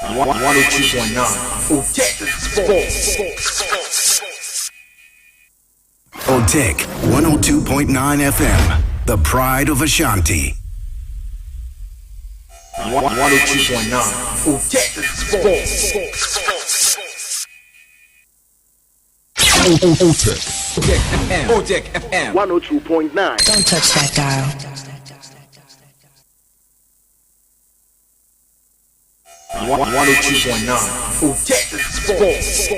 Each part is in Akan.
102.9 Otec Sports. Otec 102.9 FM, the pride of Ashanti. 102.9 Otec Sports. Otec FM 102.9. Don't touch that dial. 102.9 Otec Sports.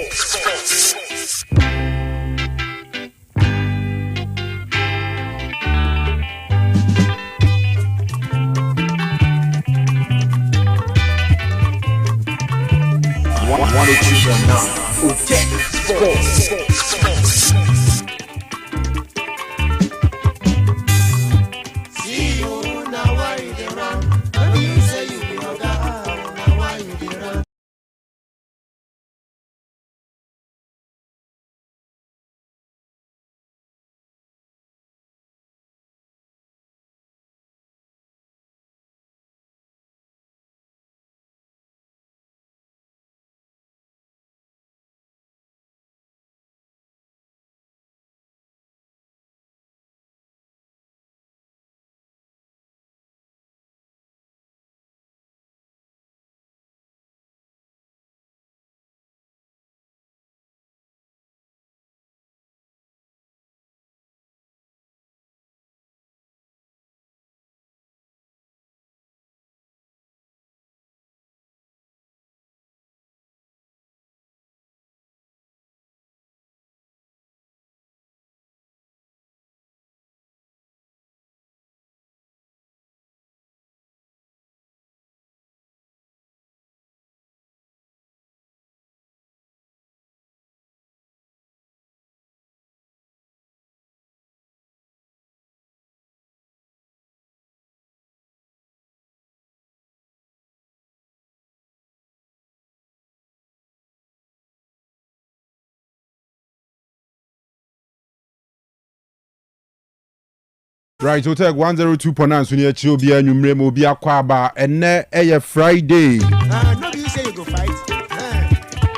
102.9 Otec Sports. See you now, why you run? When you say you be now, why you run? Right, Otec 102.9 so near Chobia Numre Mobia Kwaba and a Friday. No, you say you go fight.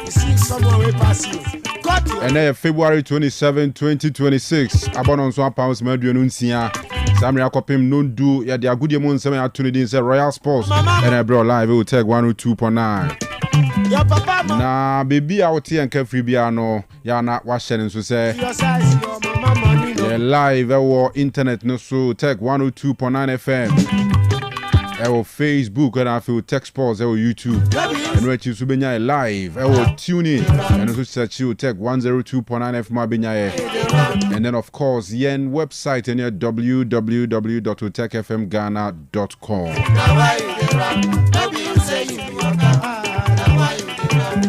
You see someone will pass you. Got you. And February 27, 2026. Abonon so pounds Medio Nunsia. Samria Copim Nundu, ya dia good mon seven opportunity in Royal Sports. And I brought live Otec 102.9. Your papa, na baby out here and free biano. Ya na washen so say. your size, your mama money. Yeah, live our internet no so Otec 102.9 FM. Our Facebook and our Otec Sports, our YouTube. And we choose to be live. Our tune in and also search Otec 102.9 FM. And then of course, yen website and your www.otecfmghana.com. Now why you run? No, you say you be your car. Now why you run?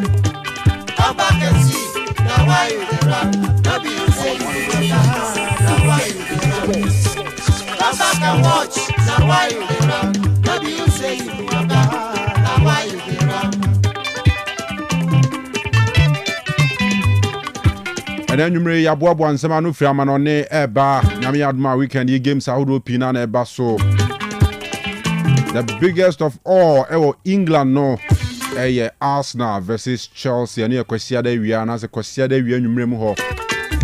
Come back and see. Now why you run? No, you say you be your car. Now why you run? Come back and watch. Now why you run? No, you say you be your car. Now why you run? And then you may have one semanu from an eba. Nami adma weekend ye games Saudi Pina eba so. The biggest of all, England no. Arsenal versus Chelsea. And here Kwasia de Wiana as a Kwasia de Wiana ho.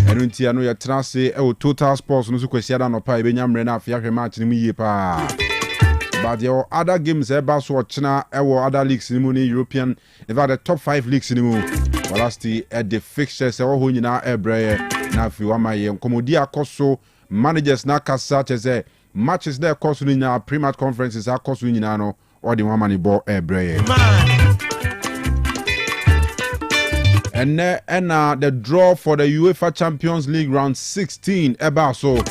And until I know your transfer, Total Sports no so Kwasia da no pa ebenyam rena afia match ni mu ye pa. But there are other games eba so China other leagues in the European, in fact the top 5 leagues in the moon. Well, that's the fixtures who you now ebre na if you want my commodia coso managers na kasa chese matches there cost in our pre-match conferences are cost in no or the one money ball ebre. And the draw for the UEFA Champions League round 16 eba so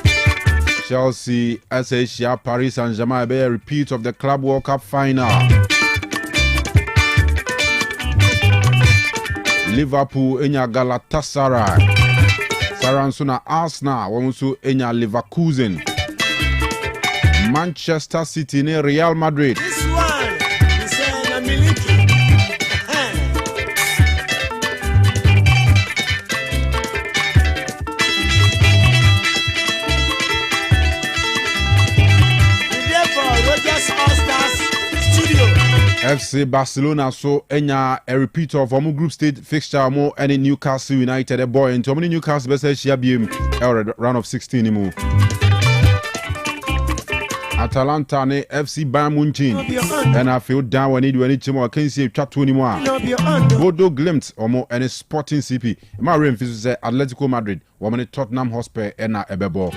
Chelsea, SHA, Paris Saint-Germain be a repeat of the Club World Cup final. Liverpool enya Galatasaray. Saransuna Arsenal wonso enya Leverkusen. Manchester City ne Real Madrid. This one is a military. FC Barcelona so enya a repeat of omo group stage fixture mo any Newcastle United a boy into omo Newcastle best share biem round of 16 ni mo. Atalanta ne FC Bayern Munich and I feel down when you chimo can see chat ni mo a. Bodo Glimt omo any Sporting CP. Ma rem fi say Atletico Madrid woman Tottenham Hotspur na ebebo.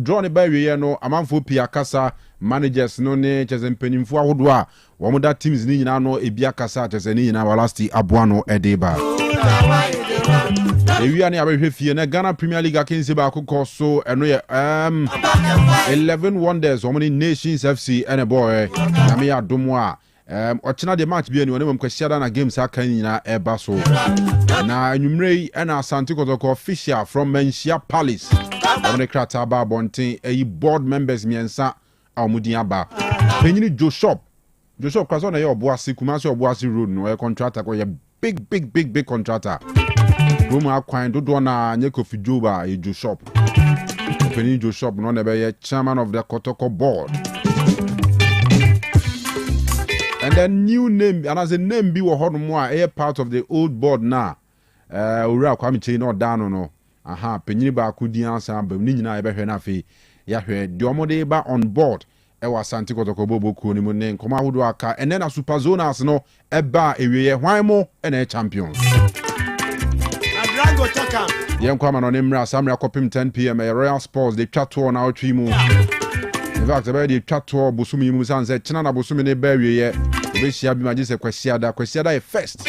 Draw ne by we no amanfo pia kasa managers no ne cheze mpanimfo ahodo a womoda teams ni nyina no ebia kasa cheze ni nyina walasti aboa no edeba. Ewia ne abehwe fie na Ghana Premier League akense ba akokɔ so eno ye 11 Wonders womani Nations FC ene boy na me adomo a ochina de match bi ani wonem kwasiada na games aka nyina eba so na anwumrei ena Asante Kotoko official from Menchia Palace womani krata ba bonten eyi board members miensa a omudin aba penyini Joshop kwaso na ye oboase Kumasi oboase road no e contractor ko ye big contractor Roma akwan dodo na nye Kofi Joba e Joshop penyini Joshop no na be ye chairman of the Kotoko board. And then new name, and as a name be a part of the old board now. Ura kwami che no down no. Aha, penyini ba kudi ansa ba ni nyina ebe hwe na fe. Ya hwe de omode ba on board. E wa Asante Kotoko bobo ku ni mu ne nkoma hodo aka. And then a Super Zonas no eba ewiye hwan mo e na champions. Adrango Taka. Yen kwama no ne mra samra kopim 10 pm Royal Sports de twato na otwi mu. In fact, about the twato bosumi mu san se china na bosumi ne ba wiye. Be shia bi maji se kwasiada e first.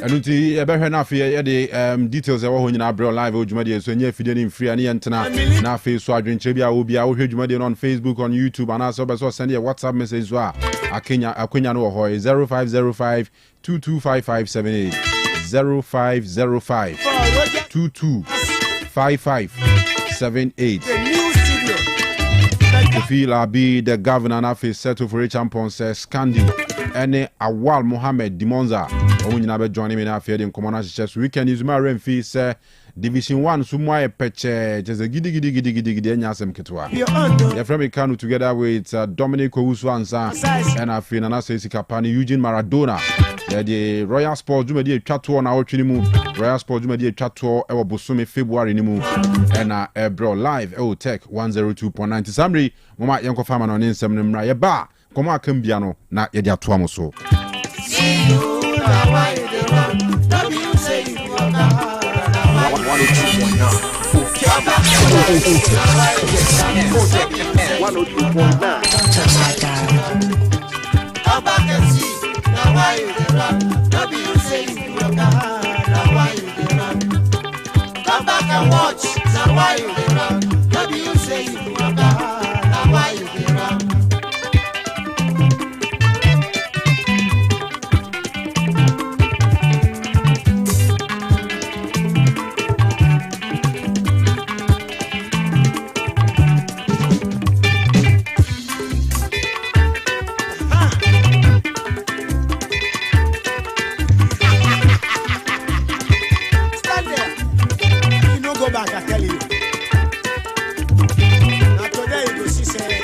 Anuti ebehwe na afi ye de details e wo ho nyina bro live odwumade so nya fide ni free ani yentena na afi so adwenche bia wo bia wo hwe dwumade on Facebook on YouTube and also be so send your WhatsApp message so a akwenya no ho 0505 225578 0505 225578. Kofi Larbi the governor na afi settle for champon says Scandi ene Awal Mohammed Dimonza onyina be join me na afi de nkomo chess weekend is my remfi say Division 1 so mo peche just gidi enya asem ketwa ya from Kanu together with Dominic Owusu ansa and afi na say sikapani Eugene Maradona the Royal Sports Jumadi atwato na otwini mu Royal Sports Jumadi atwato e wo bosome February ni mu na bro live Otec 102.9 Samri mama yenkofa ma no ne nsem ne mra ye ba komo akambia no na ye de atoa mo so. Come back and watch. Now why you dey run? No be you say you be your guy. Now why you dey run? Back, I tell you. Now today you go see say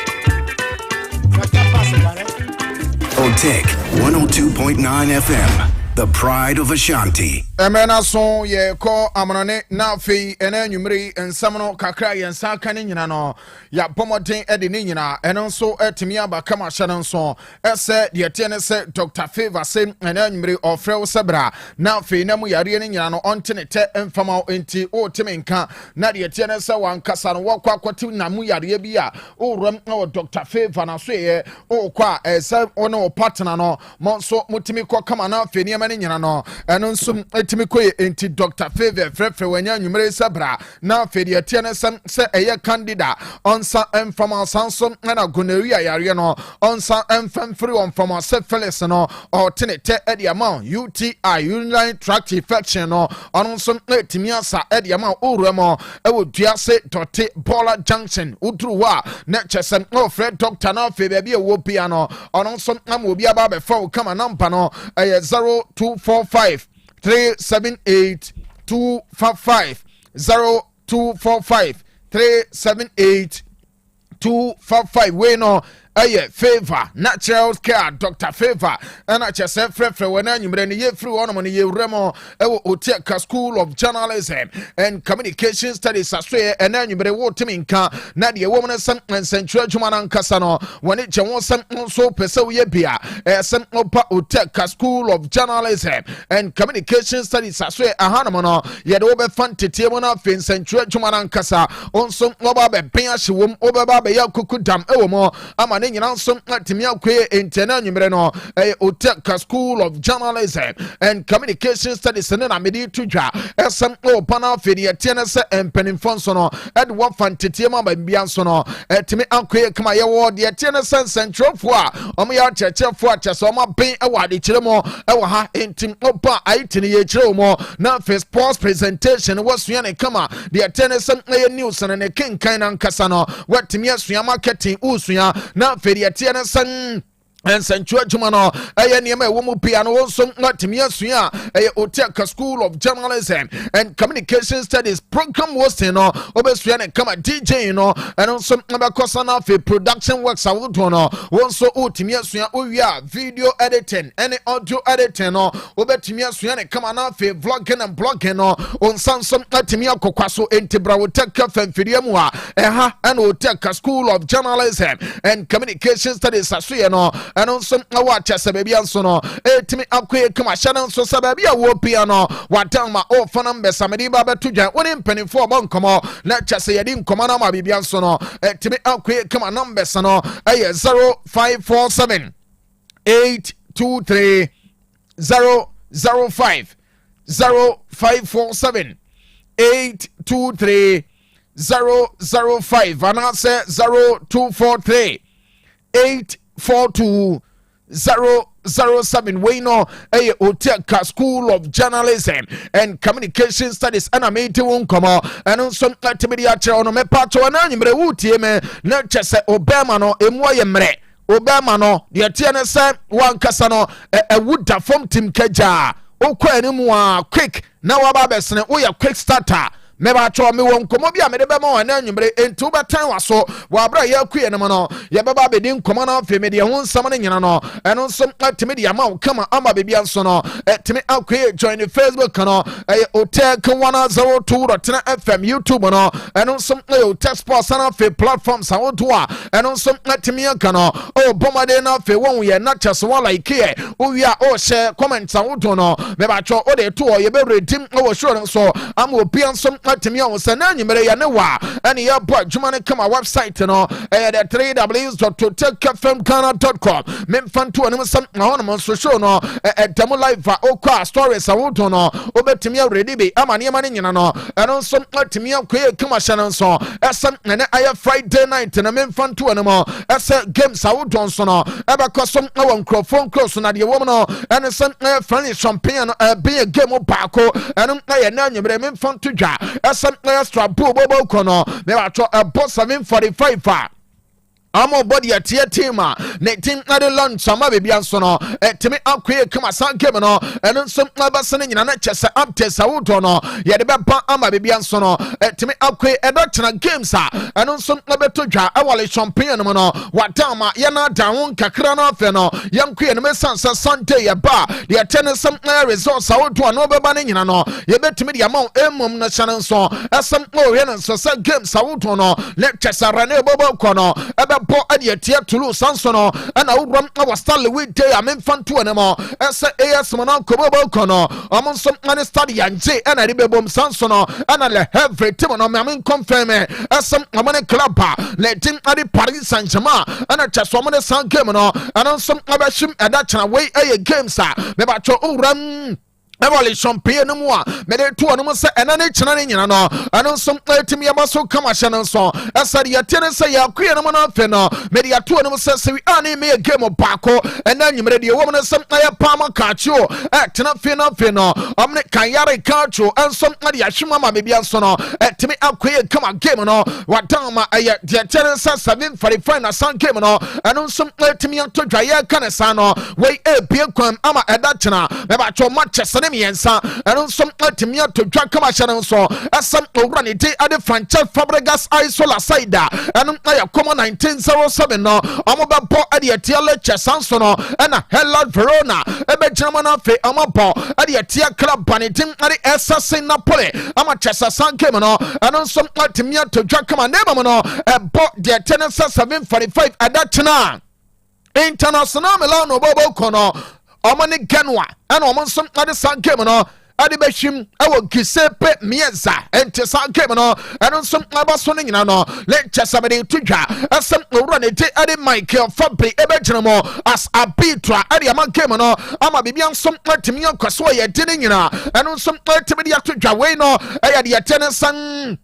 Otec 102.9 FM, the pride of Ashanti. Emena so ye ko amanone na fe ena nwumri ensam no kakra ye nsa kan nyina no ya pomoden ede ni nyina eno so etimi aba kama hye no so ese de tie ne se Dr. Favor se ena nwumri ofrew sebra na fe na mu yare ni nyina no ontene te emfama enti o timi nka na de tie ne se wankasa no wakwa akwati na mu yare bi a o ram na Dr. Favor na so ye o kwa ese ono partner no mo so mutimi ko kama na fe ni nyina no eno so etimi koye enti Dr. Favor frefre wanya nwumere sabra na fedi etie ne sem se eye candidate onsa enfama sansom na gonorrhea yare no onsa enfamfri on from syphilis no or tenete e de amount UTI urinary tract infection no onso etimi asa e de amount uremo e wodua se dote Bola Junction udruwa na chesem no Fred Doctor na fe bia e wo pia no onso am obi aba be fa kama number no 0245 378 255 0245 378 255 we no Favor natural care Dr. Favor and I just said frefre when I knew ye free one money ye remo Otec School of Journalism and Communication Studies Australia and then you better walk to me Nadia woman and Central Jumanan Casano when it was some so peso ye bia some opa Otec School of Journalism and Communication Studies Australia a hanamano yet over fun to Timona Fin Central Jumanan Casa on some oba beashi wom over baba yakukudam ewomo amane nyina som atimi akwe intena nwumere no Otec School of Journalism and Communication Studies na medi tudwa esem opana fedi etiene se empanimfo so no ed wo fantetie ma bia nso no etimi akwe kama ye wo de etiene se centralfo a omo ya chechefo a chese omo ben ewa ade kiremo ewa ha entim opa aitini ye kiremo na first post presentation was sua ne kama de etiene se news na ne kenkan na nkasa no watimi asua marketing usua na feriatia na san and Central Jumano, Ayaniama, Womu Piano, also not Timia Suya, Otec School of Journalism and Communication Studies program was in Obesrian come a DJ, and also Nabakosana for production works out to also Timia Suya, Uya, video editing, any audio editing, or Obetimia Suya, come on for vlogging and blogging, on Samsung Timia Kokaso, Intibra Otec and Firiamua, and Otec School of Journalism and Communication Studies, Asuya, and also watch as a baby and sono etimi akwe kama shanan so sababi a wo pia no watan ma o fanam be samedi baba tuja woni mpanifo bon komo lecture say yedi nkoma na ma bibi and sono etimi akwe kama numbers no 0547 823 005 0547 823 005 and I say 0243 842-007 we know Otec School of Journalism and Communication Studies and I made one come and on some media on me part on anymore wutie me not just Obama no emwa yemre Obama no the TNS one kasano a wood from Tim Keja okwa animu a quick now ababesne we a quick starter meba cho me won komo bia me de be ma na nwumre entu betan waso wa bra ya kue ne mo no ye beba be din komo na fe me de ho nsam ne nyina no eno nso atime de ama wo kama ama be bia nso no etime akue join the Facebook no Otec 102.9Fm YouTube no eno nso Otec Sports na fe platforms a wo to a eno nso atime aka no o bomade na fe won ye na chese wa like e o wi a o share comments a wo to no meba cho o de to ye be redim o sure so ama obi nso atimi on sana nyimere ya ne wa ene ya bo adwuma ne kama website no the www.otecfmghana.com memfanto anem sam na hono so show no demo live okwa stories awoto no obetimi already be amane mane nyina no eno so atimi akwe kama shana so esam ne aya Friday night na memfanto anem ese games awoto so no ebekosom na won microphone close na de wo no ene sam friendly champagne be a game baako eno na ye na nyimere memfanto dwa esam extra bobo kono me wa cho 745 amo body atie tema na tim na de lunch sama be bia nso no etimi akwe kama san game no eno nso abasene nyina na chese updates awoto no ye de be ba ama be bia nso no etimi akwe edo tena games a eno nso abeto dwa awale champagne no no wadama ye na da won kakra no afe no yankwe no mesansa Sunday ye ba de tena some results awoto no be ba ne nyina no ye betimi de amount emom na chane nso esem o ye no so games awoto no lectures arane bobo kono ebe po ade tie tulu sansono ana wubram wa style we day amemfanto anemo ese AS mona kobobo kono amonso ane study anje ana ribebom sansono ana le every team no me confirm ese amane club le team ade Paris Saint-Germain ana chaso amane san game no ana som abashim ada chana we games a me ba cho uram evolution pay no more me de to no say enane chena ne nyina no eno so timi abaso kama hye no so asari yatene say yakuye no no afe no me de ato no say se we ani me game baako ena nyimre de wo no sem aye pama kacho tena fe no omne kanyare kacho enso de ahwema ma me bia so no timi akoye kama game no wadama aye de yatene say 745 na san game no eno so timi ato dwaye kana san no we bie kwam ama eda chena me ba cho Manchester miensa eno som atimia to dwa kama hye so asam owura ne de ade franchise Fabregas isola saida eno aya komo 1907 no amobebo ade atia leche so no ena Hellas Verona ebe jinama na fe amabo ade atia club banetim ade assassin Napoli ama chesa sanke no eno som atimia to dwa kama neba no ebo de tennis 745 adatena international Milano bobo kono omani Genoa and omonsom ade sanke no ade behwim ewo gisepe mieza ente sanke no eno som abaso ne nyina no le chesamede tudwa asem owura ne te ade Michael Fabri ebejinamo as arbitra ade amanke no ama bibia som atimi akwaso ye de ne nyina eno som atimi de atudwa we no eya de yetene san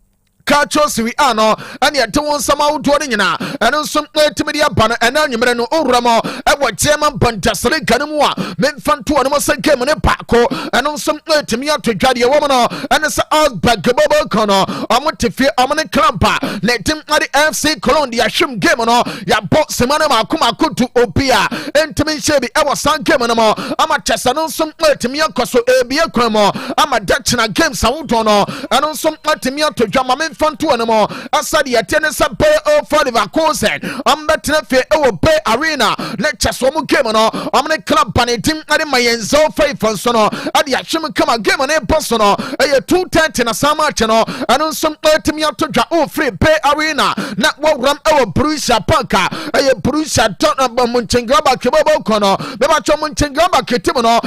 Kacho siwi ano ani atewon sama wudo ne nyina eno nso etimi dia bana ena nyimre no owuramo ewo chema bantasere kanemu a memfanto no senke mu ne paako eno nso etimi atodwade ye wo no ene se Osbagbobo kono omotefi omone krampa na tim ade FC Colombia hwim game no ya bo semana makoma kotu opia entimi shebi ewo san game no mo ama chesa no nso etimi akoso ebie kwamo ama dachina game sawudo no eno nso etimi atodwa fanto no mo asadi yatene sa pay o for Leverkusen ambetene fe ewo pay arena lecture so mu game no amne club banetim ade mayenzo faifon so no ade ahwem kama game no boss no eye 230 na sama che no anu som etimi atodwa o free pay arena na wawram ewo Borussia Panka eye Borussia Dortmund Mönchengladbach kebobo kono beba cho Mönchengladbach ketim no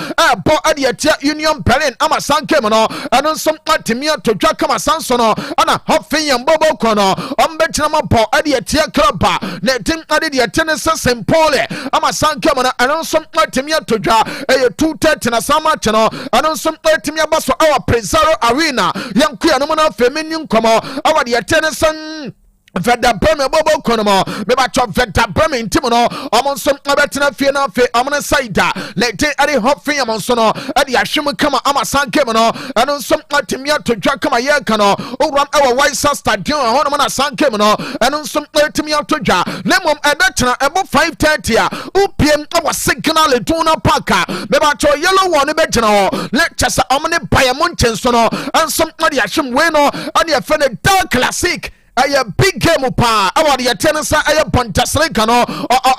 bo ade yatia Union Berlin ama san game no anu som etimi atodwa kama sanso no ana Finyam bobo kono ombechina mapo ade atia club na tim ade de atene St Paul ama sanke mo na anonsom atimi atodwa eye 230 na sama cheno anonsom atimi abaso our Prezaro arena yankuya no na feminin komo awa de atene san Veda Breme bobo konomo meba cho Veda Breme intimo no omonsom abetena fie na fe amona saida lete ade hofin amonso no ade ahwem kama ama sanke mo no anonsom atimi atodwa kama ye kano owram ewa Waisa stadium hono na sanke mo no anonsom atimi atodwa lemom edetena ebo 5:30 a upiem awa signal tuna parka meba cho yellow one bejina ho lecture amone bayamonchen so no ansom ade ahwem we no ade afene dark classic aya big game pa awade yatensa aya bontasre kano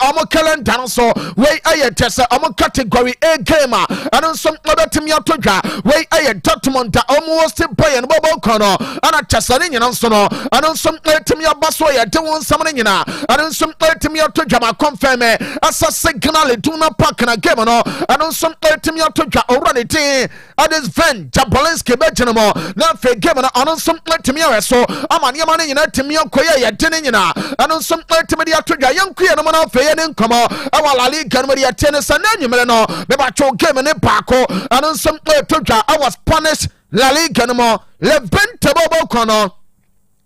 omo calendar so we aya tesa omo category A game anu so obetimi atodwa we aya Dortmund almost play no bobo kono ana tesa ne nyina so no anu so etimi abaso ya de won sam ne nyina anu so etimi atodwa ma confirm asa signal tuna park na game no anu so etimi atodwa owura ne tin ades Van Jabolinski bejinamo na fe game na anu so etimi aweso amane amane nyina timi akoya ya dene nyina anu nsom timi dia todwa yankuye no na fe ye ne nkomo awala liga no dia tene sa na nyumere no be ba cho game ne paako anu nsom todwa awas Spanish La Liga no mo Levante bobo kono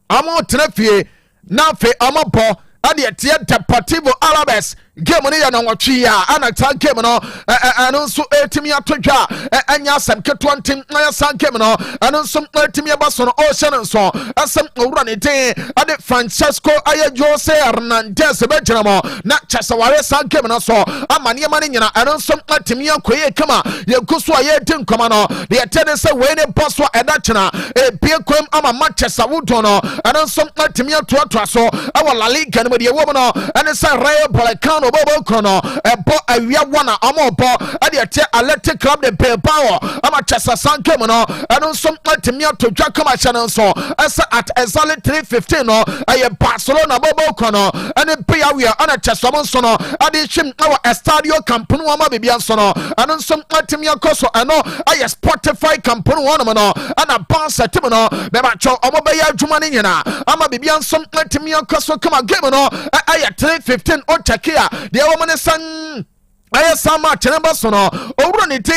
amo trafie na fe amabo ade etia Deportivo Alaves game ni ya na nwotwe ya ana ta game no anu nso etimi atodwa anya asem ketwantim na san game no anu nso etimi abaso no ocean nso asem owura ne den ade Francesco Jose Hernandez bejina mo na chesaware san game no so amane mane nyina anu nso etimi akoye kama yeguso aye din koma no de etene se we ne boss wa edachina bie kwem ama Manchester wudo no anu nso etimi atoato so awa La Liga no de wo no ene se Rayo Vallecano bobo kono ebo awia wana amobo ade ate Athletic Club de Bilbao ama chesa sanke mo no eno nso atimi atodwa kama channel so esa at exactly 3:15 no aye Barcelona bobo kono ene bia wia ana chesa mo so no ade hwim awa Estadio Camp Nou ama bibia so no eno nso atimi akoso eno aye Spotify Camp Nou wono no ana bounce tim no be ba cho omo be ya adwuma ne nyina ama bibia nso atimi akoso kama game no aye 3:15 o check here de woman san aya sama cheneba so no owuro ne ti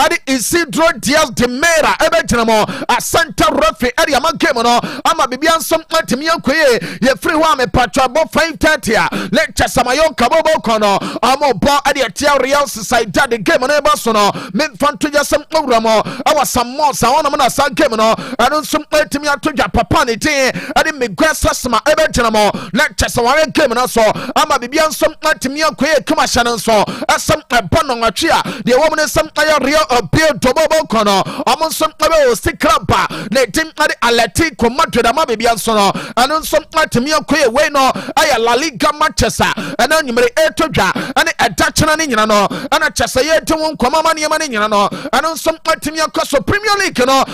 ade Isidro Diaz de Mera ebegyina mo asanta referee ade ama game no ama bibia nsom atimi akoye ye free ho ame patwa bo 5:30 a lecture samayo kabobo kono amo bo ade atia Real Sociedad de game no eba so no me fanto jasem owramo awa sammo sa wona na sa game no ado nsom atimi atodwa papa ne tin ade megwesa sema ebegyina mo lecture samayo game no so ama bibia nsom atimi akoye kama hya so asem ebono nwatwe a de wo ne sam ayo Real Obio Tobobo kono amo nsom abe o sikraba ne tim ade Atletico Madrid ama bibia nso no ano nsom atimi akoye we no aya La Liga Manchester ana nyumere etodwa ane edachena ne nyina no ana chese ye tewon kwamama ne yema ne nyina no ano nsom atimi akoso Premier League no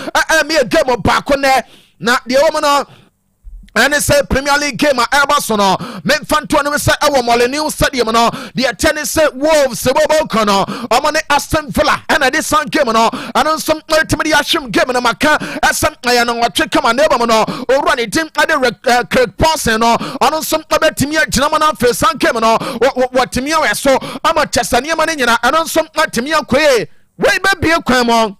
me game baako ne na de wo no and say Premier League game eba so no men fanto no say e wo Molineux Stadium no the tennis say Wolves bobo kono omone Aston Villa and this san game no and some ultimately ashim game no maka asam aya no watwe kama neba no owura ne team ade Craig Paulson no and some betimi agina mo na fe san game no watimi we so ama chesane ma ne nyina and some atimi akoye we be bie kwan mo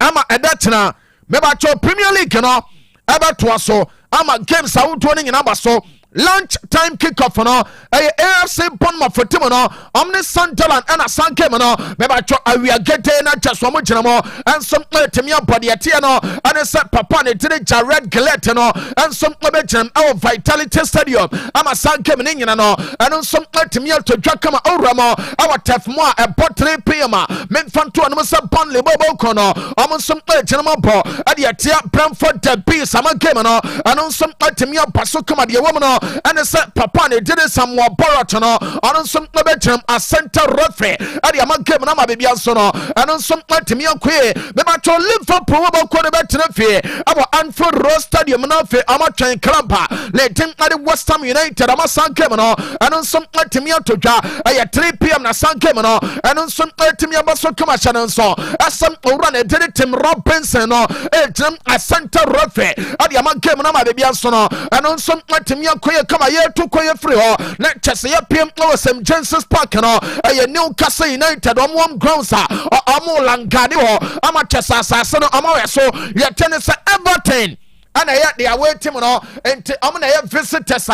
ama edatena meba cho Premier League no eba to so ama games awuto ne nyina baso lunch time kick off no AFC Bournemouth team no omne Sunderland and San game no me ba cho awia gete na chaso mo gina mo and some temi abode tie no and say papa ne tire Jared Gillett no and some be gina our Vitality Stadium ama San game ne nyina no and some temi to dwa kama oramo our tef mo a 3 pm me fanto no say Burnley bobo kono om some gina mo bo ade atia Brentford derby sama game no and some temi abaso kama de woman no and say papa ne did some more borrow no on some bedroom a center referee ade ama game na ma bibia so no and some atimi akwe me ba to Liverpool ba ko ne betre fe abo Anfield Road Stadium na fe ama twen club le tim ade West Ham United ama san game no and some atimi atodwa ay 3 pm na san game no and some atimi abaso kama channel so asam owura ne did Tim Robinson no e tim a center referee ade ama game na ma bibia so no and some atimi akwe kama ye to koye free ho na chese ye pm no St James's Park no e Newcastle United on grounds amo langade ho ama chese asase no ama we so ye tennis Everton ana ye they are waiting no enti am na ye visitors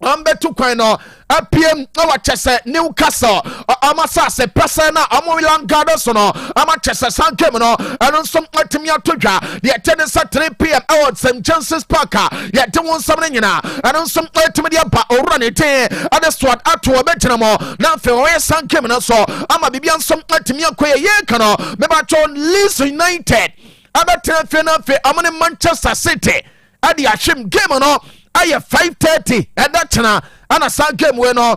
ambetu kwan no apiem no wa chese Newcastle amasa se pesa na amulangado so no ama chese san game no eno som atimi atodwa de tennis 3 pm at St James's Park ye de won sam nyina eno som atimi de ba owura ne ten ade sword ato obetina mo na fe o ye san game no so ama bibia som atimi akoye ye kano me ba cho Leeds United abetina fe na fe amane Manchester City ade ahwem game no aye 5:30 and that chana ana san game we no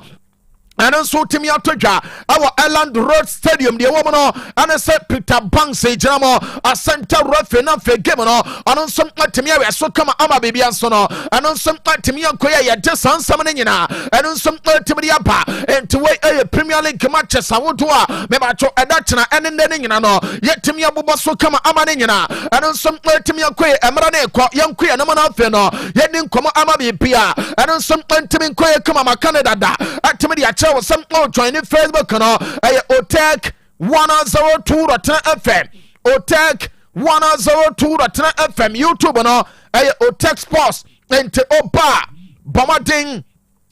and so timi atodwa our Island Road Stadium the woman no and say Peter Banks ejamo a center referee na fe game no and so atimi we so kama ama bibia so no and so atimi akoya ye de san sam ne nyina and so atimi aba enti we Premier League matches awodo a me ba cho eda chana ene ne nyina no ye timi abobo so kama ama ne nyina and so atimi akoya emra na ekọ yankoya na mana fe no ye ni nkomo ama bibia and so atimi akoya kama ma Canada da atimi de some join Facebook no Otec 102.9Fm Otec 102.9Fm YouTube no Otec Sports ente oba bomading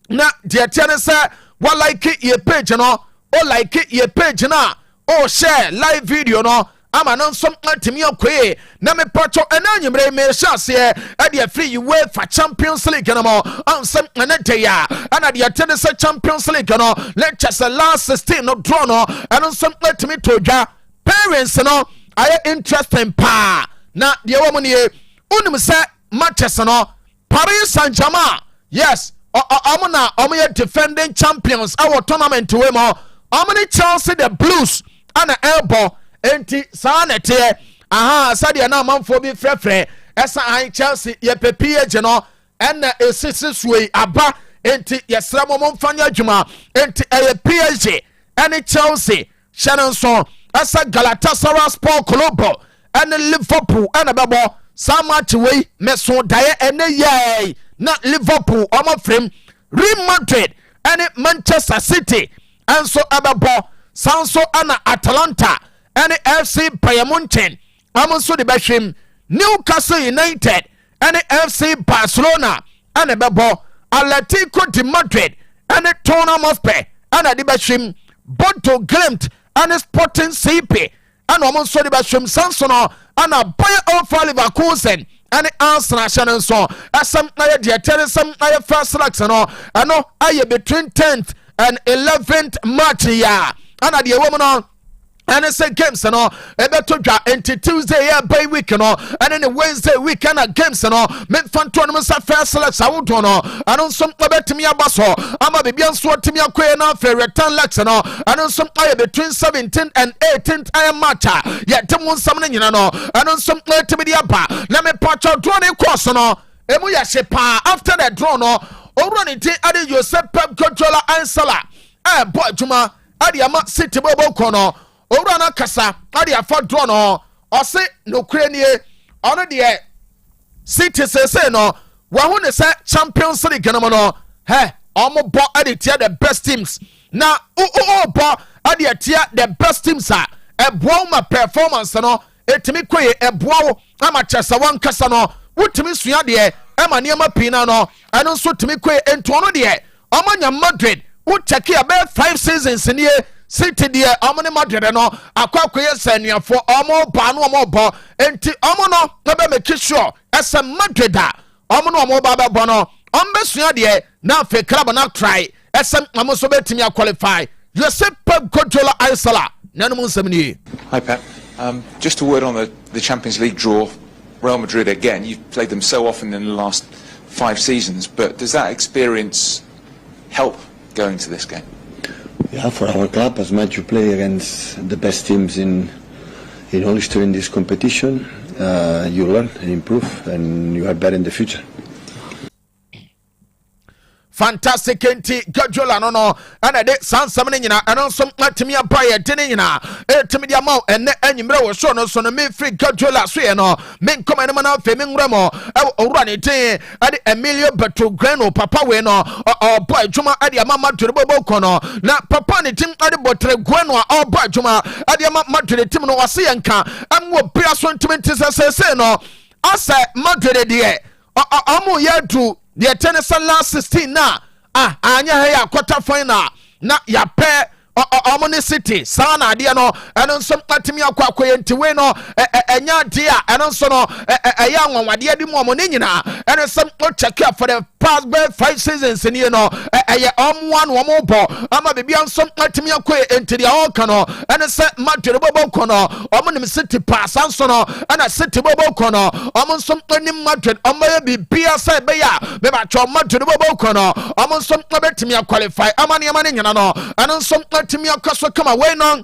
na de tiane se wa like ye page no o like ye page na o share live video no ama no som atimi akwe na me pato enanyemre me chance e de free UEFA Champions League no mo ansem enete ya ana de tennis Champions League no lectures last 16 no draw no and some atimi todwa parents no are interesting pa na de wo ne unim se matches no Paris Saint-Germain yes amuna omo defending champions our tournament we mo amuni Chelsea the Blues ana elbow enti sanete sadia na manfo bi frefre esa an Chelsea ye pepie je no ena esisi suwe aba enti yesra mo mfanya adwuma enti PSG ene Chelsea Shannon esa Galatasaray Sport Club ene Liverpool ene bebo sama chiwe meso daye ene ye na Liverpool omo frem Real Madrid ene Manchester City enso abebo sanso ana Atalanta ɛne FC Bayern Munchen ɔmo nso de bɛhwɛm Newcastle United ɛne FC Barcelona ɛne bɛbɔ Atletico de Madrid ɛne Tottenham Hotspur ɛna de bɛhwɛm Bodo Glimt ɛne Sporting CP ɛna ɔmo nso de bɛhwɛm Sansono ɛna Bayer Leverkusen ɛne Arsenal hyɛ no nso ɛsɛm na yɛ deɛ tɛre sɛm na yɛ first legs no ɛno ayɛ between 10th and 11th March ya ɛna deɛ ɛwɔ mu no ɛne sɛ games no ɛbɛto dwa nti Tuesday yɛ bay week no ɛne ne Wednesday week ɛna games no memfa ntoɔ no m sɛ first legs awodoɔ no ɛno nso ɛbɛtumi aba so ama biribia nso ɔtumi akɔɛ no afei return legs no ɛno nso ayɛ between 17th and 18th ayɛ match a yɛte mu nsɛm no nyina no ɛno nso ɛtumi de aba na mepatwɔ draw ne kɔɔ so no ɛmu yɛhye paa after the draw no ɔwura ne ti ade Joseph Pep Guardiola Ansala ɛbɔ adwuma ade ama City bɔbɔ kɔ no owura na kasa ade afa draw no ɔse nokure nie ɔno deɛ City sese no wahu ne sɛ Champions League no no ɔmo bɔ ade tia the best teams na bɔ ade tia the best teams a ɛboa ma performance no etimi koye ɛboa wo ama kyerɛsɛ wɔn kasa no wotimi sua deɛ ɛma nneɛma pii na no ɛno nso timi koye ntoɔ no deɛ ɔmo nya Madrid wo check ya bɛ 5 seasons nie City deɛ ɔmo ne Madrid no akɔkɔyɛ sɛ nuafo ɔmo ba no ɔmo bɔ enti ɔmo no ɛbɛ make sure ɛsɛ Madrid a ɔmo no ɔmo ba bɛbɔ no ɔmo bɛsua deɛ na afei club na try ɛsɛ ɔmo nso bɛtumi qualify Joseph Pep Guardiola Ansala nanom nsɛm nie. Hi Pep, just a word on the Champions League draw. Real Madrid again, you've played them so often in the last 5 seasons, but does that experience help going to this game? Yeah, for our club, as much you play against the best teams in all history in this competition, you learn and improve, and you are better in the future. Fantastic enti Guardiola no ana de sansam ne nyina ɛno nso matimi aba yɛ de ne nyina etimi dia ma enne anyimre wo so no so no me free Guardiola so yɛ no me nkɔma ne mana fe me nwura mo owura ne tin ade Emilio Bertograno papa we no ɔbɔ adwuma ade ama Madrid bobo kɔ no na papa ne tim ade Bertograno a ɔbɔ adwuma ade ama Madrid tim no wase yɛ nka amwo bia so ntimi ntisɛsɛ no asa Madrid de ɔmo yɛ du the tennis last 16 na anya ya quarter final na ya pɛ Omoni City sana dia no eno nso atimi akwakoye ntiwe no enya dia eno nso no eya nwanwade di mu omoni nyina eno sem o check for the past 5 seasons ni no eye omwan wo mo bo ama bibia nso atimi akoye ntiri awoka no eno se Madrid bobo kono omoni City pass anso no ana City bobo kono omo nso ani Madrid omoye bibia se be ya be ba cho Madrid bobo kono omo nso betimi qualify amane nyina no eno nso Timi akaso kama we no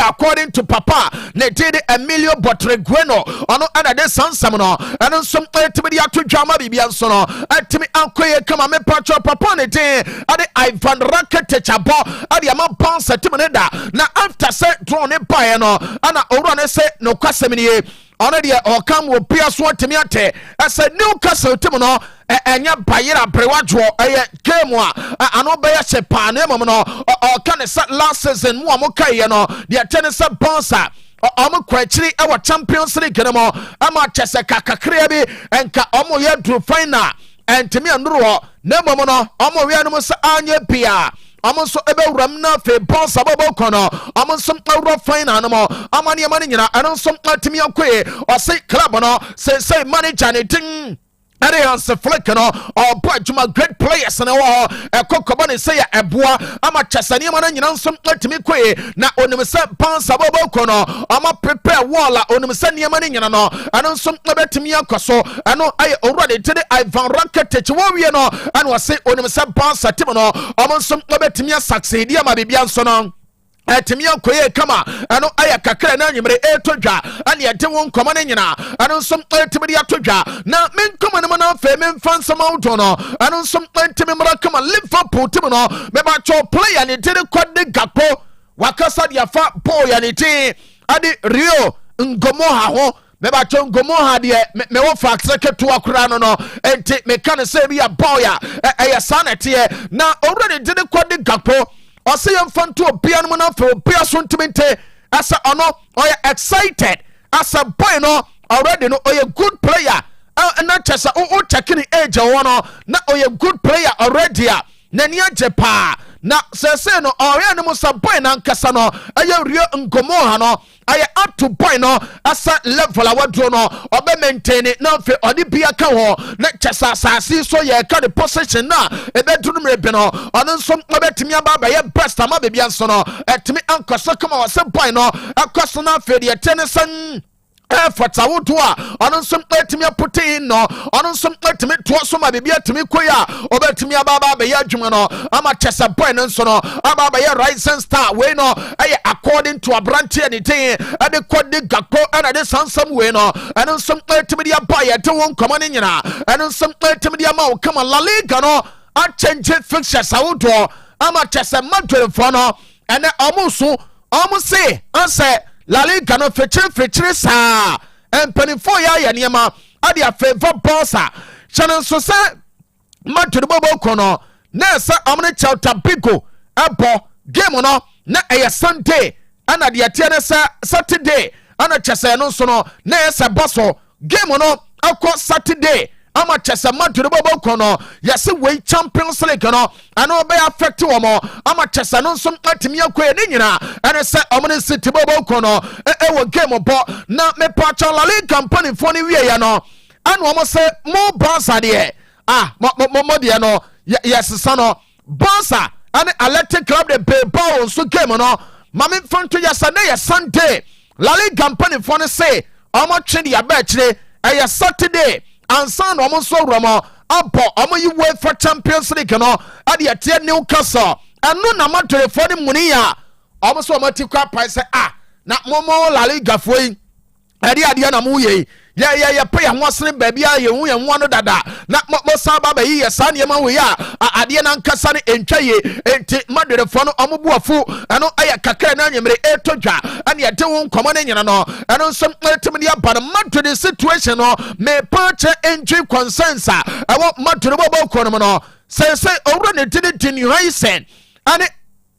according to papa ne did Emilio Bertograno ono ana de sansam no eno nsom timi de ato dwama bibia nso no atimi ankoye kama me patro papa ne din ade Ivan Rakitic abo ade ama bounce timi ne da na after set draw ne buy no ana owura ne se no kwasem ne ono de o kam wo bia so timi ate asa Newcastle timi no enya bayira brewadwo eye game a ano be ya chepa na mom no o kan set last season mu amokaye no de tennis bonsa omo kwachiri e wa Champions League no mo ama chese kakakria bi enka omo ye draw final entimi anuro na mom no omo we no se anya bia omo so ebe wuram na fe bonsa bobo kono omo so awro final no mo amane amane nyina eno so atimi akoye o se club no say manager ne ting Arians Flick no or Bajuma great players na wo ekokobane say ya eboa ama chasani ama nyina nsom atimi kwe na onim se pansa bobo kono ama prepare wall a onim se niama ne nyina no ano nsom betimi akoso ano aye already tede Ivan Rakitic wo wie no ano se onim se pansa tim no omo nsom betimi succeed ama bibia nso no atimi akoye kama ano aya kakra na nyimre etodwa ane ade won koma ne nyina ano nsom atimi de atodwa na men koma ne na fe men fansa mawdo no ano nsom atimi mra kama Liverpool tim no me ba cho player ne de kwade gapo wakasa de afa ball ya ne tin ade Rio ngomo ha ho me ba cho ngomo ha de me wo fax keto akura no enti me kan se bi ya ball ya eya sanete na already de kwade gapo ɔsɛ yɛmfa nto obia no mu no afɛ obia so ntiminte asa ono oye excited asa boy no already no oye good player na chesa o checking age wono na oye good player already na ni agye pa na sese no ɔyɛ no musa boy na nkasa no ɛyɛ rio nkomo ha no ɛyɛ up to boy no asa level a wadro no ɔbɛ maintain na fe ɔde bia ka ho na kyesa asase so yɛ ka the position na ɛbɛduru mmerɛ bi no ɔno nso ɔbɛtumi aba yɛ best ama bebia nso no ɛtumi ankɔsɔ kama ɔsɛ boy no akɔsɔ na fe deɛ tene san fata wodo a ɔno nso atumi apote no ɔno nso atumi toɔ so ma bibia atumi kɔ ya ɔbɛtumi aba bɛyɛ adwuma no ama kyesa boy no nso no aba bɛyɛ rising star wei no ɛyɛ according to abrante ne tin ɛde kɔde gakɔ ɛna de sansam wei no ɛno nso atumi de aba yɛ de wɔn nkɔmɔ ne nyina ɛno nso atumi de ama wo kama La Liga no a change fixtures awodo ama kyesa Madrid fo no ɛne ɔmo so ɔmo se ansɛ La Liga no fetire saa empanifo ya nneɛma ade afeva bossa kyɛn nso sɛ Madrid bobo kono na sɛ ɔmo ne Celta Vigo ɛbɔ game no na ɛyɛ Sunday ana de atie ne sɛ Saturday ana kyɛsɛ no nso no na ɛsɛ bosso game no akɔ Saturday ama kyɛsɛ Madrid bobo kono yɛsɛ wei Champions League no ana ɔbɛ affect wɔn ama kyɛsɛ no nso atumi akɔ ne nyina ɛne sɛ ɔmo ne City bobo kono ɛwɔ game bɔ na mepacha La Liga company fo ne wie ya no ana ɔmo sɛ mo Barca deɛ mo deɛ no yɛsesa no Barca ane Athletic Club de Bilbao nso game no mame mfanto yɛsɛ ne yɛ Sunday La Liga company fo ne se ɔmo twe de abɛkyire ɛyɛ Saturday ansan na ɔmo nso wurɔmɔ abɔ ɔmo yi UEFA Champions League no ade yɛteɛ Newcastle ɛno na Madrid fo ne muni ya ɔmo so ɔmo ti kɔ apae sɛ na momo La Liga fo yi ɛde adeɛ na mo yɛ yɛ pe yɛn ho asene baabi a yɛn ho yɛn ho ano dada na mo san ba ba yi yɛ saa nneɛma wɔ yi a adeɛ na nkasa ne ntwa yie enti Madrid fo no ɔmo bu afo ɛno ɛyɛ kakra na nyemere ɛtɔ dwa ɛne yɛde wo nkɔmɔ ne nyina no ɛno nso ɛtumi de aba no Madrid situation no me purchase entry concerns a ɛwɔ Madrid bɔbɔ kɔ no no sɛ owura ne dini Hoysen ɛne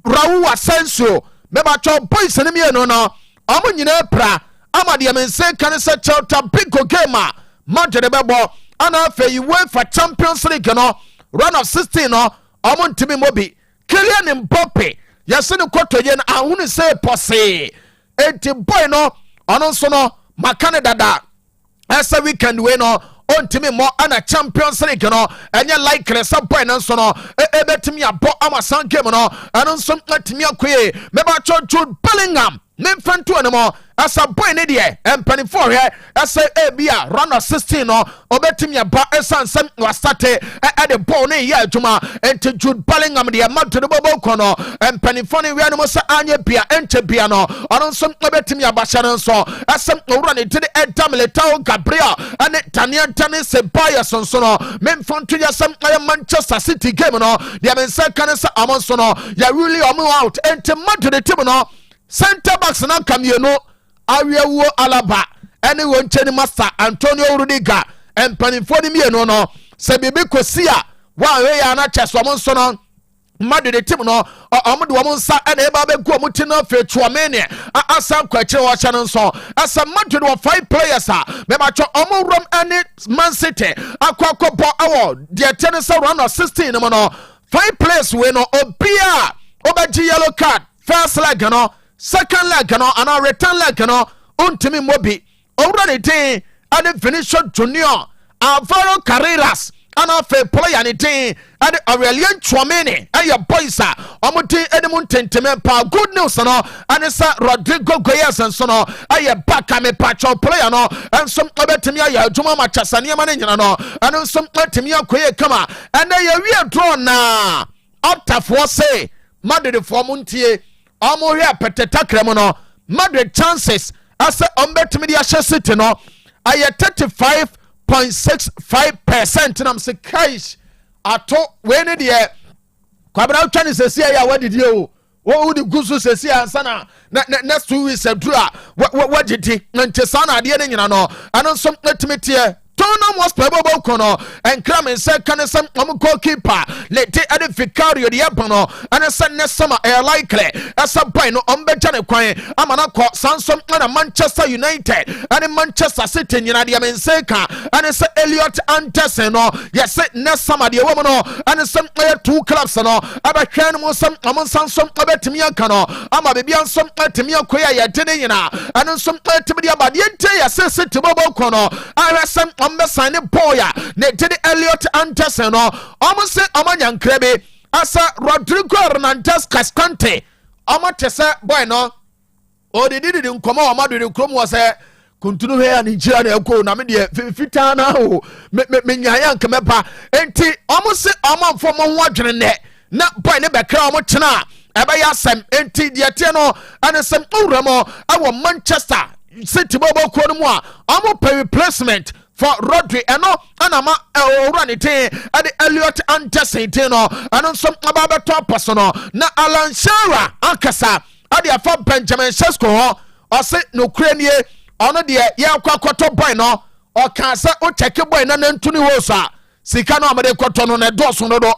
Raul Asensio mebatɔ boys ne mienu no ɔmo nyina pra ama de mense kan sɛ Celta Vigo game a Madrid bɛbɔ ana afei UEFA Champions League no round of 16 no ɔmo ntimi mobi Kylian Mbappe yɛse ne kɔtɔye no ahunu sɛ pɔse enti boy no ɔno nso no makane dada ɛsɛ weekend we no ontimi mo ana Champions League no enye likely sɛ boy no nso no ebetimi abɔ ama san game no ɛno nso atimi akoye meba Jude Bellingham ne mfanto ne mo asa boy ne de empanifo hwe asa ebia round of 16 no obetimi aba esansem wastate de ball ne ya adwuma enti Jude Bellingham de Madrid bobo kono empanifo ne wi no sa anya bia ente bia no ono nso obetimi aba hye no nso asem owura ne de Militao Gabriel ane Tania Sebaya sonso no memfanto yasem Manchester City game no de mensa kan sa amonso no ya really out enti Madrid team no center backs na kamieno awiawo Alaba ene woncheni master Antonio Rudiger empanifo ni mienu no se bibi kosi a wa we ya na cheso mo nso no Madrid team no omo de omo nsa ene eba be go muti na fe Tchouameni asa kwakire wo cha no nso asa Madrid wo 5 players a me ba cho omo rom ene Man City akwakobo awo de tene se round of 16 no 5 players we no obia obaji yellow card first leg no second leg no and return leg no untimi mobi already day and Vinicius Junior Alvaro Carreras and a fair player ni day and Aurelien Tchouameni and your boys are omuti edemon tentime pa good news no and it's Rodrigo Goyas and so no aye back am patcho player no and some obetimi ya adwuma ma chasane ma nyina no and some letimi akoye kama and ye wi draw na optafo say Madrid for muntie Omo here peteta kremo no Madrid chances as ombetimi dia City no aye 35.65% nam se kaish ato we ne de kwabra twani sesi ya wadidi o wo di gusu sesi ansa na next 2 weeks adura wagidi nche sana ade ne nyina no ano nso etimi tie Tottenham Hotspur bobo kono enkra me se kan sem goalkeeper lete ade Vicario de Abano and sen ne summer likely as a boy no ombeja ne kwan amana ko Sansom and Manchester United and Manchester City nyina de men se ka and se Elliot Anderson no yes ne summer de woman no and some two clubs no abahwan mo some amon Sansom abetimi aka no ama bebia nsom atimi akoya ye de nyina and some atimi de abade ente yes City bobo kono arasem sign boya ne did Elliot Anderson no almost say amanya nkrebe asa Rodrigo Hernandez Cascante amate say boy no o de did nkomo amadu de krom was say kuntunu he an Nigeria na ko na me de fita na o me nyaya nkemepa enti almost say amanfo mo ho adwene ne na boy ne be kra mo tena ebe ya sem enti de tie no anesem uramo awo Manchester City bobo ko no mu a amo pay replacement for Rodri eno anama oranite ade Elliot Anderson no anon som ababa top personal na Alan Shearer akasa ade afa Benjamin Sesko ho o se no kranie ono de ye akwakoto boy no o kan se o check boy na ntuni wo so sika no amade koto no na doso no do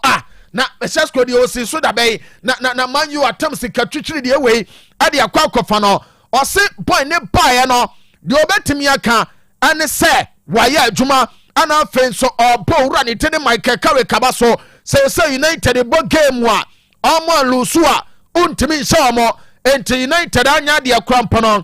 na Sesko de o si so da be na man you atam sika twitwiri de we ade akwakofa no o se boy ne bae no de obetimi aka ane se waya adwuma ana fenso obo wura ne tene Michael Carrick kabaso say United bo game wa omo lusu a untimi nse omo enti United anya de akrampo no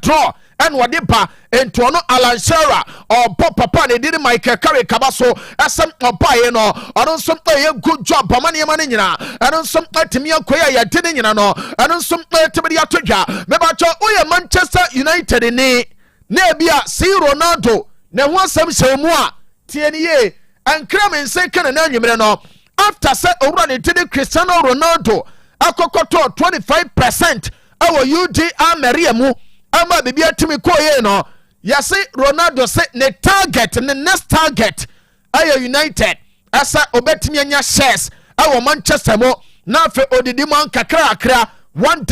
draw and wadipa enti ono Alan Shearer obo papa ne di Michael Carrick kabaso asem obaye no ono som good job amane nyina ono som atimi akoya ya tene nyina no ono som atimi ya todwa mebacho oye Manchester United ni na bia si Ronaldo na ho asem shemu a tie ne ye ankra men se kana na nwumre no after say owura ne tede Cristiano Ronaldo akokoto 25% awo UD Ameria mu ama bibia timi koye no yase Ronaldo say ne target ne next target ayo United asa obetimi anya shares awo Manchester mo na fe odidi man kakra one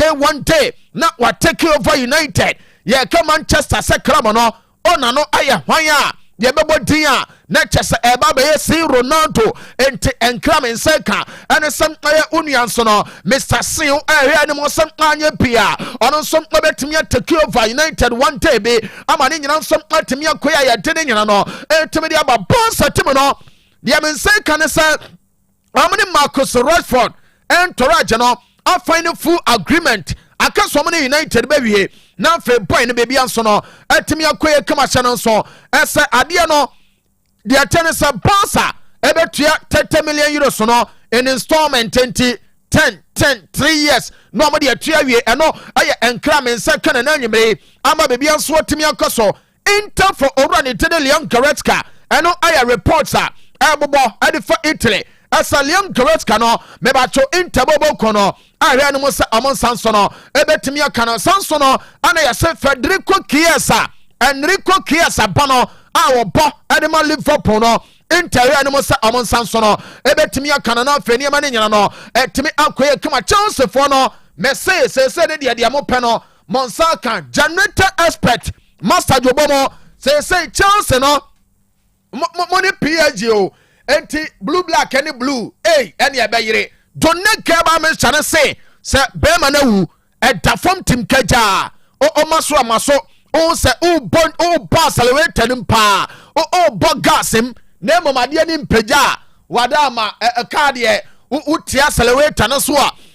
day na wa take over United ye ka Manchester se kramo no ona no aye hwan a ye bebo din a na chese eba be si Ronaldo enti enkram nseka ene sam aye union so no Mr. Seal ahwe ne mo sam anya pia ono som obetimi take over United one day be ama ne nyina som atimi akoya ye de nyina no etimi de aba boss atimi no ye men nseka ne sa amene Marcus Rashford entourage no a final full agreement akaso mo United be wie na fe boy ne baby anso no atimi akoye kama hye no so ese ade no de tenesa Barca ebetua 30 million euros no in installment 10 3 years no mo de atua wie eno aye enkra men se kana na nwumre ama baby anso atimi akoso Inter for Oran Italian Goretzka eno aye reports ebobo ade for Italy Asaliam Goretzka no mebacho Inter bobo kono ahwe no mo se amon sanso no ebetimi akana sanso no ana ya se Federico Chiesa Enrico Chiesa bano awobo edema Liverpool no Inter no mo se amon sanso no ebetimi akana na afeni ma ne nyina no etimi akoye kama Chelsea for no Messi se de mo pe no Monsaka generator expert master jobomo se Chelsea no mo ne PSG o enti blue black any blue any ebeyire donne keba me chane se be na wu eda from tim kaja o maso o se o bon o accelerator nim pa o bo gasim na momade ni mpeja wada ma card ye o ti accelerator no so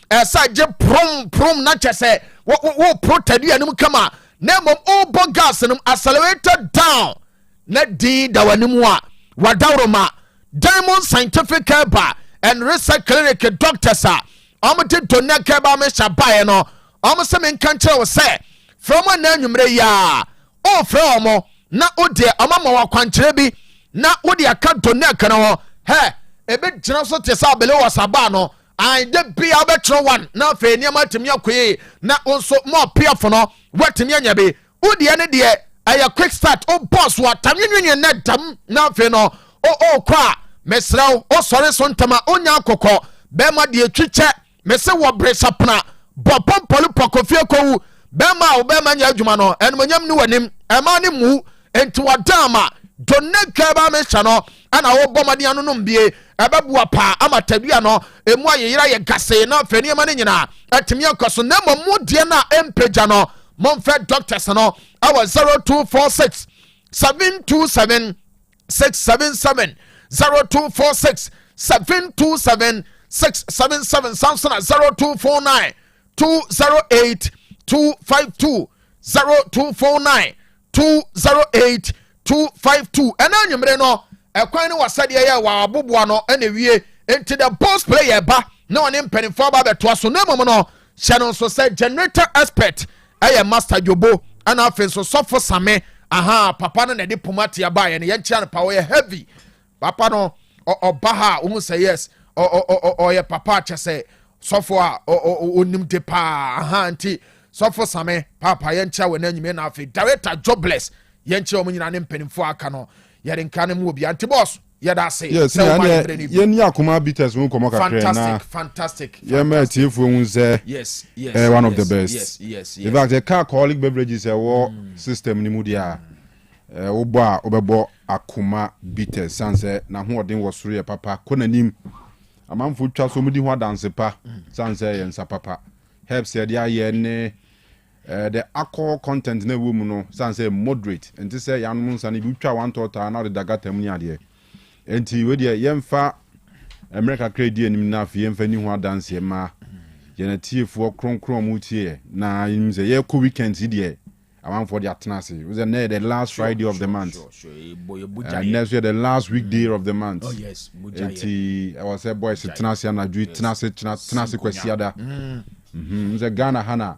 a sa je prom na chese wo protect you anim kama na mom o bo gas nim accelerator down na di da wanimu a wadawroma Diamond Scientific Care and Research Clinic doctors are did to neck about Mr. Bayano. Almost some in country was say from a name ya oh from na dear amama quantrebi na udia cut to neck no hey a bit generous to below was abano I did be a better one now for near my timia na also more piafono what timia be udia dear a quick start oh boss what time you net now for no oh kwa mesraw o sore so ntama onya akokọ bema de etwiche mese wo bresapna bopom polu pokofie kowu bema nya adwuma no enmonyam ni wanim ema ne mu enti wadama donne kaba me chano ana wo bomade anu no mbie ebebua pa amatadua no emu ayira ye gase na fani ma ne nyina atimi akoso na momu de na empeja no monfe doctors no our 0246 727 677 0246 727 677 Samsung 0249 208 252 0249 208 252 ena nyumre no ekwan ni wasade ya wa aboboa no ena wie enti the boss player ba na one mpanifo ba beto aso na mom no channel so say generator expert eye master jobo ana afen so sofo same aha papa no na de pomati aba ye ne ye chia no power heavy papa no obaha o say yes o ye papa che say sofo a onim de pa aha anti sofo same papa ye chia we na nyime na afi director jobless ye chia o nyina ne mpanimfo aka no ye de nka ne mu obi anti boss ye da say yes ye ni akoma bitters won komo kakre na fantastic ye ma tiefo hun say yes one of the best yes in fact the alcoholic beverages war system ni mu dia obo a obebo akoma bitters sanse na ho odin wo soro ye papa konanim amanfo twa so mudi ho dance pa sanse ye nsa papa helps ye dia ye ne the alcohol content na wo mu no sanse moderate enti say yanum nsa ne bi twa one total na de dagata mu ni ade enti we dia yemfa America credit enim na afie yemfa ni ho dance ma ye na tiefo kronkron mu tie na yim say ye ko weekend die amanfo de atenase was the last Friday of the month and next year the last weekday of the month. Oh yes, enti I was say boys tenase na dwi tenase kwasi ada the Ghana hana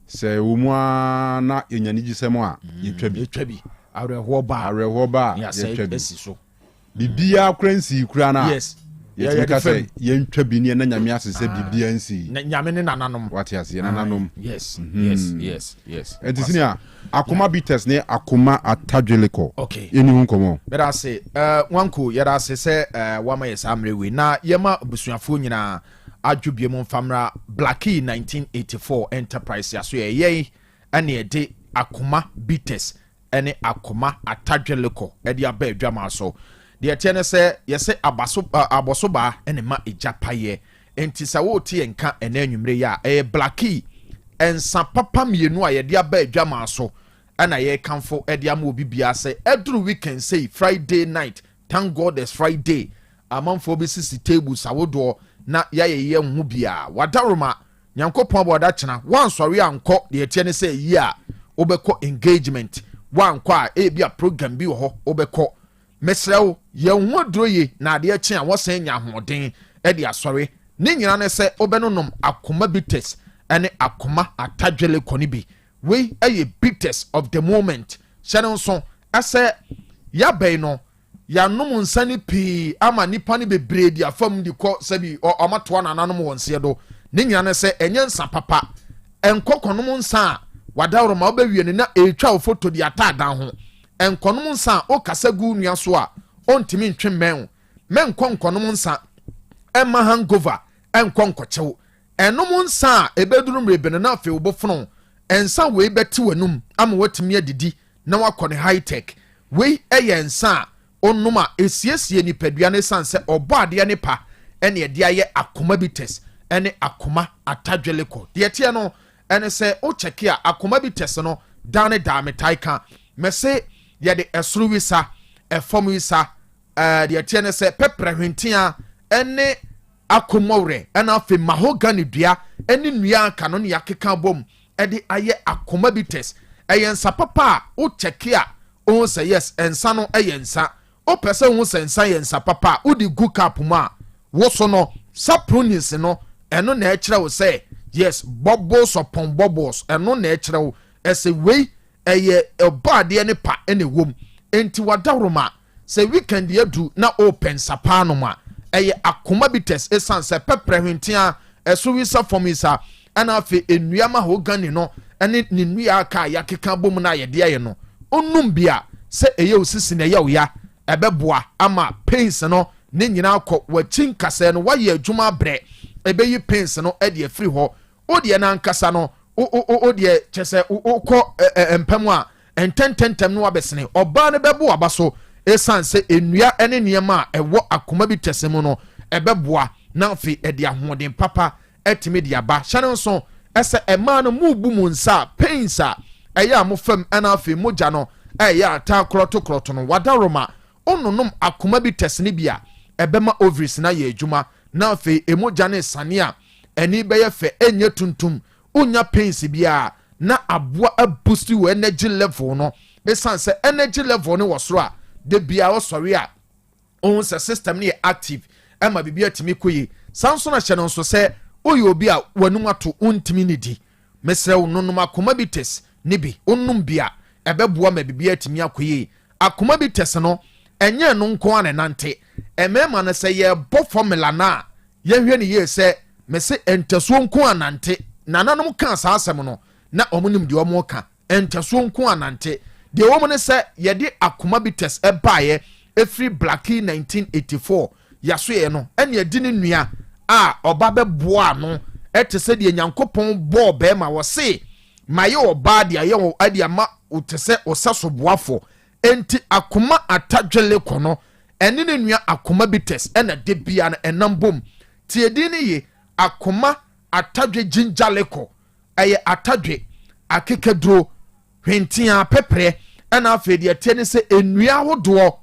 say umwa na enyani gisemo a yetwabi areho ba yetwabi so bibia kransi kura na yes yetwabi say yentwabi ne na nyame asese bibia nsi na nyame ne nananom what yes ye nananom yes entisinia akoma bitters ne akoma atadweliko okay eni hu komo bera say wanko yera say say wama yes amrewe na yema busuafo nyina adwubie mu famra Blackie 1984 enterprise yaso ye ene ede akoma bitters ene akoma atadweliko ede aba adwama so de tiene se yese aboso ba ene ma ejapaye enti sa wo tie nka ene anwumre ya Blackie ensa papa mienu a ye de aba adwama so ana ye kanfo ede ama obi bia se edru weekend say Friday night thank God it's Friday amanfo bi sisi table sawodo na ye hu bia wadaroma nyankopon boda chena wansori anko de tiene se yi a obekọ engagement wankọ a bia program bi ho obekọ mesrew ye hu adroye na de achi a wosan nya hoden e de asori ne nyina ne se obenonom akoma bitters ene akoma atadwele koni bi we aye bitters of the moment shanon so ase ya bei no ya nom nsani pi ama nipa ne bebre di afam di ko sabi o mato na nanom wonse do ne nyina ne se enye nsa papa enkokonom nsa wadawro ma obawie ne na etwa foto di atadan ho enkonom nsa o kasa gu nua so a ontimi ntwe men konkonom nsa emma hangover enkonkochew enom nsa ebeduru mrebene na afi obofono ensa we beti wanum ama watimi adidi na wakone high tech we eye nsa onuma esiesie ni padua ne sanse obo ade ne pa ene ede aye akoma bitters ene akoma atadweleko de tie no ene se o cheki a akoma bitters no dane da metaika mese ye de esuru wisa efom wisa de tie ne se pepre hwentia ene akomore ena afi mahogany dua ene nua aka no ne yakeka bom ede aye akoma bitters eyensa papa o cheki a o say yes ensa no eyensa o pese hu sensa yensa papa o di gu cap ma wo so no sapronis no eno na ekire wo say yes bubbles upon bubbles eno na ekire wo ese we eye obade ne pa ene wom enti wadawroma say weekend ye du na open sapa no ma eye akoma bitters esanse pepre hwentia eso wi sa formisa ana afi enuama ho gani no ene ni nua aka ya keka bom na ye de ye no onum bia se eye osisi na ye oya ebeboa ama pains no ne nyina akọ wachin kase no waye adwuma bre ebeyi pains no e de afiri ho o de na nkasa no o de chese ukọ empam a entententem no abesene oba ne bebo aba so esan se enua ene niema ewo akoma bi tesemu no ebeboa na afi ede ahoden papa etime de aba hyane nso ese ema no mubu mu nsa painsa eya mo fam ana afi moja no eya ata kroto no wadaroma onunum akoma bi tesene bia ebema ovaries na ye adwuma na afi emoja ne sanea eni beye fe enye tuntum unya pains bia na aboa boost your energy level no esan se energy level no wasoro a de bia osori a on se system ne active ema bibia timi koyi sanso na hye no so se oyi obi a wanum ato untimi ne di mesre wonum akoma bi tes ne bi onum bia ebeboa ma bibia timi akoyi akoma bi tes no enye no nko anenante emema na se ye bo formula na ye hwe ne ye se mese entaso nko anante nananom ka asasem no na omunim de omo ka entaso nko anante de omo ne se ye de akoma bi tes ebaye efri Blackie 1984 yaso ye no ene ye di ne nua a oba beboa no etese de nyankopon bo be ma wo se maye oba de aye wo ade ama utese osaso boafo enti akoma atadwele kono ene ne nua akoma bi tes ene de bia na enambom tie di ne ye akoma atadwe ginjaleko eye atadwe akekedro hwentia pepre ena afedi etene se enua hodo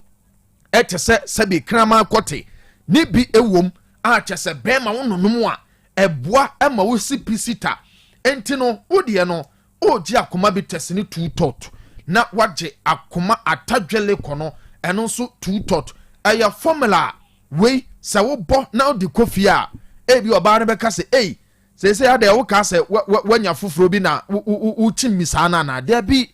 etese sebi krama kote ni bi ewom a chese bema wononum a eboa ema wo sipisita enti no wodie no oji akoma bi tesene two tot na waje akoma atadwele kono eno so two tot eye formula we se wo bo na de Kofi a ebi oba ne beka se se ade wo ka se wanya foforo bi na uchi misana na de bi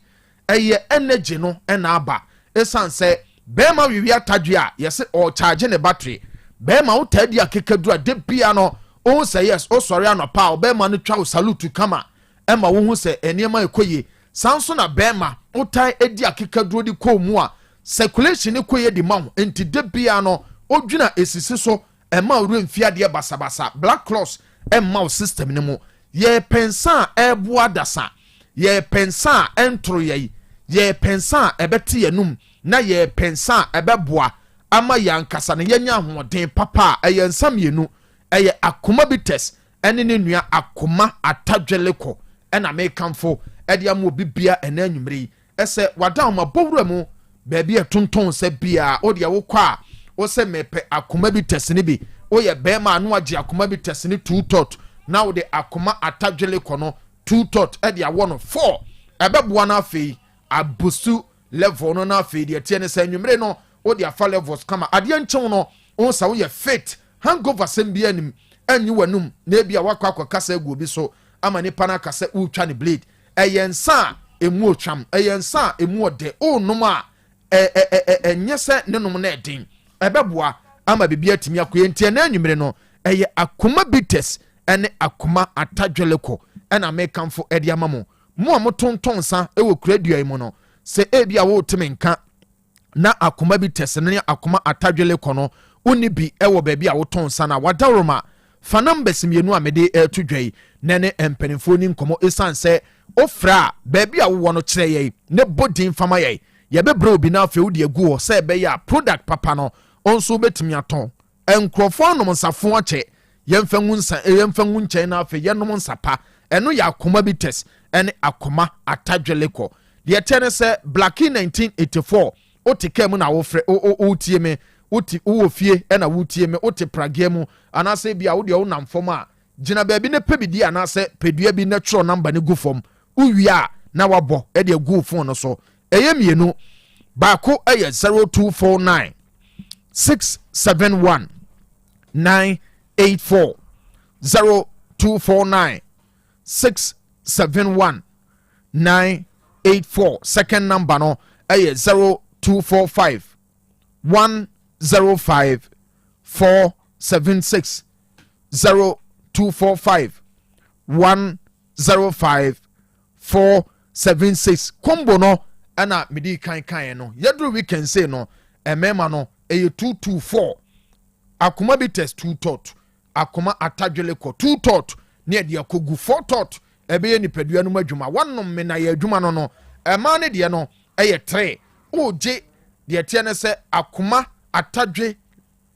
eye energy no na aba esan se bema wiwi atadwe a yese o charge ne battery bema wo tadi akekadu a de bia no o say yes o sorry anopa o bema no twa salute kama ema wo hu se eniema ekoye sanso na bema o tai edi akekadu di komu a circulation ekoye di ma enti de bia no odwina esisi so ema uru mfiade basabasa black cross ema system ne mu ye pensa eboa dasa ye pensa entro ye pensa ebete yanum na ye pensa ebeboa ama yankasa ne yenya hoden papa ensam yenu eye akoma bites ene ne nua akoma atadweleko ena mekamfo ede am obi bia ena anwumre ese wada ma bowura mu baabi etonton se bia ode wo kwa wo se mepe akoma bites ne bi o ye bema anu age akoma bites ne two tot na wo de akoma atadweleko no two tot ede awo no 4 ebeboa na afei abusu level no na afei de tie ne se anwumre no o de afa levels kama ade nchew no o sa wo ye fit hangover sem bia nim anyi wanum na bia wakwa akokasa egu bi so ama ni pana kasa utwa ne blade eyensa emu otwam eyensa emu ode o num a nyese ne num na edin ebeboa ama bibia atimi akoye ntie na anwumre no eye akoma bites ene akoma atadweleko ena mekamfo ede amamo mo amotonton sa ewo kradua imu no se ebia wo temenka na akoma bites ne akoma atadweleko no uni bi ewo baabi a woton sa na wadaroma fanam besimienu a mede tudwai nene empenifo ni nkomo esanse ofra baabi a wo no kire ye ne bodin fama ye ye bebre obi na afi odi egu ho se be ya product papa no onso betimi aton enkrofo anom nsafo ache yemfangu nche na afi yenom nsapa eno ya akoma bites ene akoma atadweleko de tene se Blackie 1984 otikam na wo fre o tie me oti wo fie na wo tie me oti prage mu anase bia wo de wo namfom a gina baabi ne pebidi anase pedua bi na tro number ne gu fom uwi a na wabo e de gu fon no so eye mienu baako eye 0249 671 984 0249 671 984 second number no eye 0245 105 476 0245 105 476 combo no ana medi kan no yedro weekend say no emema no eye 224 akoma bites 2 tot akoma atadweleko 2 tot ne de akogu 4 tot ebe ye nipadua no adwuma wanom me na ye adwuma no ɛma ne deɛ no ɛyɛ 3 ogye deɛ teɛ ne sɛ akoma atadwe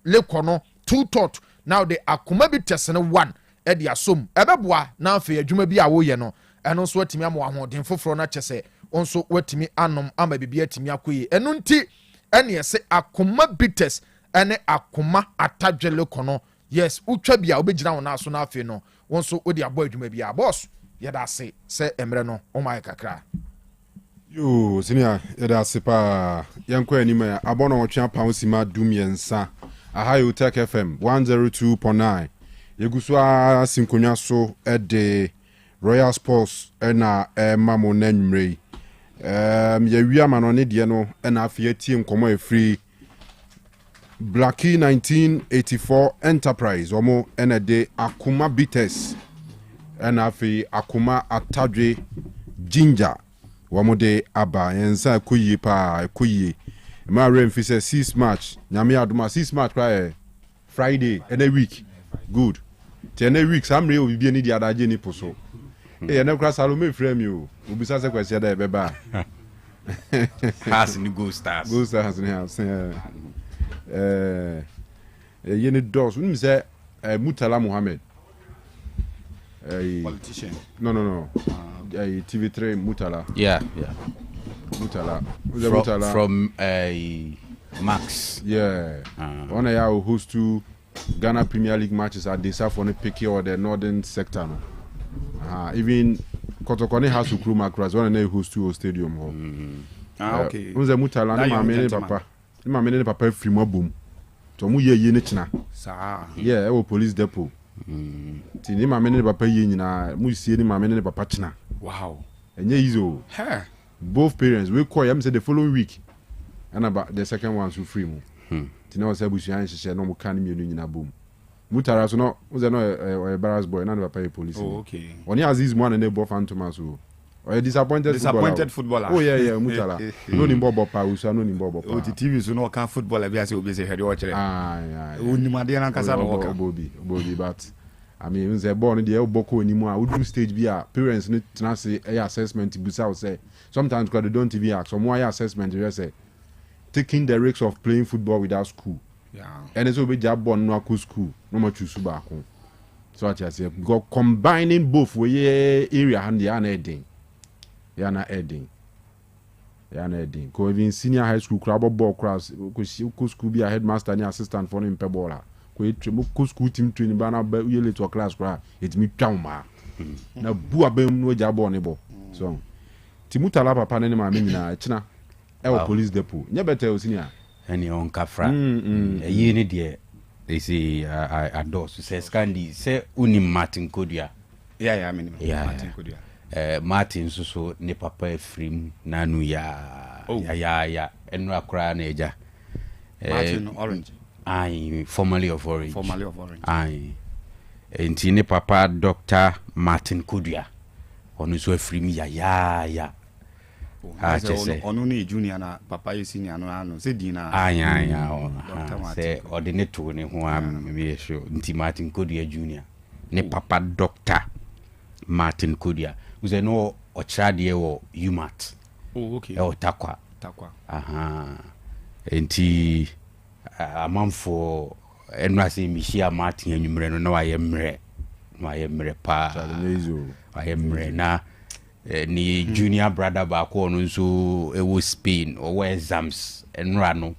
lekɔ no 2 tot now de akoma bi tɛse ne 1 ɛde asom ɛbɛboa na afei adwuma bi a woyɛ no ɛno nso atumi ama ahoɔden foforɔ no kyɛ sɛ nso watumi anom ama bibi atumi akɔ yi ɛno nti ɛne ɛsɛ akoma bitters ɛne akoma atadwe lekɔ no yes wotwa bi a wobɛgyina wo naso na afei no wo nso wode abɔ adwuma bi a boss yɛda ase sɛ mmerɛ no ɔma yɛ kakra yo senior yɛda ase paa yɛnkɔ anim a abɔ na wɔtwe apam sima dum yɛnsa aha yɛ Otec FM 102.9 yɛgu so a sinkonwa so ɛde Royal Sports ɛna ɛma mo na nwummerɛ yi yɛwie ama no ne deɛ no ɛna afei atie nkɔmmɔ ɛfiri Blackie 1984 Enterprise ɔmo ɛna de akoma bitters ɛna afei akoma atadwe ginger wɔmo de aba yɛnsa ɛkɔyie paa ɛkɔyie ma remfi sɛ 6 March nyame adoma 6 March kora Friday ɛna week good ti ɛna week saa mmerɛ obibie ne di adagye ni po so ɛna kora Salome frɛ mi o obisa sɛ kwasi da ɛbɛba has ni go stars ne has yene dos unim sɛ Mutala Mohammed politician no TV3 Mutala Mutala from Max one ya host to Ghana Premier League matches at the South on Piki or the northern sector no even Kotokone has to crew Macras one na host to stadium okay unze Mutala na ma me ne papa free mo bom to mu ye ne kina saa e wo police depot ti ni ma me ne papa ye nyina mu sie ni ma me ne papa kina wow enye izo both parents we call them say the following week and about the second one so free mu ti na o say busu an hyehyɛ no mu kan mi enu nyina bom Mutara so no o say no embarrass boy na papa ye police okay oni Aziz mo na ne bo Phantom so or disappointed footballer oh yeah Mutala no ni bobo pa usa no ni bobo pa o TV so no kan footballer bi ase obi se hwede o kire oni made na kasa no obobi but I mean unze born the boko ni mu a wodu stage bi a parents ni tena se assessment busa o say sometimes because they don't even ask some why assessment you say taking the risks of playing football without school and so be job born no akụ school no ma choose ba ko so at say go combining both we area and the adding yana edin ko even senior high school club ball class ko school be a headmaster ni assistant for him pe ball ko etremo ko school team training ba na yele to class kra etimi twama na bu abam no ja ball ne bo so Timutala papa ne ma me nyina kina e wo police depot nya better o senior any on kafra eyi ni de they say adore say scandi say uni Martin Kodua Martin Kodua Martin so ne papa efrim nanu ya enu akra na eja Martin Orange formerly of Orange enti ne papa Dr. Martin Kodua onu so efrim ya onu ni junior na papa yi senior no se di na se ordinator ne ho am me show nti Martin Kodua junior ne papa Dr. Martin Kodua uze no ochade wo UMAT takwa enti amamfo enwase mihia Martin anwumre no na waye mre pa waye mre na ni junior brother ba ko no nso ewo Spain o exams enra no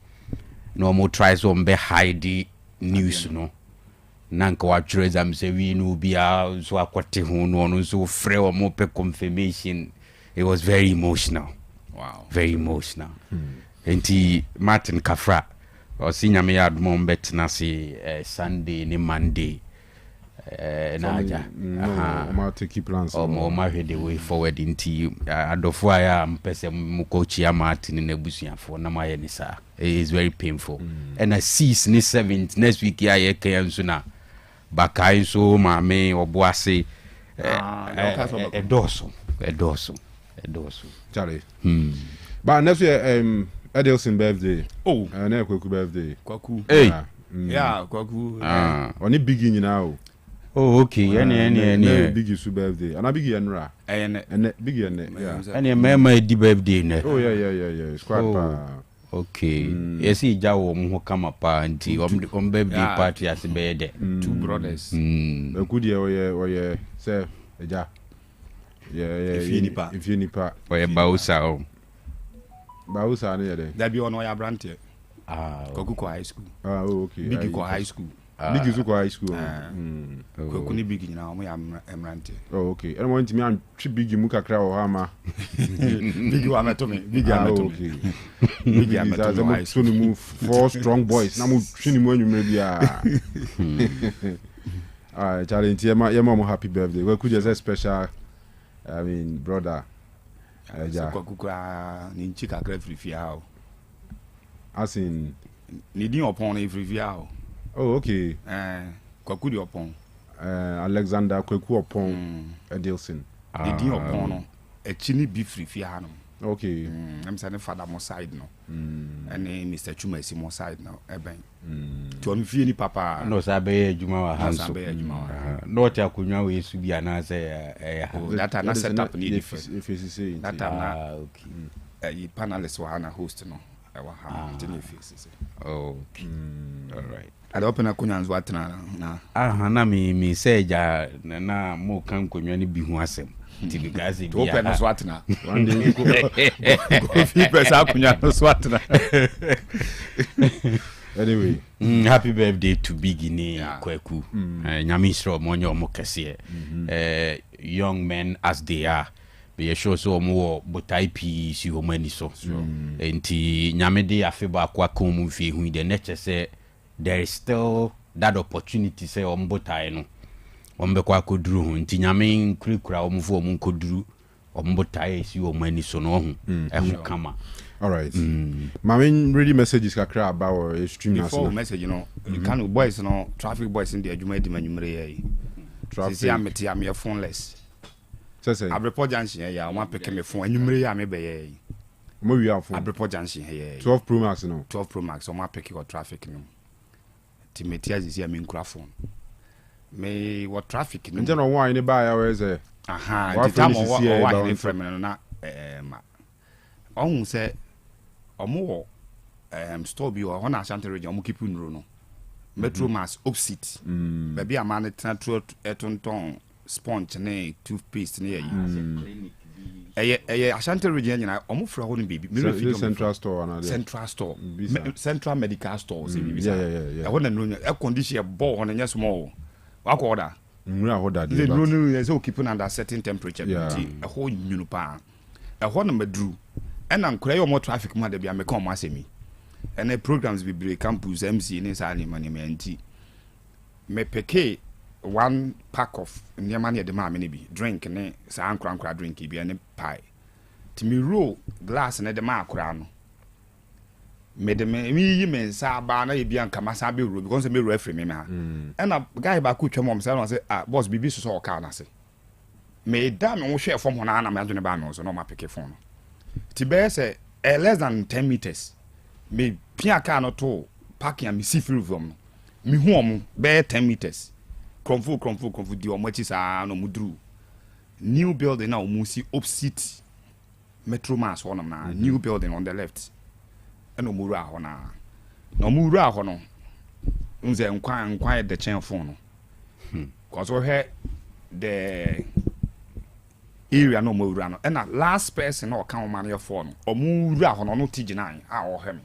mo try so mbe hide news no nanka wa try exam se wi no bia so akote ho no so frɛ o mo pe confirmation. It was very emotional. Wow, very emotional. Enti Martin Kafra o sinya me yad mo mbetna si Sunday ni Monday naja ma take plans o ma the way forward into adofo aya mpese mu coach ya Martin na busuafo na ma ye ni sa. It is very painful. And I see ni 7th next week ya ye kan so na bakai so ma me oboase edoso Charlie but next year Edelson birthday na Kwaku birthday Kwaku hey yeah Kwaku oni beginning now Oh, okay. Any Biggie su birthday. And a Biggie Enra. And Biggie and yeah. any mema di birthday ne. Oh yeah. Squad. Okay. Yes, he jaw mo kama pa nti on birthday party as be there. Two brothers. Good year say eja. Yeah. If you nipa. Oye Bausa. Bausa ne there. That be on Oya Brante. Kokuko High School. Okay. Biggie ko High School. Biggie su ko high school. Koku ni Biggie na mo ya Emrante. Oh, okay. And want me am tri Biggie mu kakra o ha ma. Biggie wa meto me. Biggie ameto me. Biggie ameto me. So ni move 4 strong boys. Na mo twi ni mu anwumre bia. Challenge your mom happy birthday. We could just a special brother. Ja. Koku kwa ni nchika kra frifia o. As in ni din opon na frifia o. Oh, okay. Kwaku di opon. Alexander Kwaku opon Edilson. Ni din opon no. Echi ni bi frifia no. Okay. I'm saying father mo side no. And Mr. Chuma si mo side no. Eben. To on fie ni papa. No sabe adwuma wa hanso. No ta kunwa we su bia na say that na set up ni if you say that na okay. Panelist wa na host no. Ewa ha ni face. Okay. All right. I open a kunyanzo atena na. Na me say ja na mo kan kunwa ni bi hu asem. Ti because to open no swatena. One day go fi pesa kunya no swatena. Anyway, happy birthday to Bigini Kwaku. Nyamisro monyo mo kese. Young men as they are. Be sure so mo botai pi si ho mani so. Enti nyamede afeba kwa kom fi hu de nature say there is still that opportunity say ombotai no. Ombe kwa koduru hu nti nyame kurikura omfo om koduru ombotai si ho mani so no hu kama. All right. My main really messages kakra about our stream before message, you know, you can boys, you know, traffic boys in the Ajuma di manumere. Traffic. See, I'm your phoneless. Say. I report junction here. I want pick me phone. Anumere am be. Mo we have phone. I report junction here. 12 Pro Max no. 12 Pro Max. So I pick your traffic no. Timothy is here me nkura phone. Me what traffic no. Nje no one any buy our say. Aha. The time what in frame no na on say omo store bi o na Ashanti region omo keep nro no Metro Mass opposite baby amane tena etonton sponge ne toothpaste ne yi Ashanti region nyina omo fra ho no baby central store na central medical store say bibi yeah ho na no air condition ball ho na nya small wakoda nra ho da dey no so keep under certain temperature a ho nyunu pa a ho na madru and I'm crying more traffic more than me come asemi. And the programs we break campus MC in Sani Manimenti. Me peke 1 pack of near money at the mammy be drink and sa crank drink be and pie. To me roll glass and at the mark crown. Me the me men sa bana be and Kamasabi road because me referee me. And a guy back which mom said, boss be so can I say. Me damn on share from one and I'm doing a ban also no my pick phone. Tibe say less than 10 meters. Me pia car no to parking and me see through from me home be 10 meters. Kromfu di omochi sa no mudru. New building now musi opposite Metro Mass one na new building on the left. Eno mura ho na. No mura ho no. Unze nkwan the chain phone no. Cause we hear the area no more run and last person or count man your phone or move on no TG9 or him.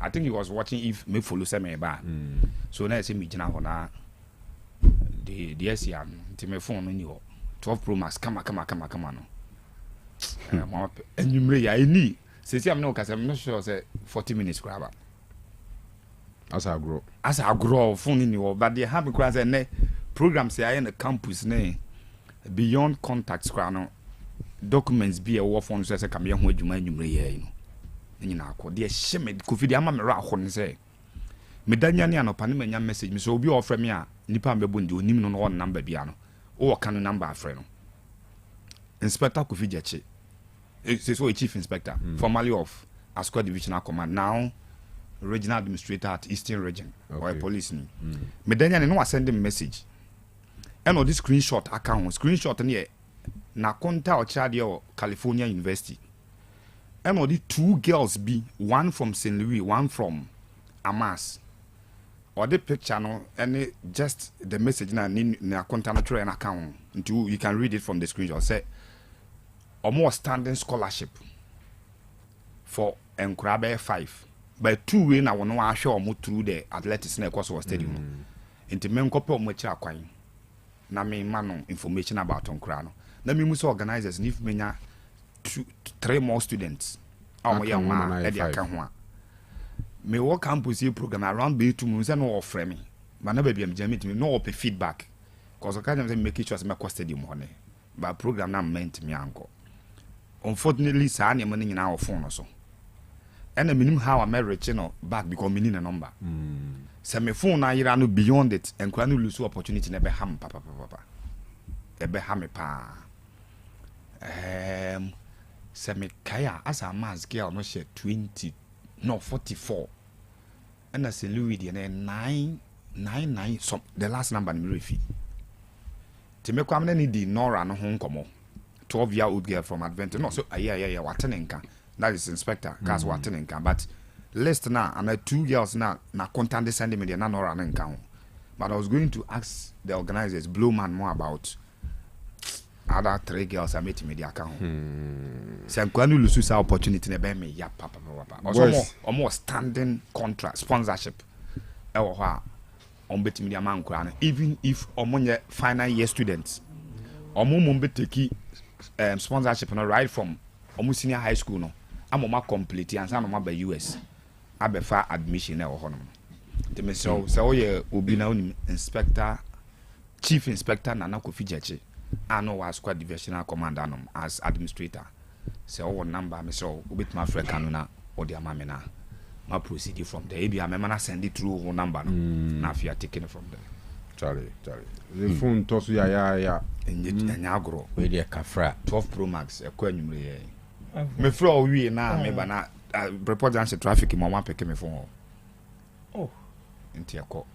I think he was watching if me follow some ba. So now see me jina hona the SCM to my phone on you 12 Pro Max come no. And you may I need say I'm no cause I'm not sure say 40 minutes grab. As I grow phone in you but they have because and programs say in the campus ne beyond contacts crown documents be a war phone so say come here ho adwuma anwumre ye no nyina akode e hye me Kofi ama me ra ho ne say me danya ne anopa ne manya message me so obi ofre me a nipa mbebo ndi onim no no number bia no o ka no number afre no Inspector Kofi Jeche so a chief inspector formerly of Asqua Divisional Command now regional administrator at Eastern Region or a police me danya ne no send him message and this screenshot account screenshot near na conta or child or California University. And the 2 girls be one from St. Louis, one from Amas. Or the picture no and just the message na contact an account until you can read it from the screenshot. Say or more standing scholarship for Enkrabe 5. By 2 way na one wa show mo through the athletics na course was stadium. Into men kope mo cha kwan. Na me man information about Onkra no. Na me muso organizers if menya 3 more students. Our young man at the account. Me work campus program around be 2 months and no offer me. But never be me no pay feedback. Cause I can't make it just my stadium money. But program na meant me uncle. Unfortunately, sa any money in our phone or so. And I mean how I married back because me need a number. So my phone na ira no beyond it and can lose opportunity never ham papa. Ebe ham pa. Se me kaya as a mass girl no share 44. And I say Louis the 999 some the last number me refi. To me kwamne ni di Nora no ho nkomo. 12-year-old girl from Adventure. No, so yeah, watenenka. That is inspector. Cause watenenka. But list now, and 2 girls now content sending me the na Nora nenka. But I was going to ask the organizers, Blue Man, more about other 3 girls I met in the account. So I'm going to lose opportunity to me. Yeah, papa. Also more standing contract sponsorship. On bet me the amount. Even if on final year students, on bet take sponsorship no right from almost senior high school no. I'm on my complete and some by US. I be far admission or honor. The me so ye obi na inspector, chief inspector Nana Kofi Jeche. I know was squad divisional commander as administrator. So one number me so bit my friend kanuna or the mamena. My proceed from there. Maybe I remember send it through one number. Now if you are taking it from there. Charlie. The phone toss ya. And agro. We dey kafra 12 Pro Max. A quenumre. Me flow we na me bana report answer traffic in my pick me phone. Oh. Into your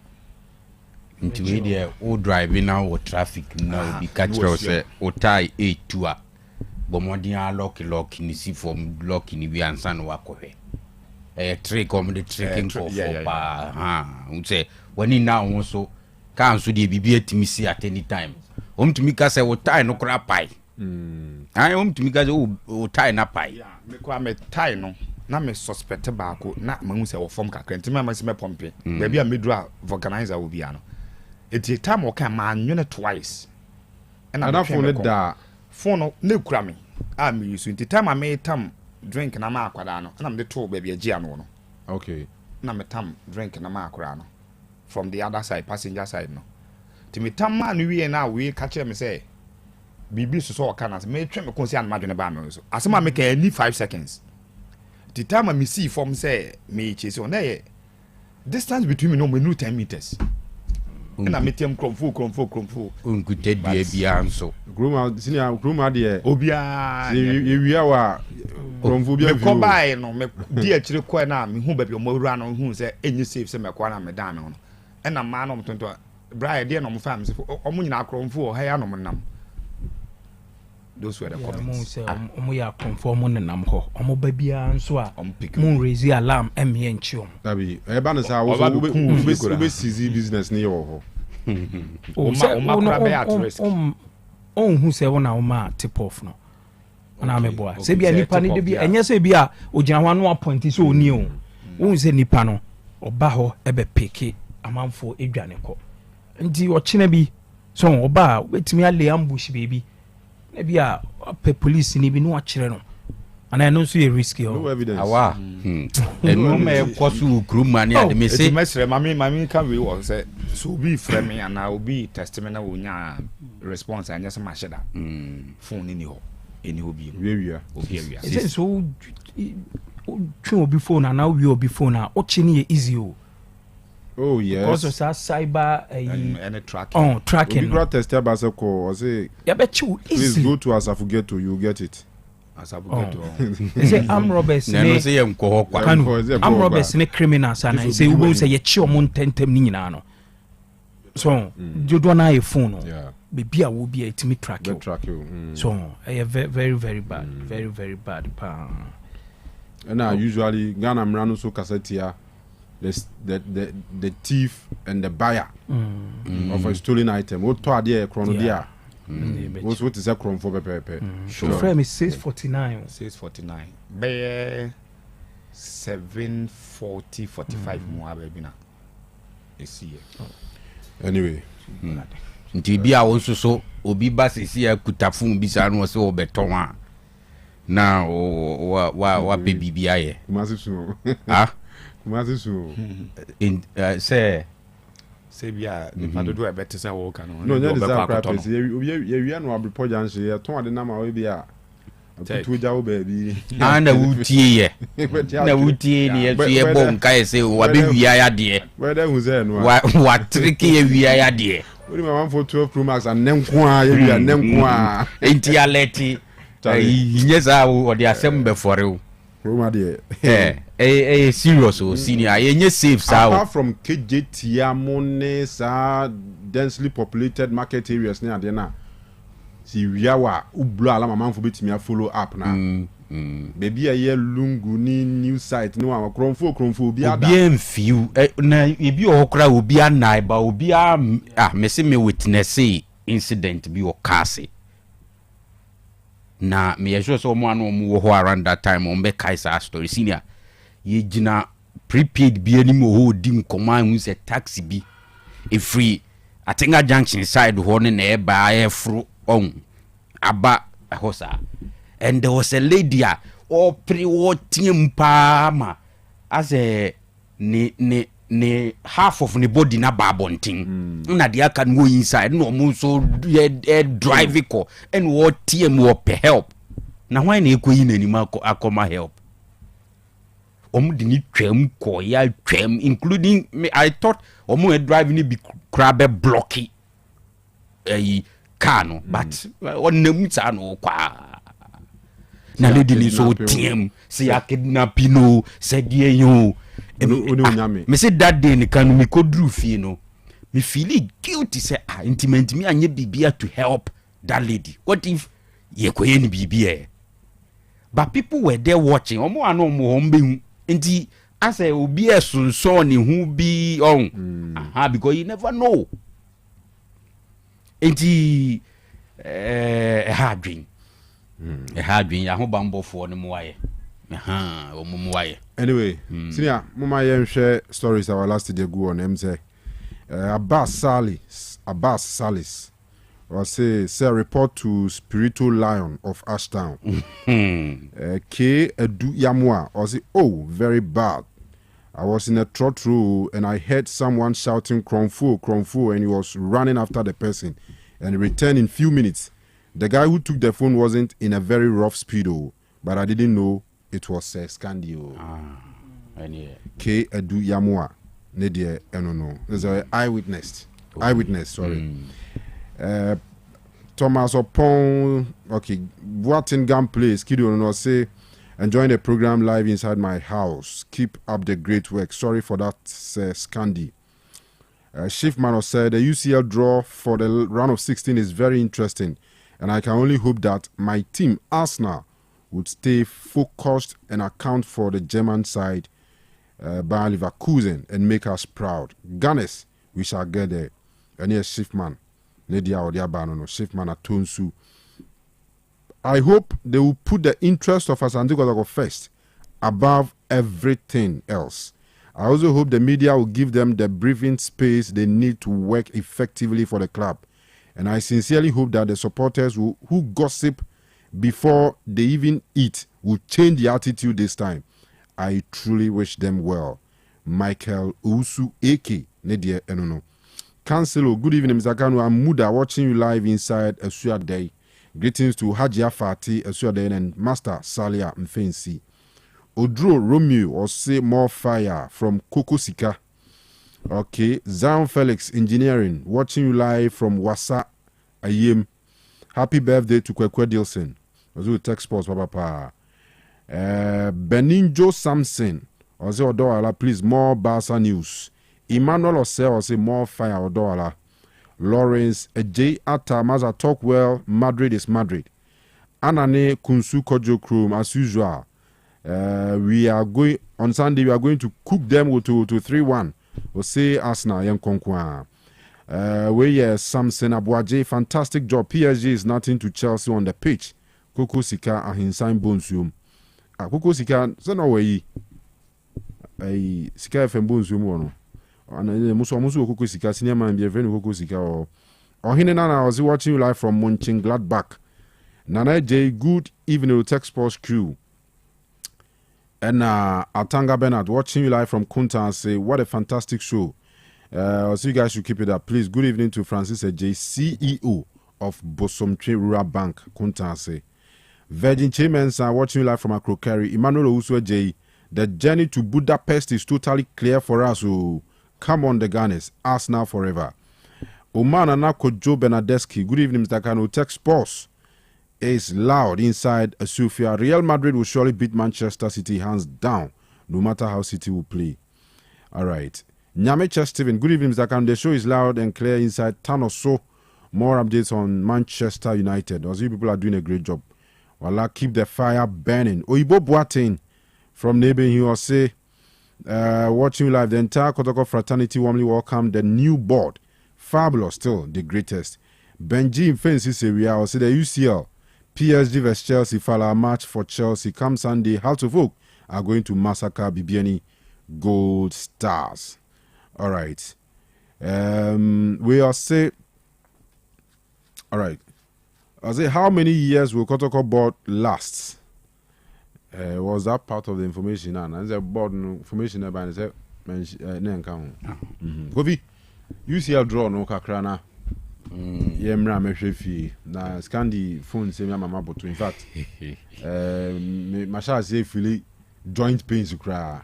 into we dey o driving now or traffic now be catch us say o tie 82 a bomodin lock ni si from lock ni bi ansa no wakohwe trick come the tricking for pa we say when in now so can so dey bibi atimi see at any time to me ka say o tie no kra pai to me ka say o tie na pai me kwa me tie no na me suspect ba ko na mahu say o form kakra ntima ma se me pompe ba bia me dura organizer wo bia no eti time o kan ma nwene twice and na phone da phone na kura me me use nti time ma me tam drink na ma akwada no na me de to ba bia gia no okay na me tam drink na ma akwada no from the other side passenger side no ti me tam ma no wie na we ka kire me say bibi so o kana me twa me konsi an ma dwene ba me so asema me ka ni 5 seconds the time me see from say me chase on there distance between me no me no 10 meters na me tem kromfo unkuted bia anso groma de obia ye wia wa kromfo bia ko bai no me di akire ko na me hu ba bi o mawura no hu say enyi safe say me kwa na me dan me no na ma no mtonto bra de no mo fam say o mo nyina kromfo o ha ya no mo nam those were the comments omo ya conform on nam ho omo ba bia nso a mo raise alarm emhe nchi om tabi e ba no sa wo be seize business ni wo ho o ma kra be at risk on hu se wona o ma tip off no na me boa se bia nipa ni de bia enye se bia o gina ho no appoint so oni o won se nipa no oba ho ebe peke amanfo edwane ko ndi o chena bi so oba wetimi ale ambush baby na bia pe police ni bi no akire no ana no so ye risky no evidence awa enu me kwasu kruma ni ade me say mesre mami can we was say so be frame ana obi testimony wonya response anya se ma sheda phone ni ho eni obi wia say so twi obi phone ana wi obi phone a o chi ni ye easy o. Oh yes. Because of cyber and tracking. Tracking. You got test about say call or say yeah bet you please go to Asafugeto, you get it. Asafugeto. Say am robbers no say enko kwa. Am robbers ne criminals and say we say ye chi omo tentem ni nyina no. So you do na your phone. Yeah. baby will be a timid track you. So I very very bad, very very bad. And now usually Ghana Mrano so Cassetia, the thief and the buyer of a stolen item. What to idea chronodia? What is a chron for Pepe? Sure. Frame is 649. 649. Be 740 45 more baby na. Anyway. Nti bia wonso so obi ba sisi akutafun bi sa no so obeton a na wa pe bibia ye kumasisu ah kumasisu in say bia the padodo e bete say wo ka no no nya dey practice ye wi no abripo janse ye ton ade na ma we bia akutu jawo baby na wutie ye na wutie ni ye so ye bon kai say wa be wia ya de we dey hu say no wa triki ye wia ya de we ma for 12 Pro Max and nenko a ye wia nenko a enti aleti nyeza o de asem be fore o Roma de serious o senior ye safe sa apart from KJT amone sa densely populated market areas near there na si wiawa ublo ala mamamfo betimi follow up na baby a lungu ni new site no am kronfo obi ada obi enfiu na ebi okra obi anai ba obi me se me witness incident bi o kase na me yesho so mo anu mo wo around that time on be kaisa story senior ye gina prepaid bi ani mo ho di nkoman hu se taxi bi e free Atenga Junction side ho ne na e ba e fro on aba hosa and there was a lady or pre watching ma as a ne half of the body na babonting na dia can go inside no mo so drive ko and what tm wo pe help na why na ekoyi na nima akoma help di ni twam ko ya twam including me I thought driving ni bi krabe blocky car no but onam ta no kwa na lady ni so tm say akidnapino say die yo me say that day ni kan me kodru fie no me feel guilty say intimate me anye bibia to help that lady. What if ye koye ni bibia? But people were there watching omo ano mo hombe nti ase obi esunso ni hu bi on because you never know. Nti hard dream ya ho bambo fo no mo waye waye. Anyway, senior, mama yen share stories our last day go on MZ. Abbas Salis or say report to Spiritual Lion of Ashtown. K Edu Yamwa or say very bad. I was in a trot row and I heard someone shouting Kronfu and he was running after the person and he returned in few minutes. The guy who took the phone wasn't in a very rough speedo, but I didn't know it was Scandio. K Edu Yamwa. Nedie no. There's an eyewitness. Sorry. Thomas Opon, okay, Wattingham Place, Kido no say, enjoying the program live inside my house. Keep up the great work. Sorry for that, Scandi. Chief Mano said the UCL draw for the round of 16 is very interesting, and I can only hope that my team, Arsenal, would stay focused and account for the German side by Leverkusen and make us proud. Gunners, we shall get there. And here's Shiftman. Nedia or Diabano, Shiftman at Tonsu. I hope they will put the interest of Asante Kotoko first above everything else. I also hope the media will give them the breathing space they need to work effectively for the club. And I sincerely hope that the supporters who gossip before they even eat will change the attitude this time. I truly wish them well. Michael Usu Eke Nedia Enono. Councilor, good evening, Mr. Kanu. I'm Muda watching you live inside Asua Day. Greetings to Hajia Fati Asua Day and Master Salia Mfensi. Odro Romeo or say more fire from Kokosika. Okay, Zion Felix Engineering watching you live from Wasa Ayem. Happy birthday to Kwekwe Dilson. Ozu Tech Sports Papa. Beninjo Samson or say Odoala, please more Barca news. Emmanuel or say more fire Odoala. Lawrence J. Atta Maza talk well. Madrid is Madrid. Anane Kunsu Kojo Krum as usual. We are going on Sunday. We are going to cook them to 3-1. We'll say Arsenal Yen Konkwa. Samson Abuaje, fantastic job. PSG is nothing to Chelsea on the pitch. Koko Sika Ahinsan Bonsium. Koko Sika, so no way. Sika FM Bonsium one. And Muso Koko Sika, senior man, be a friend of Koko Sika or Hinana. I was watching you live from Mönchengladbach. Nana J, good evening, Otec Sports crew. And Atanga Bernard, watching you live from Kunta and say, what a fantastic show. So you guys should keep it up. Please, good evening to Francis J, CEO of Bosomtre Rural Bank, Kunta say. Virgin Chamens are watching you live from Akrokari. Emmanuel Owusu J, the journey to Budapest is totally clear for us. So come on, the Gunners, Arsenal forever. Oman Anako Joe Benadeski, good evening, Mr. Kano. Tech Sports is loud inside Sofia. Real Madrid will surely beat Manchester City hands down, no matter how City will play. All right. Nyamecha Steven, good evening, Mr. Kano. The show is loud and clear inside Thanos. So more updates on Manchester United. Those people are doing a great job. Wallah, keep the fire burning. Oibo Boateng from neighboring he will say, watching live, the entire Kotoko fraternity warmly welcome the new board. Fabulous, still the greatest. Benji Fences area will say the UCL, PSG vs Chelsea, Fala match for Chelsea. Come Sunday, Hearts of Oak are going to massacre Bibiani Gold Stars. All right. We are say, all right. I say, how many years will Kotoko board last? Was that part of the information? And I said, board information about it. Said, Kofi, UCL draw no kakrana. Yemra mehwefi na Scandi phone say me mama boto. In fact, Masha say feel joint pains cry.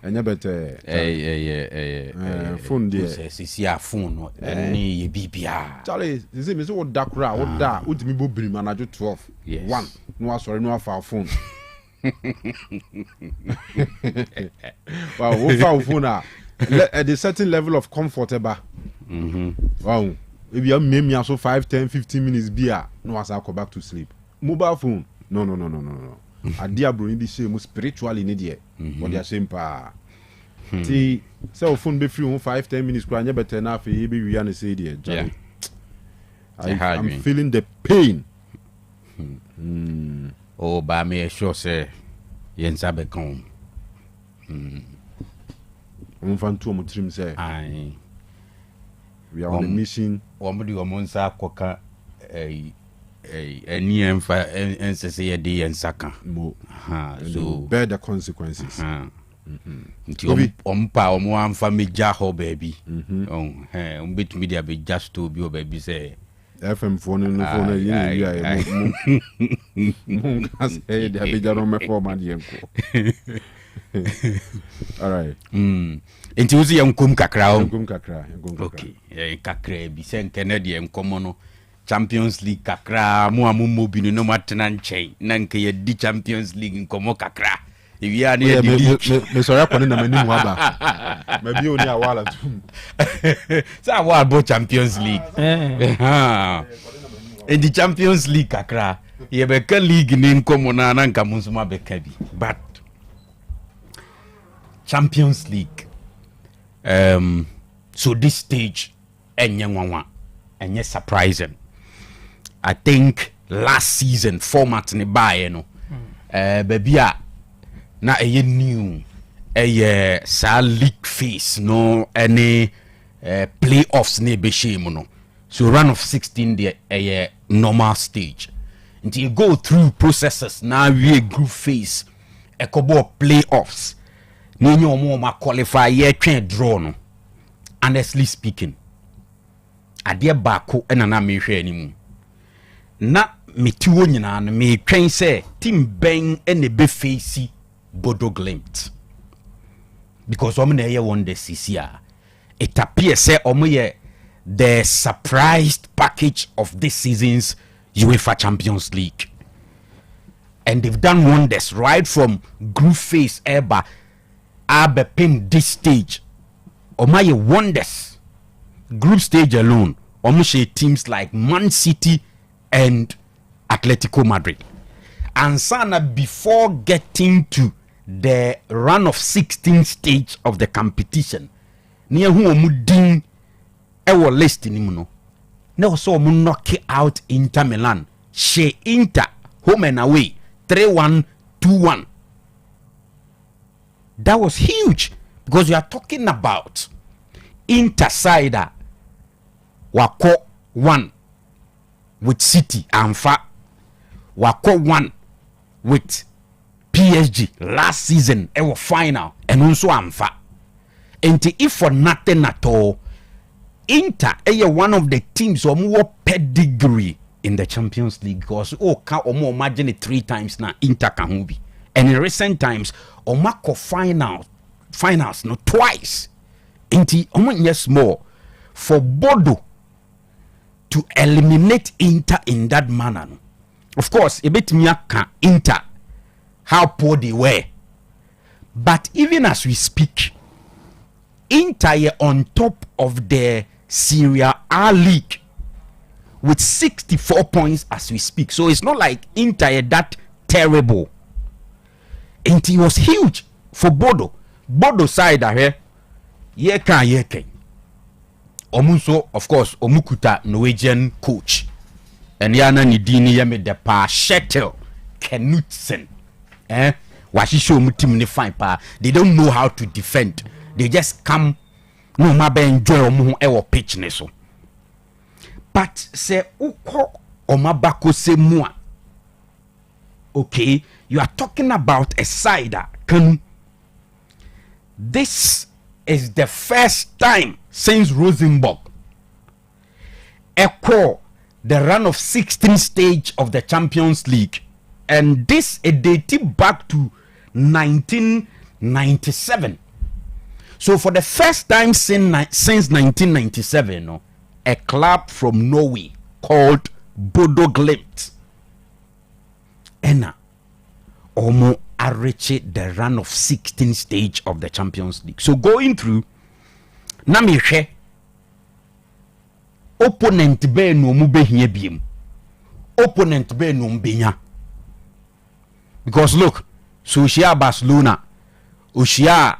Enya better. Phone there. Sisi a phone ni ye bibia. Charlie, you say me so what da kra, what da, ultimi bo biri manager 12. Yes. 1. No sorry, no for phone. Wow, what for phone at a certain level of comfort eba. Wow. If you me so 5, 10, 15 minutes beer, no as I go back to sleep. Mobile phone. No. A dear bro in the same spiritually in the what they are saying pa. See, cell phone be free 5, 10 minutes cry better enough for you be we and say there. Yeah. I'm feeling the pain. Oh, but me sure say yensa be come. Fan to trim say. Aye. We are on a mission. Omudi omonsa koka any NCC de ensaka. So bear the consequences. Nti ompa omo amfa meja ho baby. Betumi dia be just to be baby say FM phone no phone ya say dia be jaro me for man yenko. All right. Nti uzi yankum kakra. Okay. Kakra bi sen Kennedy enkomo no Champions League kakra mo amumo bi no matena nchen na nke ye di Champions League nkomo kakra. Ewi ani e me sorry akone na mani mu aba. Ma bi oni awala tum. Sa wa bo Champions League. In the Champions League kakra ye be ka league ni nkomo na nka munsuma be ka bi. But Champions League so this stage enye surprising. I think last season format ni bae no baby a na eye new sa league phase no any playoffs ni be shame no. So run of 16 there normal stage until you go through processes now we group phase ekobo playoffs ni nyomo ma qualify ye twen draw no. Honestly speaking ade baako na mehwe animu na metiwo nyina no me twen se team ben ene be face Bodo Glimt because omo na ye won the CCA it appears say omo ye the surprised package of this season's UEFA Champions League and they've done wonders right from group phase eba abepin this stage omo ye wonders group stage alone, almost teams like Man City and Atletico Madrid. And Sana, before getting to the run of 16 stage of the competition, near whom ding ever list in him. No, so knock out Inter Milan. She Inter home and away 3-1, 2-1. That was huge because you are talking about Inter side wako 1 with City and wako 1 with PSG last season ever final and also amfa. And if for nothing at all, Inter is one of the teams who more pedigree in the Champions League because can imagine it 3 times now Inter can be. And in recent times, Omako finals no twice. Inti yes more for Bodo to eliminate Inter in that manner. Of course, a bit can Inter how poor they were. But even as we speak, Inter on top of the Serie A league with 64 points as we speak. So it's not like Inter that terrible. And it was huge for Bodo. Bodo side here, yeka. Omunso, of course, Omukuta Norwegian coach. And yana nidini yeme de pa Shettel Knutsen. Washisho mutim ni fine pa. They don't know how to defend. They just come no mabe enjoy omu ewo pitch neso. But se uko omabako se mua. Okay, you are talking about a side that can. This is the first time since Rosenborg echo the run of 16 stage of the Champions League, and this is dating back to 1997. So for the first time since 1997, a club from Norway called Bodo Glimt Enna Omo reached the run of 16 stage of the Champions League. So going through Namihe opponent be no mu behia biem. Opponent be no mbenya. Because look, so Ushia Barcelona, Ushia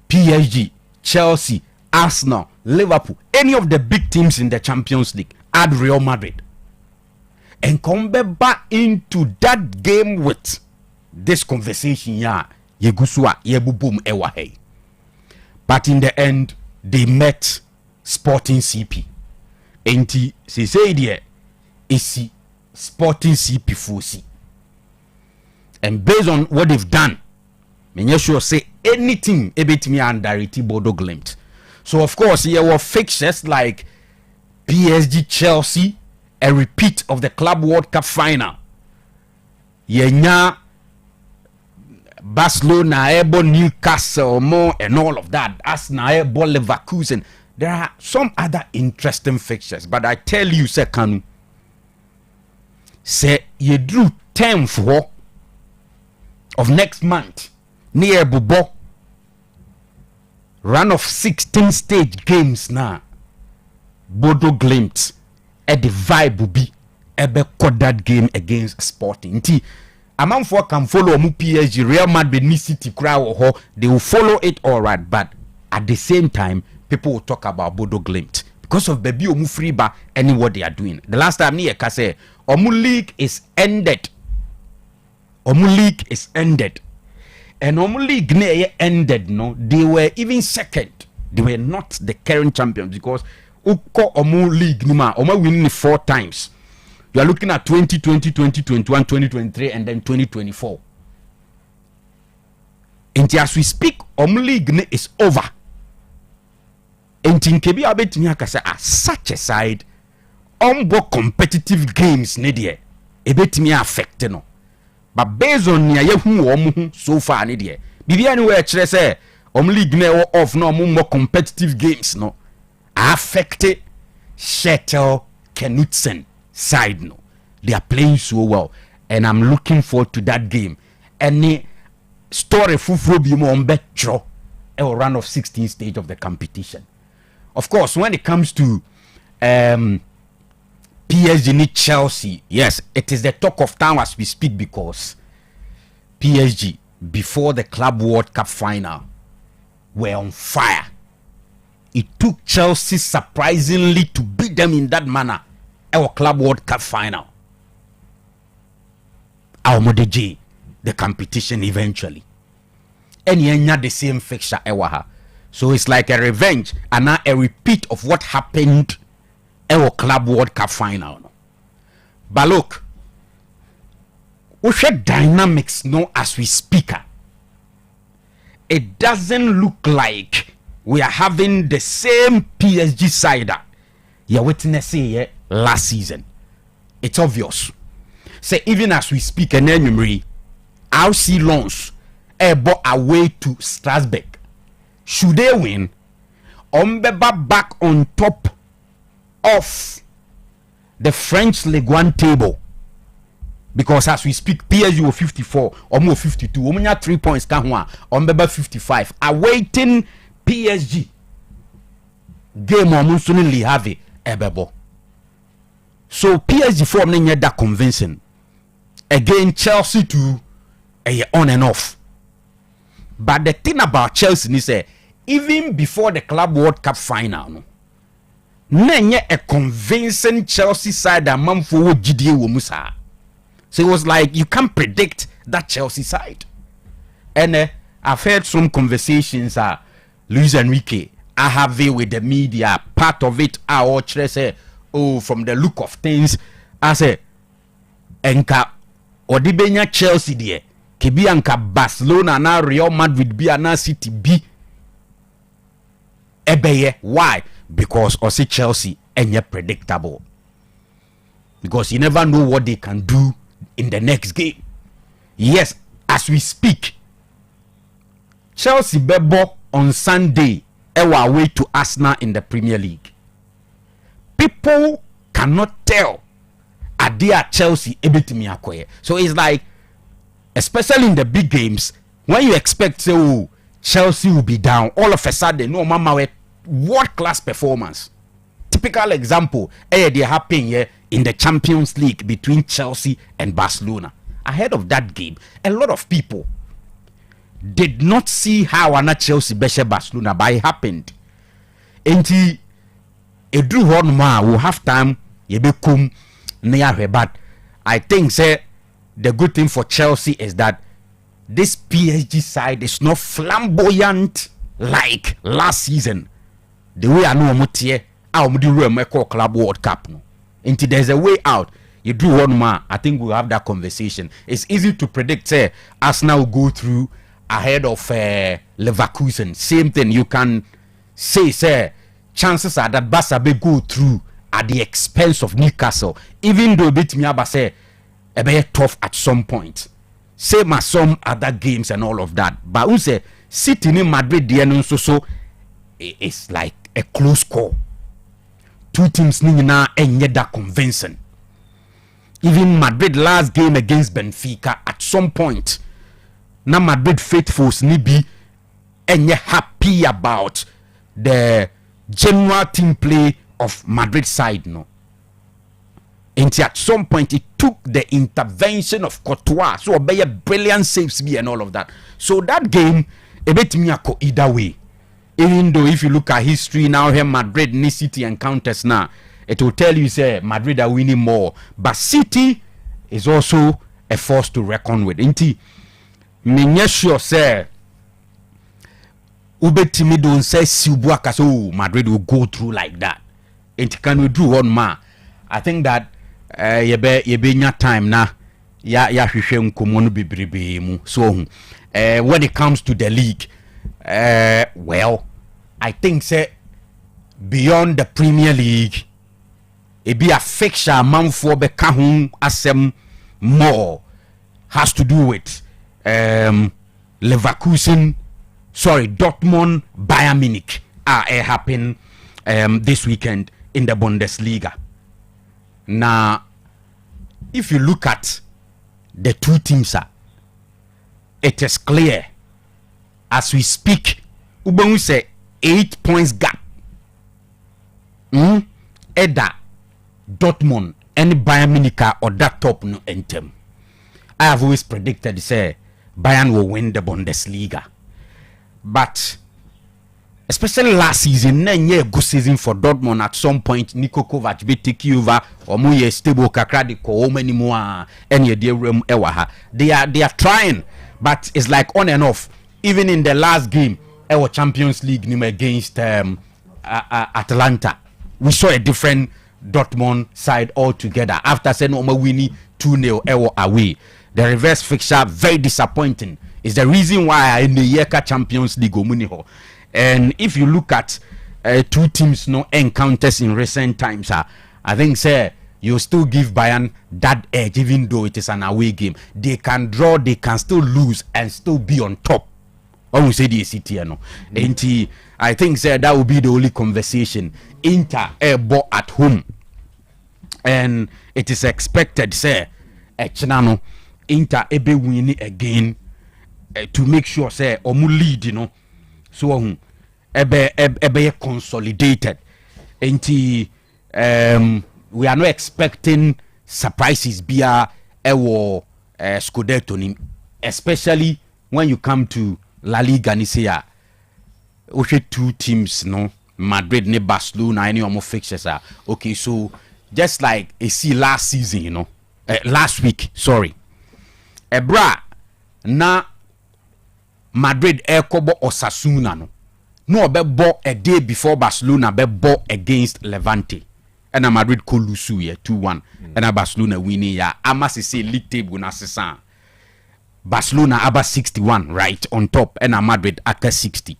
PSG, Chelsea, Arsenal, Liverpool, any of the big teams in the Champions League, add Real Madrid, and come back into that game with this conversation. Yeah, Yegusua, Yebubum, Ewahe. But in the end, they met Sporting CP. And he said, "There is Sporting CP 4C." And based on what they've done, me sure say anything about me and Darity Bodo Glimt. So of course, there were fixtures like PSG Chelsea, a repeat of the Club World Cup final. Yenya Barcelona, Ebo Newcastle, more and all of that. Arsenal, Ebo Leverkusen. There are some other interesting fixtures, but I tell you, Kanu, say you drew 10th of next month near Bubo. Run of 16 stage games now. Bodo Glimt at the vibe will be ebe that game against Sporting. A man for can follow mu PSG, Real Madrid, ni City crowd, they will follow it all right. But at the same time, people will talk about Bodo Glimt because of baby omu freeba and what they are doing. The last time near Kase, Omu League is ended. Omu League is ended. And Omu League ended, no, they were even second. They were not the current champions because Uko Omu League nima Omu winning 4 times. You are looking at 2020, 2021, 2023, and then 2024. And as we speak, Omu League is over. And Tinkebi Abetiniaka such a side, Ombo competitive games nedia. Ebetimi affected no. But based on Yahu so far, nedia. Bibi anywhere say Omu League ne off no more competitive games no. Affected Shettel Knutsen side no. They are playing so well, and I'm looking forward to that game. Any story fufu bi mo mbetro a run of 16 stage of the competition. of course, when it comes to PSG need Chelsea, yes, it is the talk of town as we speak, because PSG, before the Club World Cup final, were on fire. It took Chelsea surprisingly to beat them in that manner. Our Club World Cup final. Our Modeji, the competition eventually. And you had the same fixture ever. So it's like a revenge and now a repeat of what happened our Club World Cup final. But look, we check dynamics now as we speak. It doesn't look like we are having the same PSG side you're witnessing last season. It's obvious. Say even as we speak, and then RC Lens bought away to Strasbourg. Should they win, Ombeba back on top of the French Ligue 1 table, because as we speak, PSG were 54, almost 52. Omanya 3 points, Ombeba 55, awaiting PSG game almost only have ebebo. So PSG form not that convincing. Again, Chelsea too, on and off. But the thing about Chelsea is even before the Club World Cup final, no, a convincing Chelsea side that man for GDA Musa. So it was like you can't predict that Chelsea side. And I've heard some conversations. Luis Enrique, I have it with the media. Part of it, I watch say, oh, from the look of things, I say, enka odibenya Chelsea there, kibi anka Barcelona na Real Madrid be na City B. Ebeye, why? Because Osi Chelsea enye predictable. Because you never know what they can do in the next game. Yes, as we speak, Chelsea bebo on Sunday our way to Arsenal in the Premier League. People cannot tell are they at Chelsea ebetimi akoye. So it's like, especially in the big games, when you expect say, oh, Chelsea will be down, all of a sudden, no mama, world class performance. Typical example, they happen here in the Champions League between Chelsea and Barcelona. Ahead of that game, a lot of people did not see how Chelsea beshe Barcelona, but it happened. And it drew one more. We'll have time. But I think say the good thing for Chelsea is that this PSG side is not flamboyant like last season. The way I know Mutie, I do Club World Cup. Until there's a way out. You do one more, I think we'll have that conversation. It's easy to predict, say, Arsenal will go through ahead of Leverkusen. Same thing, you can say, chances are that Barca may go through at the expense of Newcastle, even though bit me say a bit tough at some point. Same as some other games and all of that. But who say City in Madrid so it's like a close call. Two teams now and yet that convincing. Even Madrid last game against Benfica at some point. Now Madrid faithfuls need be and yet happy about the general team play of Madrid side no. And at some point it took the intervention of Courtois, so obey a brilliant saves be and all of that. So that game a bit miyako either way. Even though if you look at history now here Madrid ni City encounters now, it will tell you say Madrid are winning more, but City is also a force to reckon with. Inti me sure say ubetimi don't say Sibuaka so Madrid will go through like that. Inti can we do one more? I think that yebe time na ya hwehwe nkomo bibribe mu. So when it comes to the league, well, I think say beyond the Premier League, it be a fixture man for Bekahun asem more has to do with Leverkusen, Dortmund, Bayern Munich happen this weekend in the Bundesliga. Now, if you look at the two teams, it is clear as we speak, Ubuntu say 8 points gap Eda Dortmund and Bayern Munich or that top no entem. I have always predicted say Bayern will win the Bundesliga. But especially last season, a good season for Dortmund. At some point, Niko Kovac be take over or more stable kakradi ko many more any dear room ewaha. They are trying, but it's like on and off. Even in the last game, our Champions League game against Atalanta, we saw a different Dortmund side altogether. After saying winning 2-0 away, the reverse fixture very disappointing. Is the reason why in the Yeka Champions League and if you look at two teams no encounters in recent times, I think say you still give Bayern that edge, even though it is an away game. They can draw, they can still lose and still be on top. When we say the city, no, and I think say that will be the only conversation. Inter ball at home, and it is expected say Chinano Inter ebe winning again to make sure say omu lead, you know. So ebe consolidated. And we are not expecting surprises via Scudetto, especially when you come to La Liga Nisea. Okay, two teams, no, Madrid ne Barcelona, any more fixtures are okay. So just like last season, you know, last week, sorry, Ebra na Madrid Kobo Osasuna no be ball a day before Barcelona be ball against Levante. And Madrid kolusu ye 2-1. And Barcelona winning ya. Amas say league table na sesa. Barcelona aba 61 right on top and Madrid aka 60.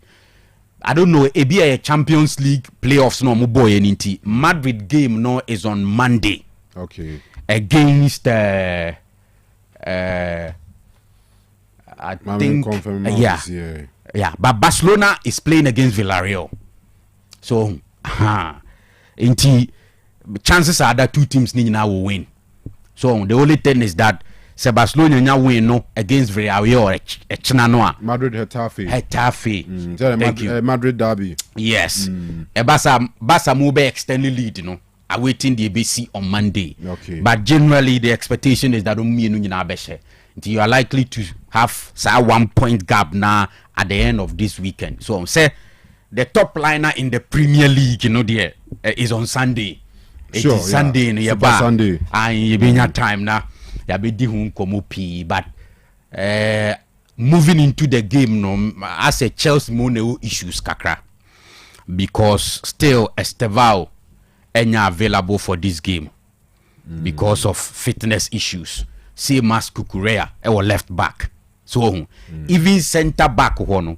I don't know, it be a Champions League playoffs no mo boy anything. Madrid game no is on Monday. Okay. Against I think yeah, but Barcelona is playing against Villarreal. So chances are that two teams now will win. So the only thing is that Barcelona now win no against Villarreal Madrid Getafe. Madrid derby. Yes. Barca move extended lead, you know, awaiting the ABC on Monday. Okay. But generally the expectation is that you are likely to have 1 point gap now at the end of this weekend. So say the top liner in the Premier League, you know, there is on Sunday. It is Sunday in your bar. Sunday. And you be your time now. You be di but moving into the game, no, as a Chelsea money issues kakra because still Estevao enya available for this game because of fitness issues. Same as Kukurea or left back. So even center back no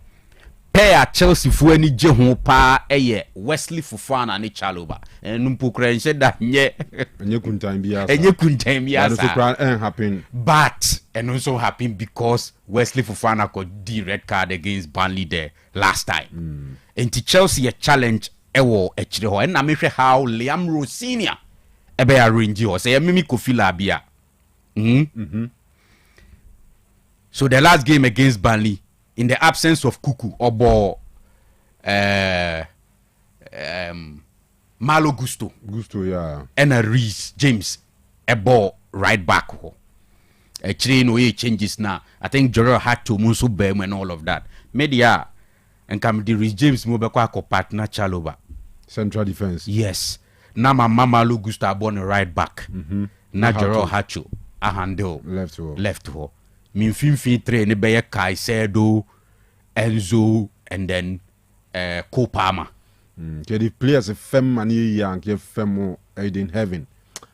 pair Chelsea fu ani je ho pa Wesley Fofana and Chaloba and Mpukura said that nye kuntan biasa happen, but and also happen because Wesley Fofana got the red card against Burnley there last time. And Chelsea a challenge ewo echire ho and na mehwe how Liam Rose Senior ebe arrange ho say Mimi Kofi Larbi. So the last game against Burnley, in the absence of Kuku, Obo, Malo Gusto, yeah, and a Reece James, a ball right back. A train way changes now. I think Jorel had to Musu Bem and all of that. Media and come the Reece James Mubeko partner Chaloba. Central defense. Yes. Now my Mama Lo Gusto born a right back. Now Jorel Hacho. A handle left ho min fin train be Caicedo, Enzo and then Kopama. The players fem mani yang ke femo in heaven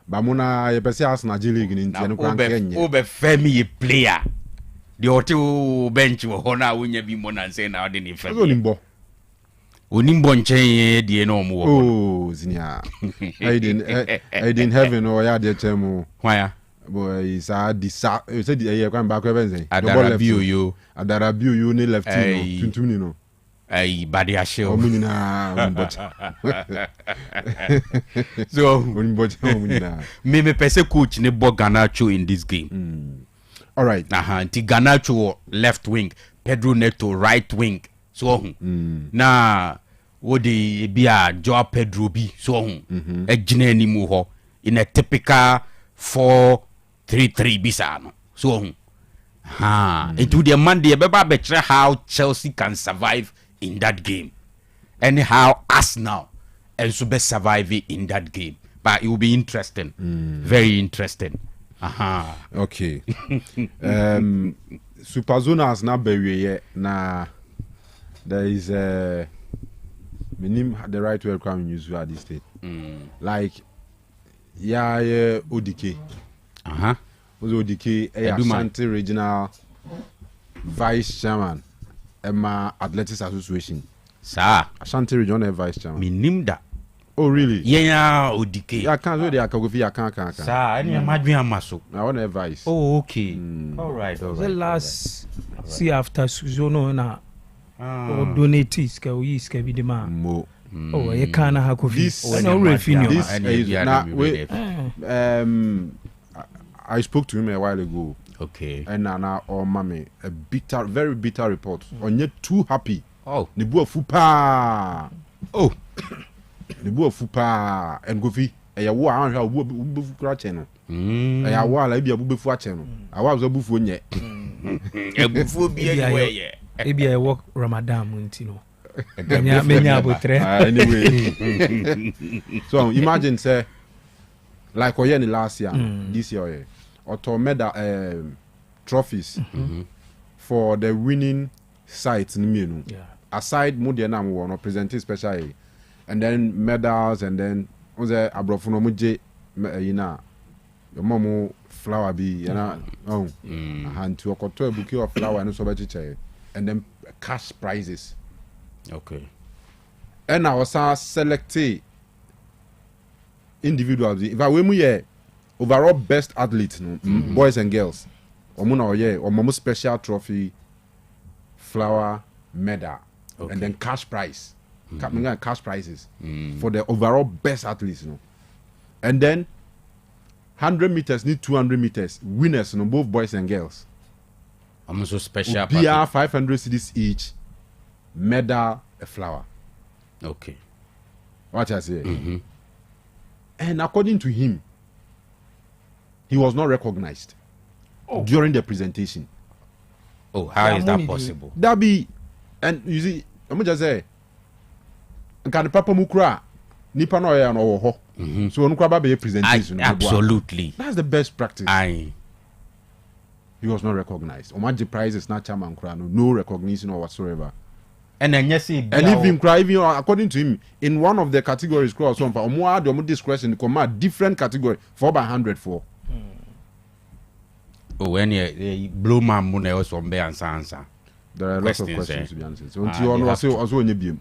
ba mona ye pese Arsenal league ni ntino kan Kenya obe femi a player the hotel bench wo hona wonya bi mona say na de ni femi onimbo nchen de no mo oh zinia in heaven or ya de chemo why boy is you said you can back even Adarabio you ni left tuntum ni no ai body show so me pese coach ne Garnacho in this game. All right, Garnacho left wing, Pedro Neto right wing. So na wodi bia Joao Pedro bi so ho ejina animu ho in a typical 4-3-3 bisa no so ho into the Monday beba betre how Chelsea can survive in that game and how Arsenal also be surviving in that game, but it will be interesting, very interesting. Okay. Super Zona has not buried na there is a minim the right to welcome news at this state. Like ODK. ODK Ashanti Regional Vice Chairman Emma Athletics Association. Sir, Ashanti Regional Vice Chairman. Minim da. Oh really? Yeah, ODK. I can't do the Akagofi. I can't. Sir, any imagine maso. I want advice. Oh, okay. All right. The last see after Suzono na donatees ka we iska bi de ma. Mo. Oh, you can't have Kofi. This I spoke to him a while ago. Okay. And now mommy a bitter, very bitter report. On yet too happy. Oh. Nibu fupa. Oh. Nibu fupa and Gofi. A war on her bufu channel. A war like be a bufu channel. I was a bufu yet. A bufu be anyway. Maybe I walk Ramadan Muntino. Anyway. So imagine say like in last year, this year, or to medal trophies for the winning sites in Minu. Aside Mudianam one presenting special, and then medals, and then on the Abrofunomuje, your momo flower be, and to a bouquet of flower and so much, and then cash prizes. Okay. And I was selected individuals. If I were overall best athletes, boys and girls, or momo special trophy, flower, medal, and then cash prize, cash prizes for the overall best athletes, and then 100 meters need 200 meters winners, both boys and girls. I'm so special. PR 500 cedis each. Medal, a flower. Okay. What I say? And according to him, he was not recognized during the presentation. Oh, how is that possible? That be, and you see, I'm just say, can the Papa Mukra, Nipa no ya no ho. So on kraba be presentation. Absolutely. That's the best practice. Aye. He was not recognized. Omaji prize is not chairman krano, no recognition or whatsoever. And then yes, and even according to him, in one of the categories, cross on for more discretion, command different category 4x100 for. Oh, when you blow my money also on answer. There are lots of questions to be answered. So until you also on your beam.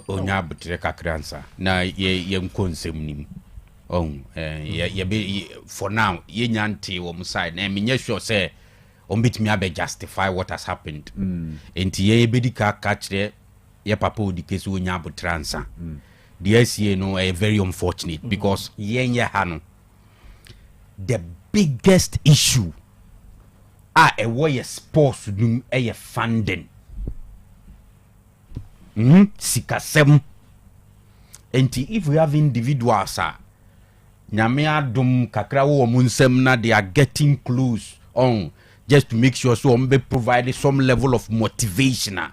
Onya butre kakransa na ye nkonsem nim. Ye for now ye nyante wo side na me sure say on bit me abe justify what has happened. Enti ye bedi ka kire ye papa odi kesi onya butransa. The SCA no very unfortunate because ye ha the biggest issue a way sports dum funding. Sikasem. Enti if we have individuals nyame adom kakra wo munsem na they are getting close on just to make sure so be provide some level of motivation. I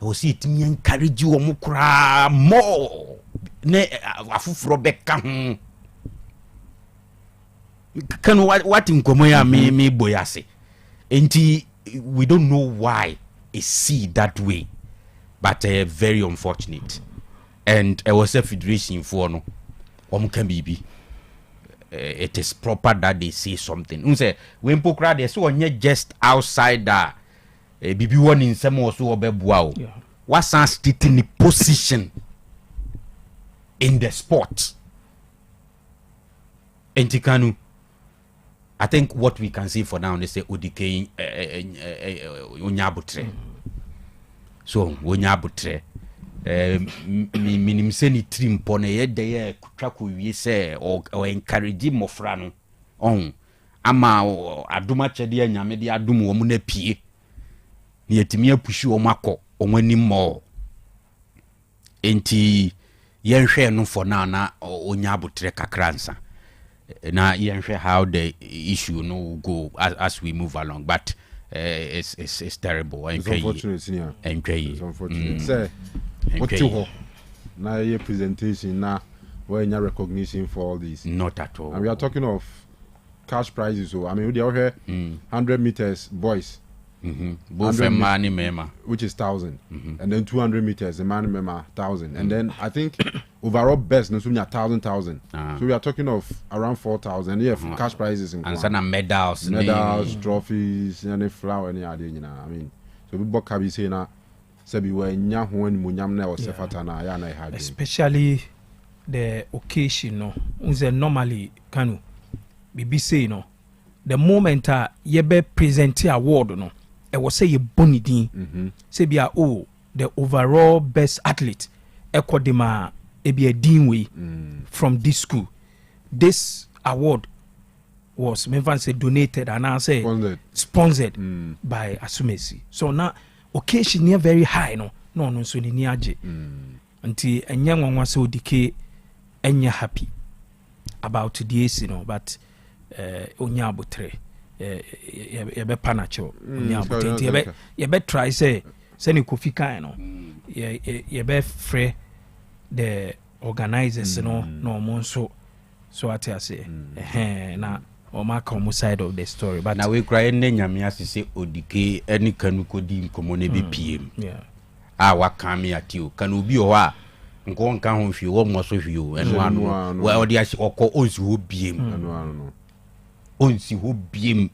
will see it me encourage you kra more ne afufro beka ho kan what in komo ya me boyase. Enti we don't know why it see that way. But very unfortunate. And I was a federation for no. Can be. It is proper that they say something. Say when pokra they so on just outside that bibi one in some also obebuao. What's our sitting in position in the sport? Entikanu. I think what we can say for now they say ODK onyabutre. So wonya butre minim se ni trim pone ye de ye kutwa ko wie se o encourage mofra no on ama aduma chede anyame de adum wo mu na pie ni etimi apushi wo makọ onwani mo enti yenhwe no for now na onya abotre kakransa na yenhwe how the issue no will go as we move along, but it's terrible. It's unfortunate. It's unfortunate. Say what you na your presentation na where your recognition for all these? Not at all. And we are talking of cash prizes. So I mean, we are here 100 meters boys. Both a man mema, which is 1,000, and then 200 meters a man mema 1,000, and then I think overall best no 1,000. So we are talking of around 4,000. Yeah, cash prizes and some medals, trophies, and a flower, any idea. You know, I mean, so we book have say na sabi we nya ho ni munyam na o sefatana ya na have. Especially the occasion, no, unze normally kanu bibi say no, the moment yebe present award no. I was say bonidin say be the overall best athlete ekodema e be a dean way from this school. This award was say donated and I say sponsored by Asumesi. So now occasion near very high no so ni aje until enya nwanwa say odike enya happy about this, you know, but onya abotre yebe panacho yebe try say ni Kofi kan no yebe free the organizers no mo so what I say na o mark on side of the story, but now we cry ne nyame asese odike any kanu kodi nkomo ne be pm waka me atio kan obi o ha nko nka ho hwie wo mo so hwie o eno anu we odi a okọ onsi ho biem anu onsi ho biem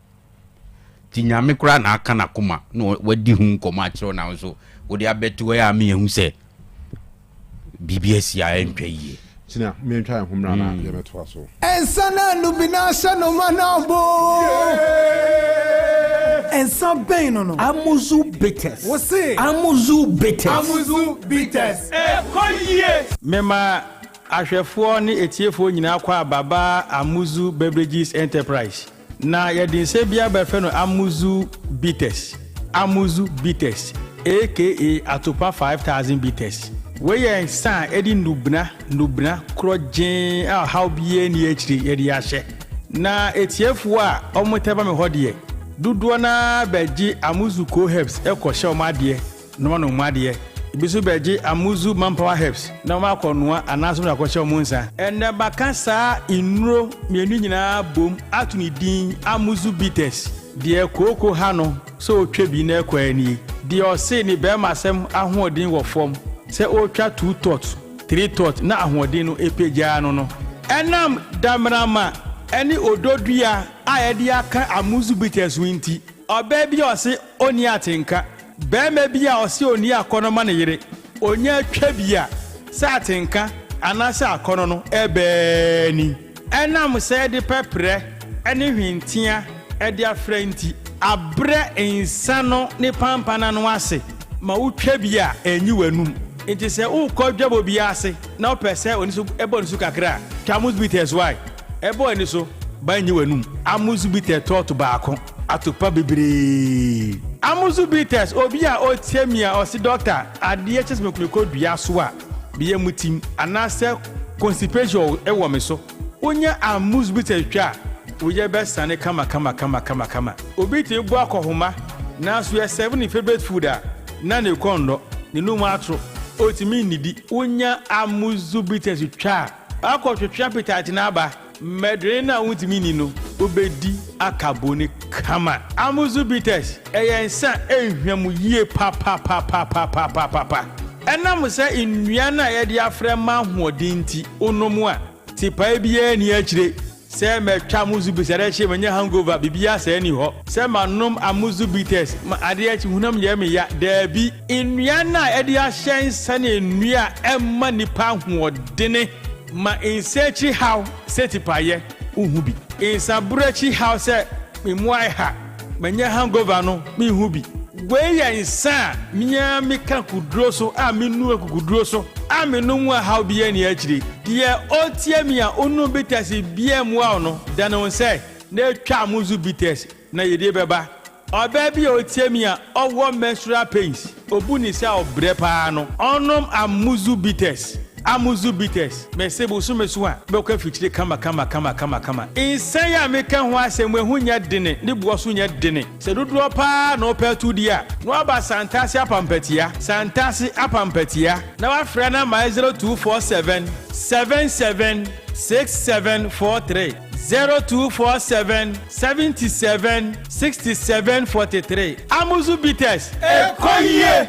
ti nyame kura na aka na kuma no wadi hu nkoma akiro na so wodi abetu we a me ehu se BBS ya entwa yie tina me entwa ehumra na ye meto aso ensana nubina shano manabo ensa ben no amuzu bitters wose amuzu bitters koyie mema ahwefo ne etiefo nyina kwa baba amuzu beverages enterprise na yedin se bia be fe no amuzu bitters aka atopa 5000 bitters we yen san edi nubna krojen how bie ni echiri yedi ahye na etiefo a omoteba me hodie duduo na beji amuzu co herbs ekoshe omade no made ibisu beji amuzu manpower herbs na ma konoa anaso na akoshe omunsa enne bakasa inuro mienu nyina bom atuni din amuzu bitters de koko hano so otwebi na ekwani de ose ni be masem ahoodin wo fom se otwa 2 tot 3 tot na ahoodin no epeja no enam damrama eni ododua ayedi aka amuzu bitters winti oba bi ose oni atenka be me bi a ose oni akonoma ne yire onya twabia sa atenka anasa akono no ebeni enam se de pepre eni hwintia edi afrenti abre insano ne pampana no ase ma utwabia enyi wanum enti se ukodwabo bi ase na opese oni so ebo ni so kakra amuzu bitters why ebo ni so ba enyi wanum amuzu bitters tot baako atopa bebre amuzu bitters obi a otiamia osi doctor ade chesme kuneko dua so a biye mutim anase constipation ewo me so onya amuzu bitters twa oye be sane kama obi te bu akohoma na so ye 7 favorite food a na ne kondo ne no matro otimi nidi onya amuzu bitters twa akotwetwa appetite na aba medre na wutimi ni no obedi akabone kama amuzu bitters eyensa ehwemu yie pa enam se innua na ye de afre ma hoodinti onomu a tipa bia ni akire se metwa amuzu bitters che manya hangover bibia se ni ho se manom amuzu bitters ma ade achi hunam ye me ya dabi innua na ye de ahyen sane nnua emma nipa hoodene ma insechi how setipaye uhubi insabrechi how se mimwai ha manya hangover no mi hubi we ya insa minya meka kudro so a minu akudro so a minu mu how bia ni akire de otiamia onu bitters bia mu a no da no se na twa amuzu bitters na yede beba Obebi otiemia owo menstrual pains. Obunisa obrepa no. Onom amuzu bitters. Amuzu bitters. Mesebo so mesua. Beko fitire kama. Insaya meka ho asem we nya dene. Ne buoso nya dene. Se dodo pa no petu dia. No aba santasi apampatia. Santasi apampatia. Na wa frɛ na my 0247 776743. 0247 77 67 43. Amuzu bitters. Ekoye.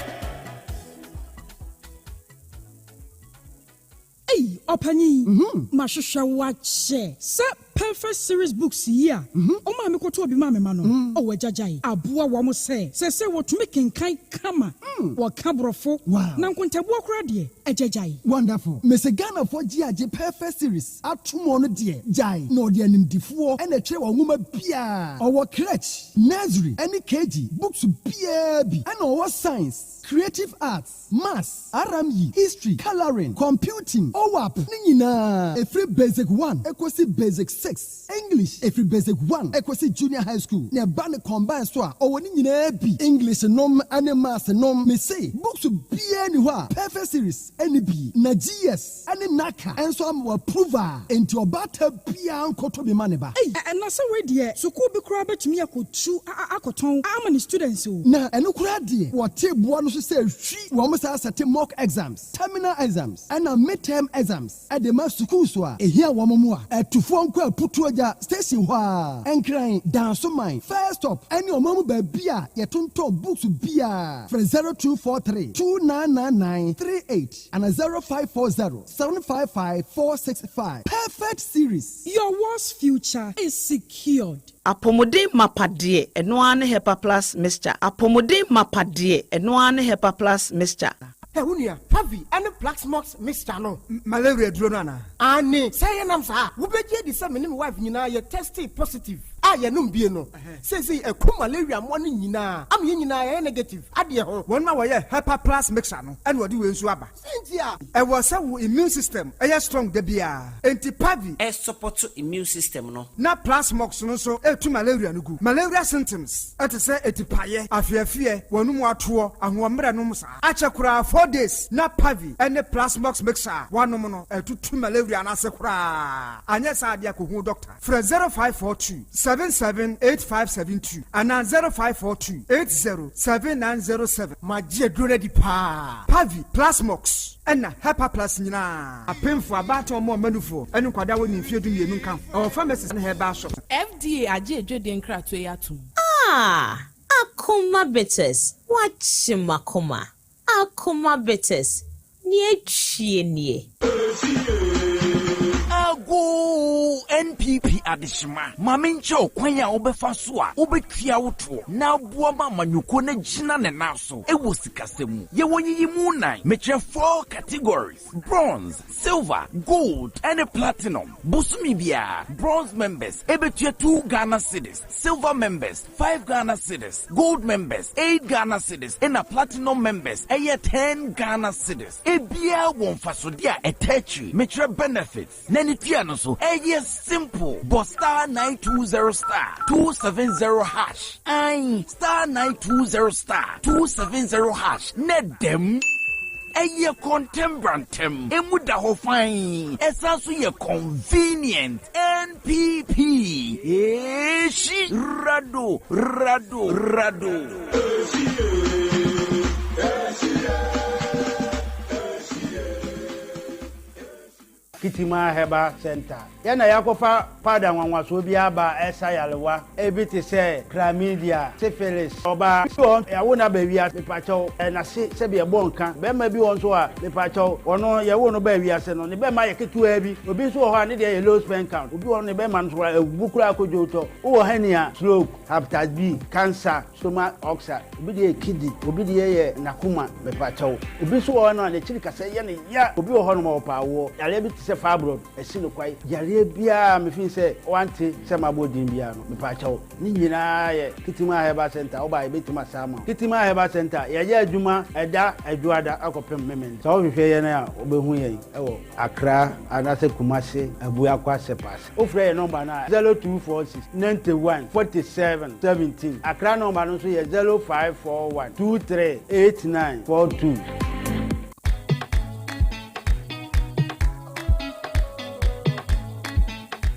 Hey, Opani. Mashusha wache. Se perfect series books here. Oma me koto obi ma me ma no. O wajajai. Abua wa mo se wo tumi kenkan kama. Wa kabrofo. Na nkontabu akura de ejajai. Wonderful. Mese Ghana for GAJ perfect series. Atumo no de jai. No de animdifo ene tire wa nwoma bia. Owo crèche, nursery, any KG, books bia bi. Ene owo science, creative arts, maths, RME, history, coloring, computing, OWAP, nina. Every basic 1, equals basic 6. English, every basic 1, equals junior high school. Ne bane combine so or nina bi. English nom, and maths nom. Me say, books be anywhere. Perfect series, any bi. Na GS, any naka, and so I'm approver. Into a batter pian koto be maneba. Hey, and that's a way dear. So could be crab to me a could chew a cotton. How many students who? Na, and no cradi. What tip one to say, she almost has a mock exams, terminal exams, and a midterm exams. At the master kuswa, a here one more. At to phone call put to a station wa. And crying down so mine. First up, and your mama beer, your tonto books beer. For 0243 2999 38 and a 0540 755 465. Perfect series. Your worst future is secured. Apomode mapadie enoane hepa plus mixture. Apomode mapadie enoane hepa plus mixture. Hey, Unia, Pavi, and the Black Smokes Mr. No, malaria dronana. Annie, say an answer. We beget the same wife, you know, you're tested positive. I am no. Says a cool malaria morning, you know. I'm in negative. Adia, 1 hour, Hepa plus mixture, and what do you swabber? I was our immune system, a strong debia. Anti Pavi, a support to immune system, no. Not plus smokes, no, so to malaria, no good. Malaria symptoms, at a say, at paye, I fear, one more tour, and 1 meranusa. Achakura 4 days, not Pavi, and the plasmox mixer, 1 nominal, and 2 malaria, and asakura. And yes, I dear doctor. For 0542 778572 and 0542 807907. My dear Grady Pa Pavi Plasmox and Hepa Plus Nina. A painful about or more manufo and Quadawa in Fidu Yunka or pharmacists and her bar shop. FDA Aje Jodin Kratwayatu. Akuma bitters. Watch Makoma. Akuma bitters. Nye chie. Ago NPP adishima mamincho kwanya obefa so a obetwia woto na buoma manyuko na gina ne naso ewo sikasemu ye wonyi mu nan metre 4 categories: bronze, silver, gold and platinum. Busumi bia bronze members ebetua 2 Ghana cedis, silver members 5 Ghana cedis, gold members 8 Ghana cedis and platinum members 10 Ghana cedis. Ebia won fasodia etechi metre benefits Nenitiano so yes simple. But star 920 star 270 hash. Aye, star 920 star 270 hash. Net them. Eye contembrantem. Emuda ho fine. Esanso ye convenient. NPP. Eshi rado. Kitima Heba Center. Yana yakofa pada nwanwaso bi aba esa yalewa ebiti se chlamydia, syphilis, oba won yawo na ba wi ase pacho na se be bonka be ma bi won so a be pacho ono yawo no ba wi ase no ne be ma yeketu abi obi so ho a ne de low sperm count obi won ne be ma no so bukura akojoto wo hania stroke, hepatitis B, cancer, stomach ulcer, obi de kidney, obi de nakuma be pacho obi so ho no ne chiri kase ye ne ya obi wo ho no ma opa wo yale bi se fabro e si no kwai yare bia me fin se wante se mabodin bia no me pa chawo ni nyina ye Kitima Heba Center oba e betima sama Kitima Heba Center ye ya adwuma eda adwada akopem memen so hwehwe ye na obehu ye ewo Accra anase Kumasi Abuya Kwase pass ofre ye number na 0246 91 47 17 Accra number no so ye 0541 23 89 42.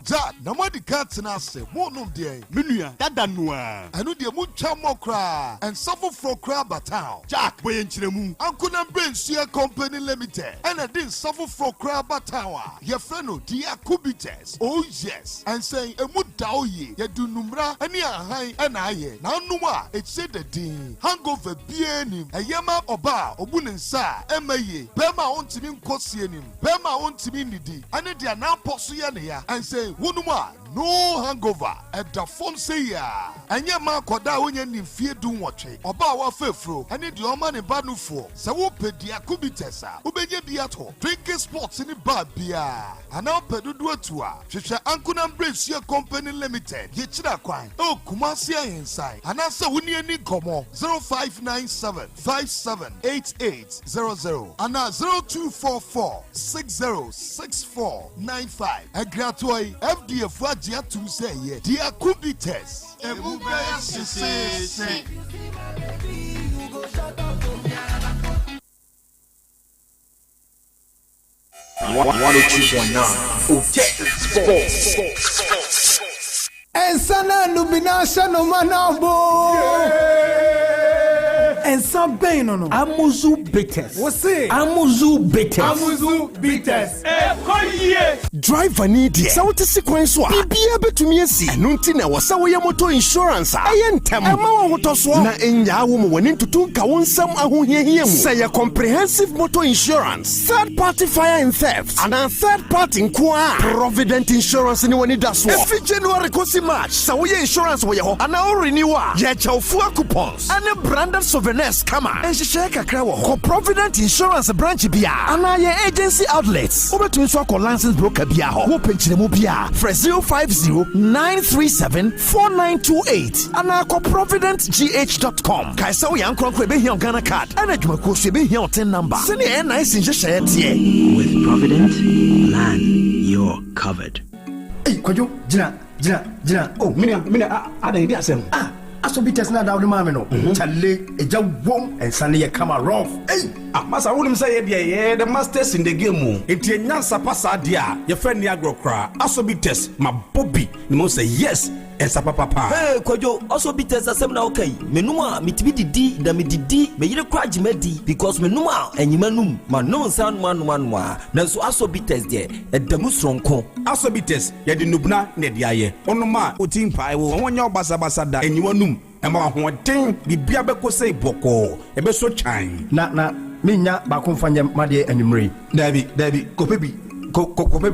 Jack, na mo di cat na se mo no de menua dada noa anu de mu twa mo kra and suffer for kra batown Jack boy enchiremu ankuna Bensia Company Limited and a din suffer for kra batown your friend no dia kubites oh yes and saying emu daoye ye du numra ani ahan and aye na numa it said the din hangover bieni ayema oba obunensa emaye bema ontimi nkosie nim bema ontimi nidi ane dia na poso ye ne ya and say Wunuma, no hangover at the phone say ya. And your man koda when you fear do watch it. Oba wa fefro, and it your man in banu for. So whoop dia kubitesa, ubenye biato, drinking sports in the bar beer. And now pedu do tour. Shisha Ankuna Bensia Company Limited. Yechida kwine. Oh, Kumasia inside. And answer Winnie ni Komo 0597 578800 and 0244 606495. And gratoi FDF Wajia to say ye. Dia kubites. Ebubaya sese. 102.9 Otec Sports. And sana nubinasha no manabo. And some pain no. Amuzu bitters. What's it? Amuzu bitters. Amuzu bitters. Driver need it. So to sequence wa. Bibia betumi asi. Nunti na wasa wo motor insurance. Ayentem. Ema wo hotoso. Na enya wo mo wani tutu nka wonsam ahohiahia mu. Say comprehensive motor insurance, third party fire and theft, and a third party nkoa. Provident insurance ni wani daso. Every January kosi March. So wo insurance wo ye ho. Ana o renewa. Ye chawfu coupons. Ana branded souvenirs kama. En share kakra wo ho. Provident insurance branch bia. Ana ye agency outlets. Obetumi so ko license broker bia ho. Wo penchiremu bia. Fresh 050-937-4928. Ana ko providentgh.com. Kaisa wo yankronkro be here Ghana card. Ana dwumako so be here 10 number. Sene e nice nje share tie. With Provident, plan you're covered. Hey, Kojo, jina. Oh, mina ada idi asem. Asobites na da oduma me no. Chale eja wom ensane ye kama rough. Hey, masa wonim say ye the masters in the game. Enti enyansa pasa dia ye friend ni agrokra. Asobites ma Bobby ni mo say yes. Papa. Hey, Kojo, also be test asem na okay. Menuma mitibi didi na medidi me yire kwaji medi because menuma enyimanum ma no sound man. Nanso also be test there e damu stronko. Also be test ye de nubna ne dia ye. Onoma otin pai wo wonya obasa da enyimanum e ma hoden bibia be ko sei boko e be so chan. Na minya ba ko mfanye made enimre. Dabi kopebi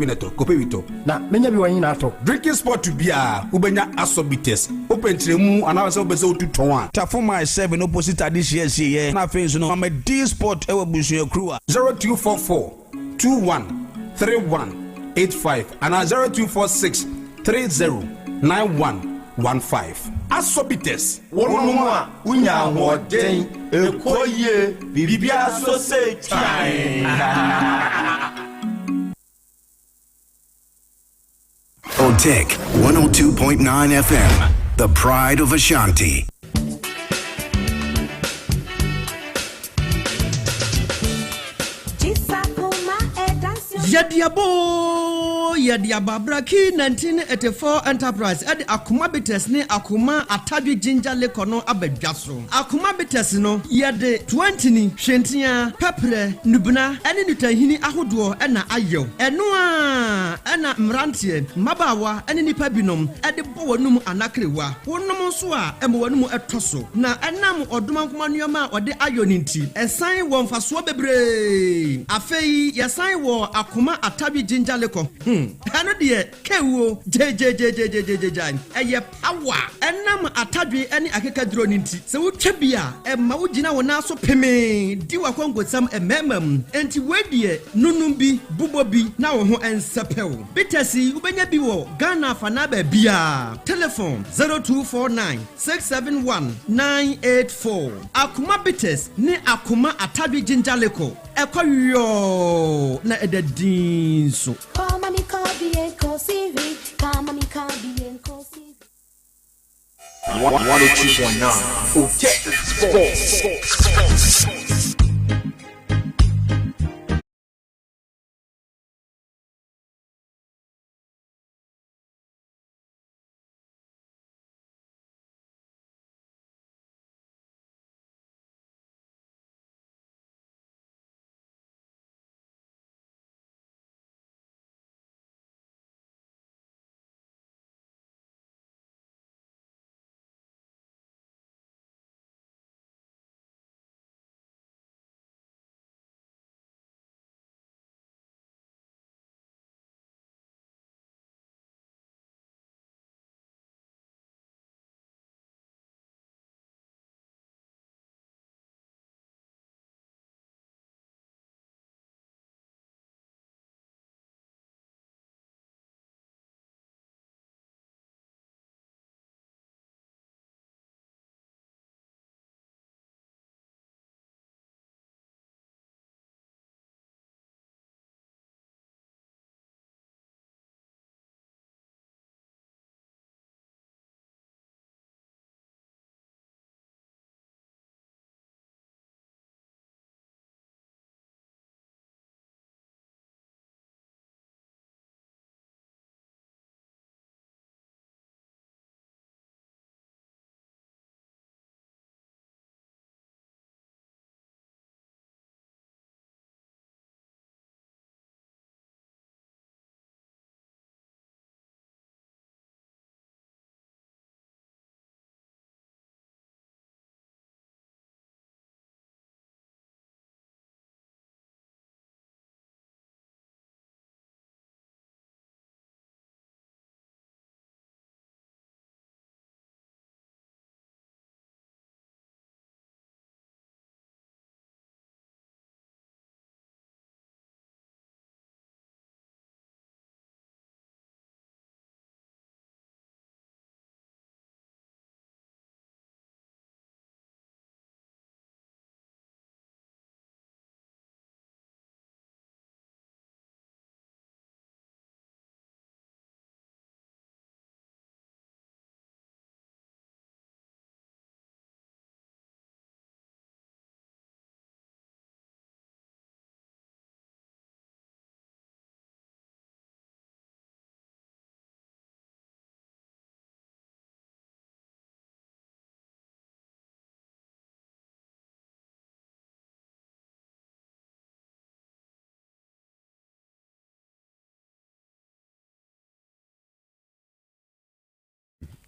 neto kopewito na menya bi wanyi na ato drinking sport to bia ubenya asobites open tremu anawase obese otuton a tafoma 7 opposite adishie ye na face no am D sport ewe busu crew 0244 213185 and 0246 309115 asobites wonuma unya hoden ekoye bibia so say chai. Otec 102.9 FM, the pride of Ashanti. Yadiaba Braki 1984 Enterprise at Akuma Bites ne Akuma Atadwi Ginger Lekono Abedjaso. Akuma Bites no yade 20 ni Shentia Pepre Nubna ene nutahini ahodo ena ayew. Eno a ena mrantie mabawa ene nipa binom ede bowanum anakrewa. Wonom so a emwanum etoso. Na enam odoma kuma nuoma ode ayo ninti. Esan wo mfaso bebre. Afei yesan wo Akuma Atadwi Ginger Leko. ano de kewo jejejejejejejejan eye power enam atadwe ene akekaduro ninti se wotwa bia ma wogina wona so peme di wakongosam ememam enti wedie nunum bi bubo bi na wo ho ensepew bitasi ubenya bi wo Ghana fana ba bia telephone 0249 671 984 akuma bites ne akuma atadwe ginjaleko ekoyo na edadin so Kama mikabi enko CV, kama mikabi enko CV. 102.9 Otec Sports.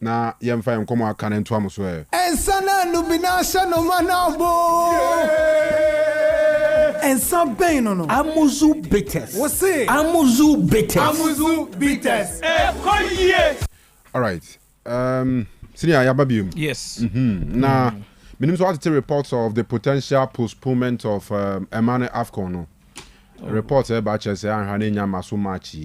na yɛmfa yɛn nkɔmmɔ aka no ntoa mo so ɛnsa na nubina hyɛ no ma no abo ɛnsa bɛn no no amuzu bitters wo se amuzu bitters ɛkɔyie alright senior yaba biom yes na menim so what the reports of the potential postponement of Emane Afcon no report about say anhane nya maso match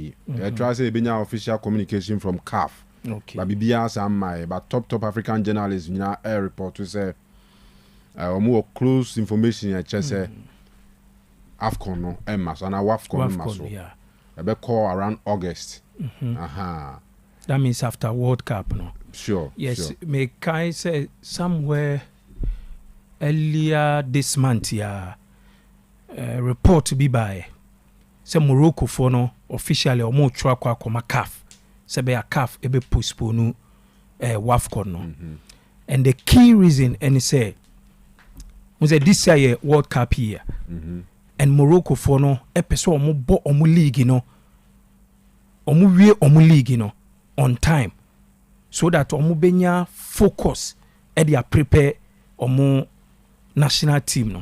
try say benya official communication from CAF. Okay. But Bibia Samai, but top African journalists, you know, air report to say, more close information at Chese Afcon no, Emma, and our Afcon, yeah. I bet call around August. That means after World Cup, no? Sure. Yes, sure. may I say somewhere earlier this month, yeah, report to be by some Morocco for no officially or more track or CAF. Sebe a CAF ebe postpone WAFCON no. And the key reason and say was this year World Cup year. And Morocco for no episode omo bo omo league no. Omo wie omo league no on time. So that omo benya focus e dia prepare omo national team no.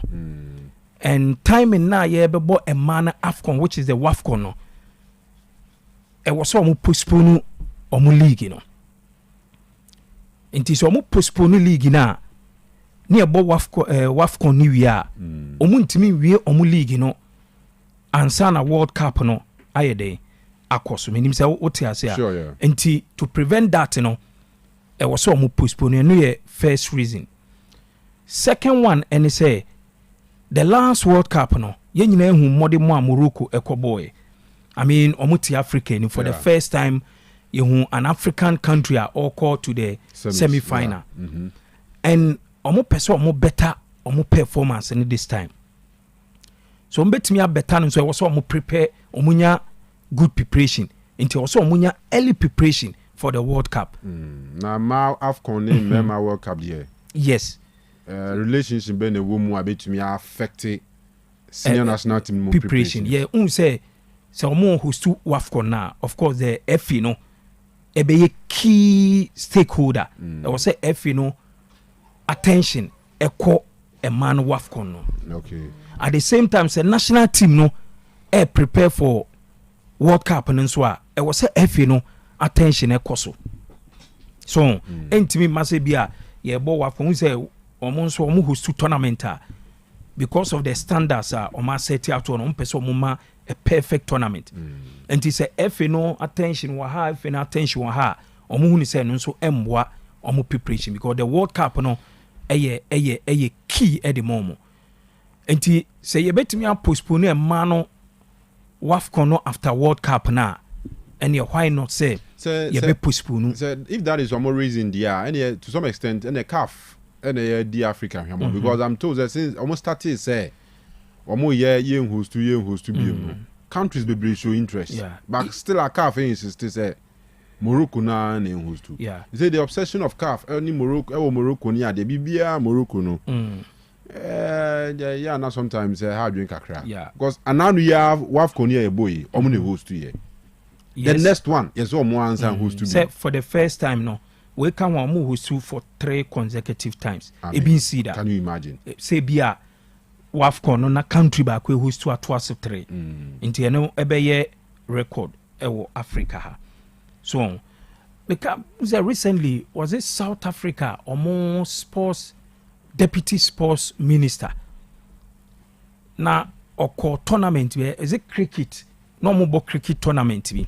And time in na ye be bo Emane Afcon which is the WAFCON no. was so postpone omu league no nti so omu postpone league na ne ebo wafcon ni wi a omu ntimi wie omu league no ansa na world cup no ayede akoso menim say wote ase a nti to prevent that no was so omu postpone no ye first reason. Second one and say the last world cup no ye nyina hu mode mo Morocco ekoboy. I mean omuti African for the first time you hu an African country are all called to the semi-final. And omu person omu better omu performance in this time. So mbetimi a better so was omu prepare omunya good preparation into also omunya early preparation for the World Cup. Na ma AFCON in Mema World Cup here. Yes. Relationship between the woman abetumi affect senior national team preparation. Yeah, say omo host to AFCON now. Of course the FA no e be a key stakeholder. I was say FA no attention echo a man AFCON no. Okay. At the same time say national team no prepare for World Cup and so I was say FA no attention echo so entimi mase bia ye bo AFCON say omo host to tournament because of the standards oma set out on person moma a perfect tournament and it say FA no attention wa ha FA no attention wa ha omo hu ni say no so emwa omo preparation because the World Cup no eye key at the moment and it say you betimi postpone a man WAFCON no after World Cup na and why not say you be postpone if that is one more reason there and to some extent and the CAF and the African because I'm told that since almost started say almost year host to be countries be show interest but still a CAF insist say Morocco na host to you say the obsession of CAF any Morocco near the Bibia Morocco no now sometimes hard drink a crap because and now you have WAFCON near a boy host to the next one is one host to be for the first time no we can one move host for 3 consecutive times it been see that can you imagine say bia WAFCON no na country back we host to a twice 3 into no ebe record ewo Africa ha so because recently was it South Africa or sports deputy sports minister na oko tournament be is it cricket no mo cricket tournament bi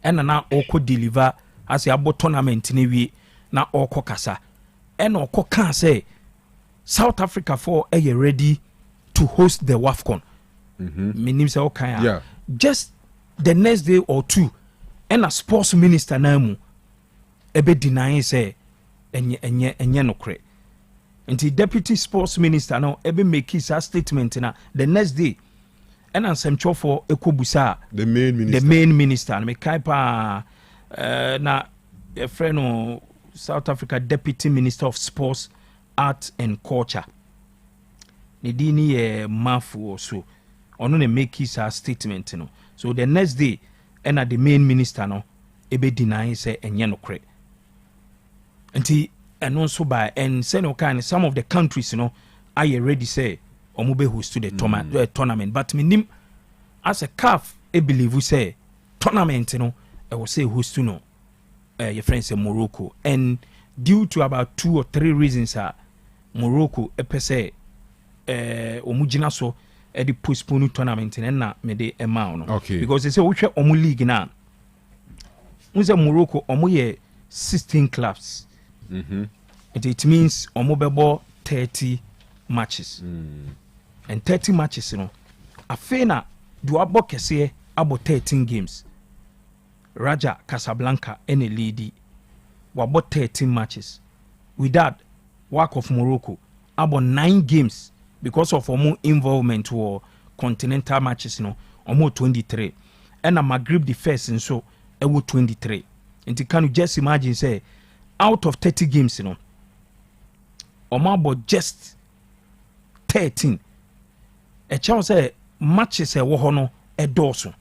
and na oko deliver as a tournament ni wi na oko kasa and oko kan say South Africa for are ready to host the WAFCON meaning say okay just the next day or two and a sports minister na mu ebe deny say enye no kre nti deputy sports minister no ebe make his statement na the next day and ansem for ekobusa the main minister me kai pa na a friend of South Africa deputy minister of sports art and culture ne dini mafu or so ono ne make his statement no so the next day and the main minister no ebe deny say enye no kre nti and also by and say no kind some of the countries you know are ready say omube host to the tournament but minim as a CAF I believe we say tournament you know I will say host to no your friends say Morocco and due to about 2 or 3 reasons Morocco epe say omugina so e di postpone tournament na me de amount no because they say we hwe omu league na we say Morocco omu ye 16 clubs it means omobebo 30 matches and 30 matches you know afena do abo kese abo 13 games Raja Casablanca any lady wabo 13 matches with that work of Morocco abo 9 games because of omo involvement or continental matches you know omo 23 and a Maghreb the first and so ewo 23 and can you just imagine say out of 30 games you know about just 13 a chance say matches wo hono e doso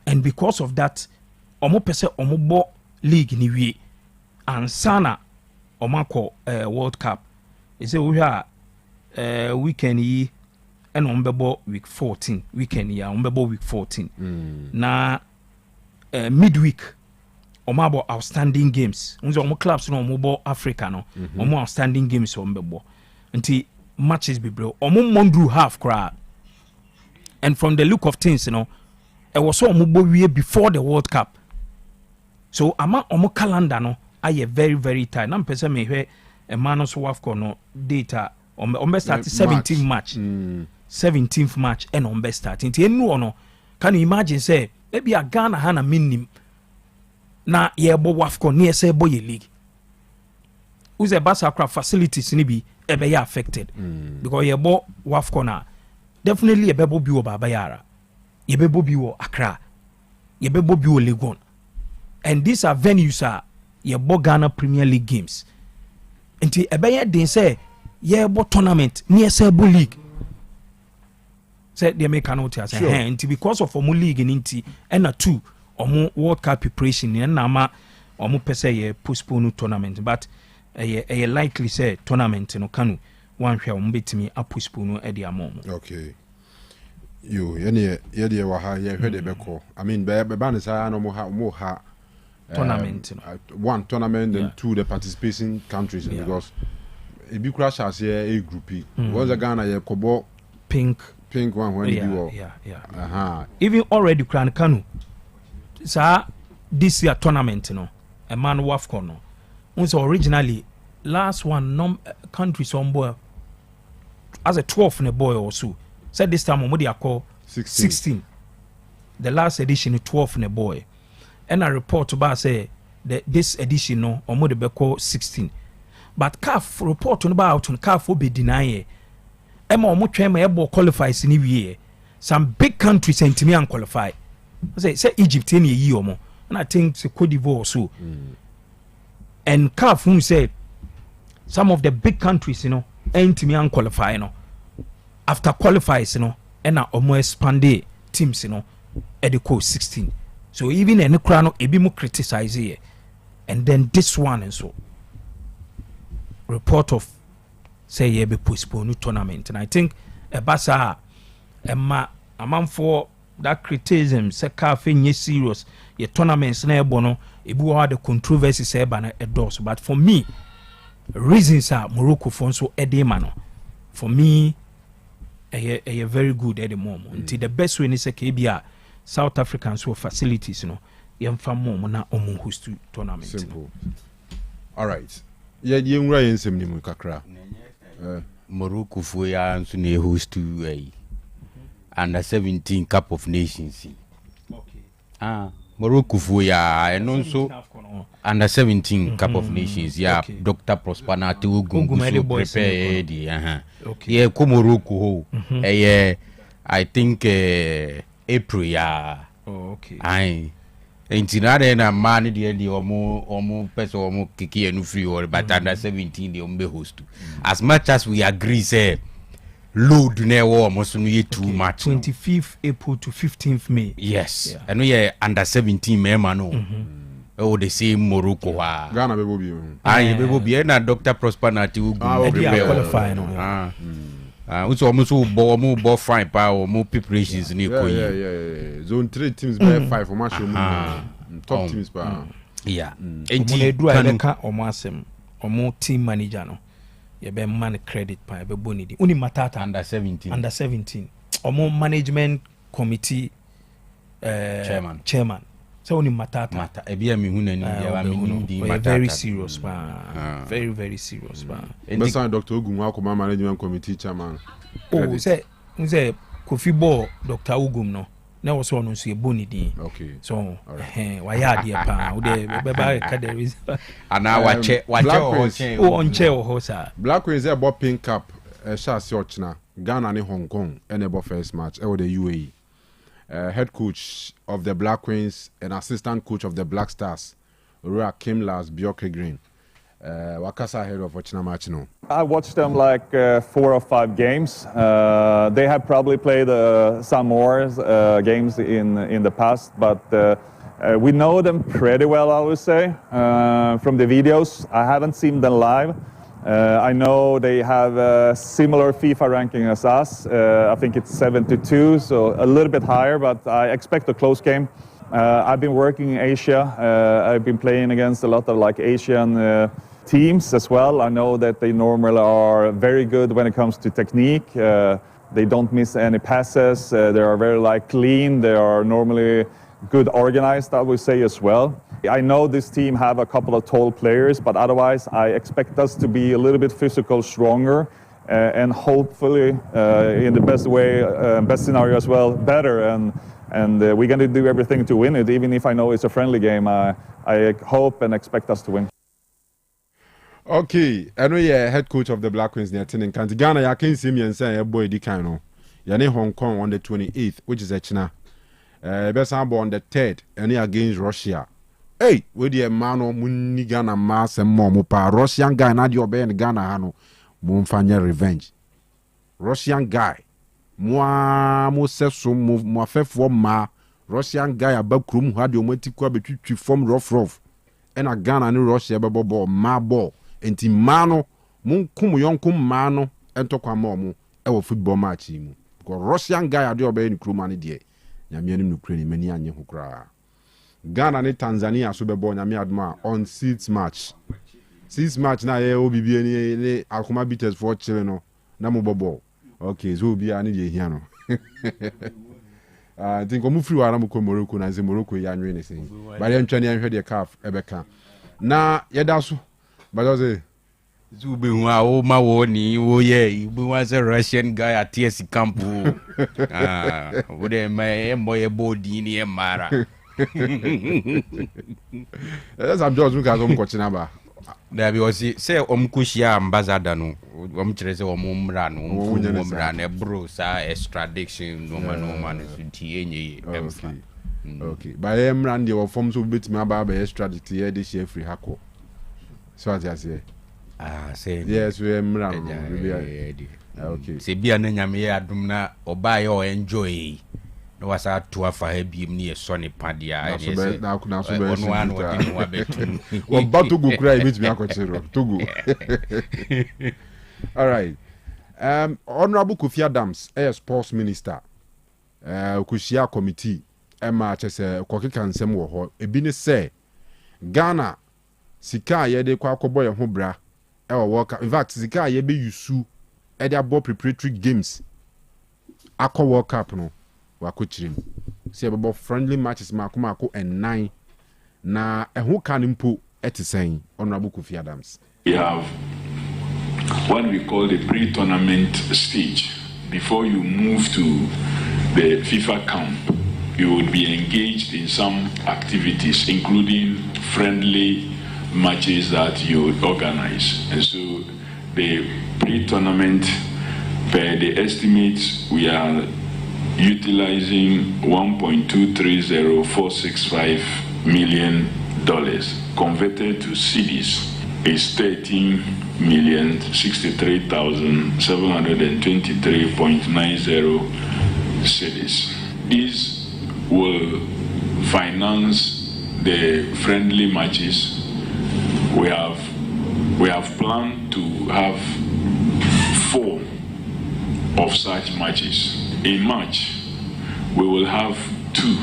and because of that omo pese omo bo league ni wie ansana omo World Cup e say we ha weekend yi and omo bebo week 14 weekend ya omo bebo week 14 na midweek omo abo outstanding games unzo omo clubs no omo bo Africa no omo outstanding games omo bebo nti matches be bro omo mondru half cry and from the look of things it was so omo bo wie before the World Cup so ama omo calendar no aye very very tight na mpese me hwe e man no so wafco no data omo start 17th match 17th match and omo start nti enu no can you imagine say maybe a Ghana hana minim na ye bo wafco ne say bo ye league uze basakra facilities ni bi ebe ya affected because ye bo wafco na definitely ye bebo bi wo baba yara ye bebo bi wo Accra ye bebo bi wo Legon and these are venues ye bo Ghana Premier League games nti ebe ye den say ye bo tournament ne say bo league said they make an notice nti because of omo league nti and two omo World Cup preparation and na omo pese ye postpone tournament but a likely say tournament no kanu one hwe omo betimi a postpone e dia mom okay yo ye de wa ha ye hwe de beko I mean be ban say no mo ha tournament one tournament and two the participating countries because e bi crash as a group was a Ghana ye kobo pink one when you even already kanu sa this year tournament no a man wafco no so originally last one countries on board as a 12 in a boy or so said this time we call 16 the last edition 12 in a boy and a report about say that this edition no or be call 16 but CAF report on about CAF will be denied Emma Omo ebo qualifies in year. Some big countries and to me unqualify. Say Egypt in a year or more. And I think it's Cote d'Ivoire so. And CAF who said some of the big countries, and to me unqualify, after qualifies, and now Omo expand teams, at the course 16. So even any crown a bit more criticize here. And then this one and so report of say ye be postpone tournament and I think a basa a man for that criticism say cafe nye serious ye tournaments na ebono ebu had the controversy say ba na endorse but for me reasons are Morocco for so edema for me a very good at the moment until the best way is a South Africans who facilities yemfa mo na omo host tournament simple all right ye nwura yensem ni mu kakra Morocco for ya nso na host to under 17 Cup of Nations. Okay. Morocco for ya and also under 17 Cup of Nations. Yeah, okay. Dr. Prosperity Ogun prepared. Okay. Yeah, ko Morocco ho. I think April ya. Oh, okay. Aye. Intinade na man the omo person omo kiki enu free or but under 17 the ombe host as much as we agree say load na wo omo no ye too much 25th April to 15th May yes and we under 17 mema no oh the same Morocco Ghana bebo bi bebo bi na Dr. Prosperity Ogun prepare qualify no so almost more fine power more preparations in yeah. Zone 3 teams by 5 for match top teams pa and do I beka omo asem omo team manager no ye be man credit pa be bonidi uni matata under 17 omo management committee chairman so uni matata ebia me hu na ni dia me di matata very serious pa very very serious pa best Dr. Ogun akoma management committee chairman oh say Kofi Bo Dr. Ogun no na was one so e bonidi okay so why ya dia pa we dey be ba ka there is ana wache onche ho sir Black Queens about pink cap sha se ochna Ghana and Hong Kong and about first match with the UAE head coach of the Black Queens and assistant coach of the Black Stars Ura Kimlas Bioke Green Wakasa head of Ochina match no. I watched them like 4 or 5 games. They have probably played some more games in the past, but we know them pretty well, I would say, from the videos. I haven't seen them live. I know they have a similar FIFA ranking as us. I think it's 72, so a little bit higher, but I expect a close game. I've been working in Asia. I've been playing against a lot of like Asian teams as well. I know that they normally are very good when it comes to technique. They don't miss any passes. They are very like clean. They are normally good organized, I would say as well. I know this team have a couple of tall players, but otherwise I expect us to be a little bit physical stronger and hopefully in the best way, best scenario as well, better. And we're going to do everything to win it, even if I know it's a friendly game. I hope and expect us to win. Okay, I know you're head coach of the Black Queens near Tining County. Ghana, you can see me and say, boy, Dikano. You're in Hong Kong on the 28th, which is a China. Best sample on the 3rd, and against Russia. Hey, with the man of Muni Ghana Mass and Momopa, Russian guy, not your band Ghana Hano, Monfanya revenge. Russian guy. Moi, Moses, my fifth ma, Russian guy about Krum had your multi-qua between form rough. And a Ghana and Russia ball, ma ball. And Timano, Mun kum young kum mano, and Tokamomo, our football match. Because Russian guy had your band crew money dear. Yamian Ukraine, many and Yahukra. Ghana and Tanzania, Superborn, Yamiadma on 6th March. 6th March now, OBB, Akuma beaters for children, Namubo. Okay, so be an Indiano. I think I'm free around Morocco and Morocco, Yan anything. But I'm trying to hear the calf, Ebeka. Now, Yadasu, but I was a Zubiwa, oh, my warning, oh, yeah, you was a Russian guy at TSC Camp. Would a man, boy, a body near Mara. That's I'm just looking at Cochinaba. There was say Kushia ambassador no Trese Mumran, a bros, extradition, no man, okay. By Emran, your forms will beat my barber extradited here this year free hako. So as I say. Say yes, we Emran. Okay. Say be an enemy adumna or buy or enjoy. No was a tour for her beam near Sonny Padia. Now, one but to go cry with me. All right. Honorable Kofi Adams, sports minister, Kushia committee, Emma Chese, Koki Kansem wo e bi ne say Ghana sika ye de kwa koboy ho bra e wo work. In fact, sika ye be yusu e de abo preparatory games akọ World Cup no. See about friendly matches Makumako and 9 na who can impo at saying Honorable Kofi Adams. We have what we call the pre-tournament stage. Before you move to the FIFA camp, you would be engaged in some activities, including friendly matches that you would organize. And so the pre-tournament, per the estimates, we are utilizing $1.230465 million converted to cedis is 13,063,723.90 cedis. This will finance the friendly matches. We have planned to have 4 of such matches. In March, we will have 2.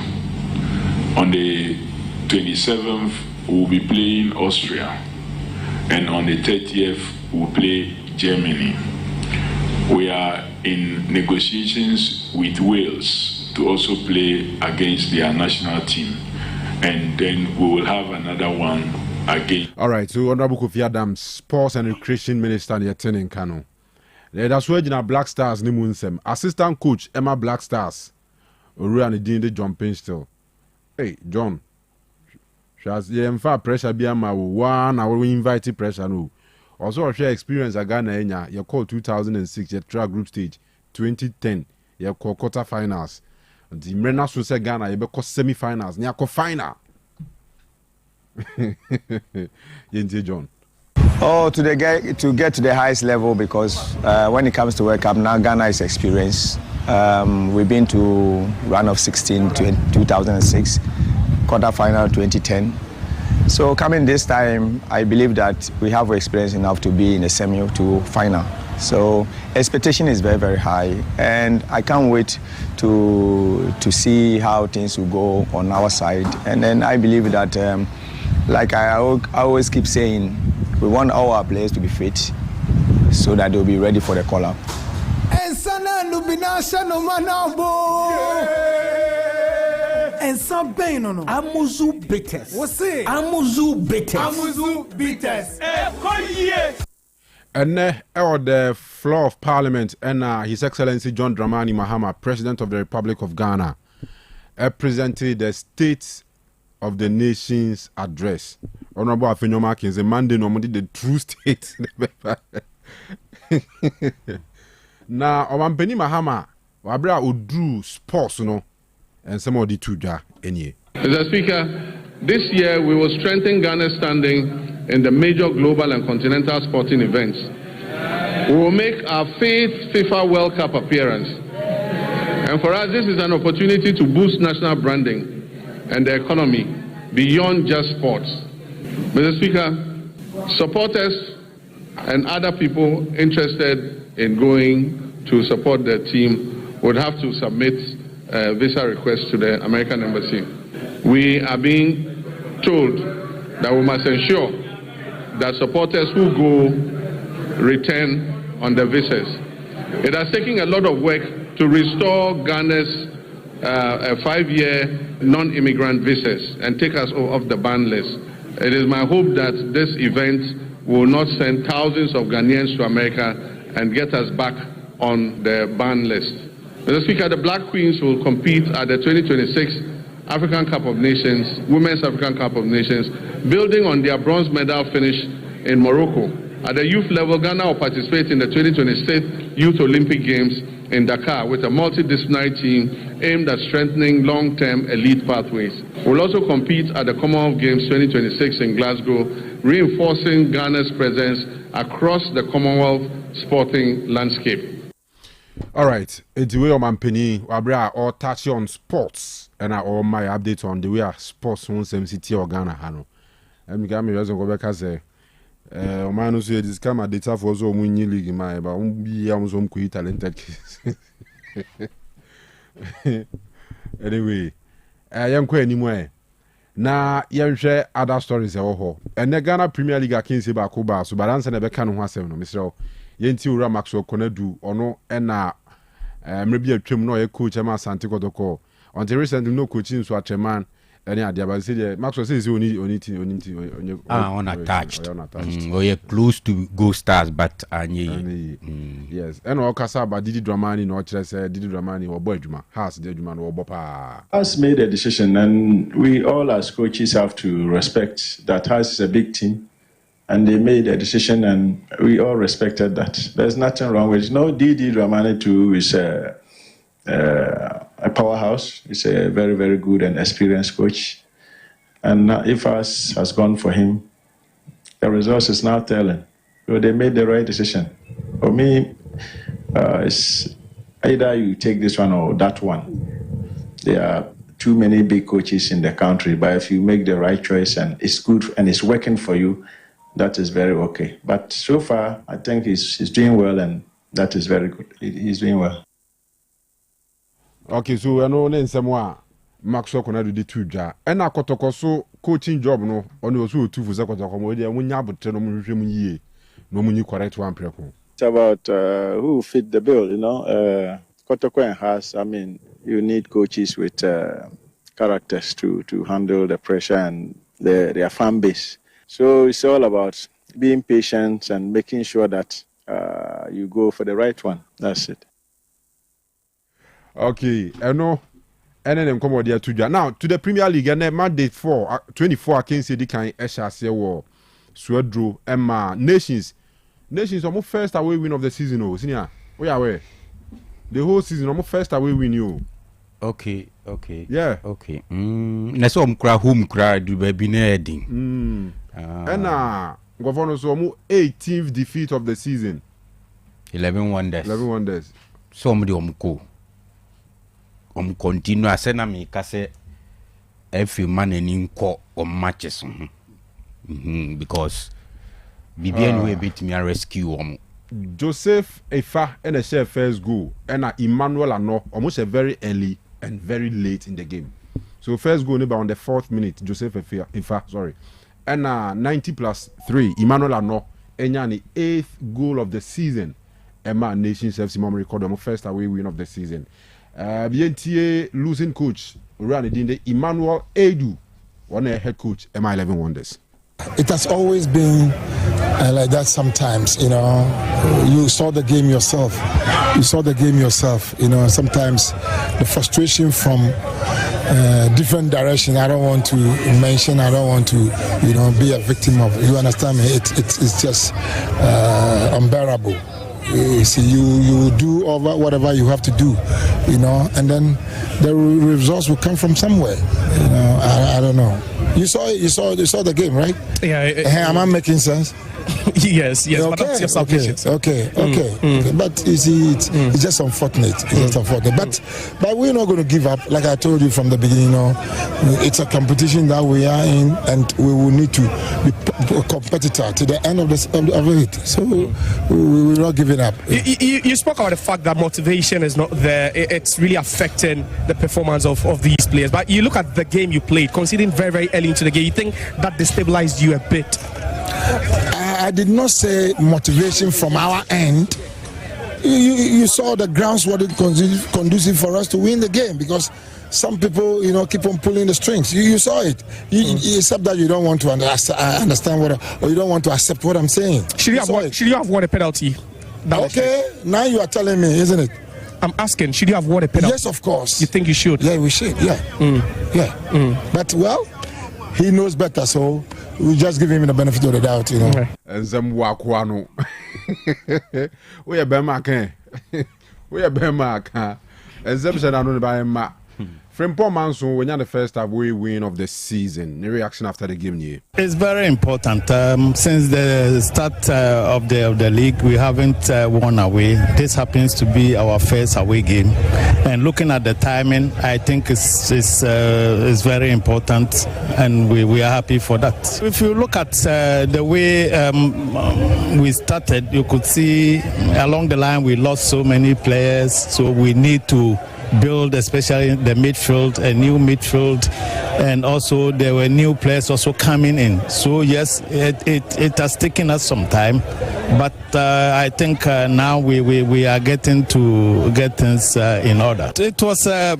On the 27th, we'll be playing Austria. And on the 30th, we'll play Germany. We are in negotiations with Wales to also play against their national team. And then we will have another one again. All right, so Honorable Kofi Adams, Sports and Recreation Minister, Yetenin Kano. That's where you Black Stars ni munsem. Assistant coach Emma Black Stars. Uru and the jumping still. Hey, John. Shas ye mfa pressure bi ama wo. One hour we invite pressure no. Also share experience Ghana enya. You call 2006 your track group stage. 2010 you call quarter finals. The mrena so say Ghana you be call semi finals. Ni call final. Yente John. Oh, to get to the highest level, because when it comes to World Cup, now Ghana is experienced. We've been to round of 16 to 2006, quarter final 2010. So coming this time, I believe that we have experience enough to be in the semi to final. So expectation is very, very high, and I can't wait to see how things will go on our side. And then I believe that, like I always keep saying, we want all our players to be fit so that they'll be ready for the call-up. And some pain no. Amuzu bitters. What's it? Amuzu bitters. Amuzu bitters. And on the floor of Parliament, and His Excellency John Dramani Mahama, President of the Republic of Ghana, presented the State of the Nation's address. Honorable Afenyoma Kinze Monday normally the true state. Now, Owampeni Mahama, Wabra Udru sports, and some of the two jar any. Mr. Speaker, this year we will strengthen Ghana's standing in the major global and continental sporting events. We will make our 5th FIFA World Cup appearance. And for us, this is an opportunity to boost national branding and the economy beyond just sports. Mr. Speaker, supporters and other people interested in going to support their team would have to submit visa requests to the American Embassy. We are being told that we must ensure that supporters who go return on the visas. It has taken a lot of work to restore Ghana's 5-year non-immigrant visas and take us off the ban list. It is my hope that this event will not send thousands of Ghanaians to America and get us back on the ban list. Mr. Speaker, the Black Queens will compete at the 2026 African Cup of Nations, Women's African Cup of Nations, building on their bronze medal finish in Morocco. At the youth level, Ghana will participate in the 2026 Youth Olympic Games in Dakar with a multidisciplinary team aimed at strengthening long-term elite pathways. We'll also compete at the Commonwealth Games 2026 in Glasgow, reinforcing Ghana's presence across the Commonwealth sporting landscape. All right, it's the way of Mampeni, Wabra, or touch on sports, and all my updates on the way of sports on MCT or Ghana. Hano. And Gami doesn't go back as a man who said this camera data for so many league, my but be Amazon quite talented case. Anyway, I am quite anywhere. Now, you share other stories. And the Ghana Premier League, I can't say about Kuba, so balance and a can was seven, Mr. Yenti Ura Maxwell Konedu, or no, and maybe a trim no a coach, a man Santiago do call. Until recently, no coaching so at a man, any idea, but say Maxwell says you need unattached. Or you're close to Go Stars, but yes, and all Casaba, Didi Dramani, no Chess, Didi Dramani, or Boyjuma, has Dejuman or Bopa. Has made a decision, and we all as coaches have to respect that Has is a big team. And they made a decision, and we all respected that. There's nothing wrong with it. No, Didi Dramani too is a powerhouse. He's a very, very good and experienced coach. And if us has gone for him, the results is now telling. So they made the right decision. For me, it's either you take this one or that one. There are too many big coaches in the country, but if you make the right choice and it's good and it's working for you, that is very okay. But so far, I think he's doing well, and that is very good. He's doing well. Okay, so I know then someone Maxwell Konedu the two jar. And I got so coaching job no on your 2 for second accommodation when you have to no money correct one preco. It's about who fit the bill, Kotoko has, I mean, you need coaches with characters to handle the pressure and their fan base. So it's all about being patient and making sure that you go for the right one. That's it. Okay, I know. And then come on there to now to the Premier League and then Monday 24 I can say the kind SRC war Swedro Emma Nations almost first away win of the season. Oh, senior, we are where the whole season almost first away win you. Okay. Yeah. Okay. Let's home cry do baby needing. And Governor so almost 18th defeat of the season. 11 wonders. Somebody go. Continue asena me kase every man in call on matches because BBN will beat me and rescue Joseph Efa and a share first goal, and Emmanuel Ano almost a very early and very late in the game. So first goal on the 4th minute, Joseph Efa, sorry, and 90+3, Emmanuel Ano, and the 8th goal of the season. Emma Nations FC Mom record the first away win of the season. BNTA losing coach ran it Emmanuel Edu, one head coach, Emma 11 Wonders. It has always been like that sometimes, you know. You saw the game yourself. You know, sometimes the frustration from different direction. I don't want to mention, I don't want to, you know, be a victim of. You understand me? It's just unbearable. You see, you do over whatever you have to do, you know, and then the results will come from somewhere. You know, I don't know. You saw the game, right? Yeah. Am I making sense? Yes, okay, but that's your salvation. Okay. But you see, it's just unfortunate. But we're not going to give up. Like I told you from the beginning, you know, it's a competition that we are in, and we will need to be a competitor to the end of it. So we're not giving up. You spoke about the fact that motivation is not there. It's really affecting the performance of these players. But you look at the game you played, considering very, very early into the game, you think that destabilized you a bit? I did not say motivation from our end. You saw the grounds were conducive for us to win the game, because some people, you know, keep on pulling the strings. You saw it. Except that you don't want to understand or you don't want to accept what I'm saying. Should you have won a penalty? Okay, now you are telling me, isn't it? I'm asking, should you have won a penalty? Yes, of course. You think you should? Yeah, we should. Yeah. But well, he knows better, so we just give him the benefit of the doubt, you know. And some wakwano. We are Bema. We are Bema. And some said I don't buy him. From Paul Manson, when you're the first away win of the season, the reaction after the game here? It's very important. Since the start of the league, we haven't won away. This happens to be our first away game, and looking at the timing, I think it's very important, and we are happy for that. If you look at the way we started, you could see along the line we lost so many players, so we need to build, especially the midfield, a new midfield, and also there were new players also coming in. So yes, it has taken us some time, but I think now we are getting to get things in order. It was I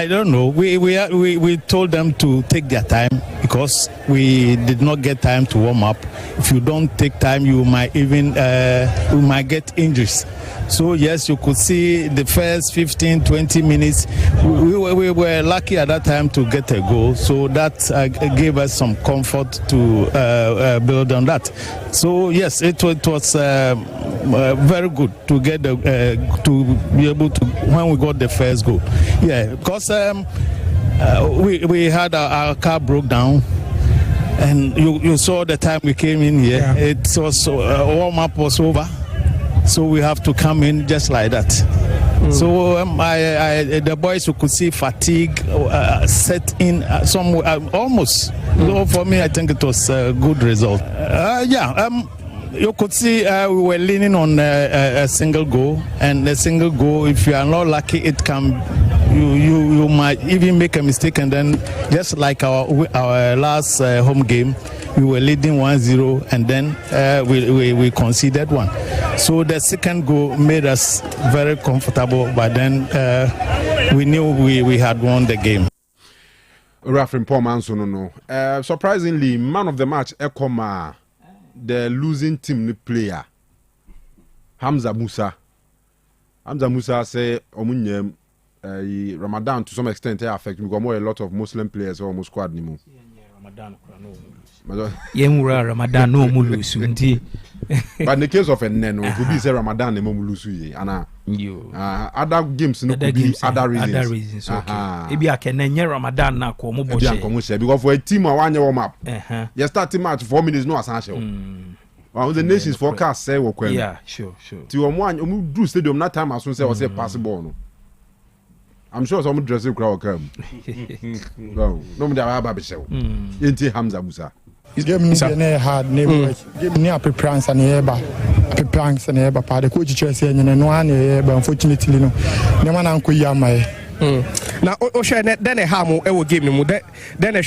don't know. We told them to take their time, because we did not get time to warm up. If you don't take time, you might even get injuries. So yes, you could see the first 15-20 minutes, we were lucky at that time to get a goal. So that gave us some comfort to build on that. So yes, it was very good to get to be able to, when we got the first goal. Yeah, because we had our car broke down. And you saw the time we came in here. Yeah. It was warm up was over. So we have to come in just like that. So the boys, who could see fatigue set in some almost. So for me, I think it was a good result. You could see we were leaning on a single goal, and a single goal, if you are not lucky, it can you might even make a mistake, and then just like our last home game, we were leading 1-0, and then we conceded one. So the second goal made us very comfortable, but then we knew we had won the game. Referee Paul Manson, surprisingly, man of the match, Ekoma, the losing team player, Hamza Musa. Hamza Musa say Omunyem Ramadan to some extent affect because more a lot of Muslim players almost squad anymore. Ramadan Ramadan no mulusu nti. But in the case of a neno, it could be say Ramadan no mulusu and other games no could be other reasons. Other reasons. Okay. Ebi akenenye Ramadan na ko mo boche. Because for a team I want warm up. You start match 4 minutes no essential. Well, the nations forecast say we can. Yeah, sure. Ti omo do stadium that time as soon say was say possible no. I'm sure some dressing crowd come. No me da ba be show. Enti Hamza Musa. Game ni hard name game ni appearance and eba appearance and eba pa the coach chese nyene no an eba unfortunately no ne man anko yi amaye na o share then a ham e game no then a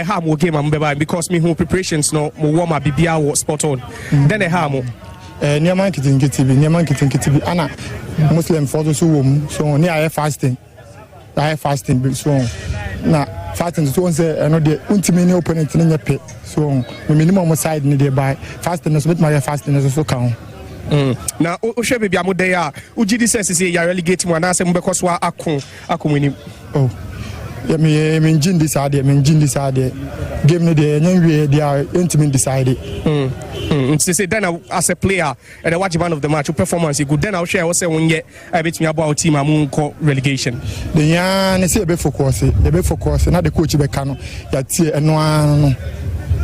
ham game am be because me who preparations no mo warm up bibia wo spot on then a ham ne man kitin bi ana muslim for so wo so ne I fasting so na fasting so on say no dey ultimate ne opponent ne nyepe so me minimum side ne dey buy fasting so bit my fasting so kan na o share baby amode ya o gidi sense say ya relegate mu na say mo be ko so akomuni me engine decide game no dey nyanwe they are intimate decide say then as a player and the watch man of the match performance good then I'll share what say when ye bit me about team amun ko relegation the yan say be focus na the coach be kan ya tie eno ano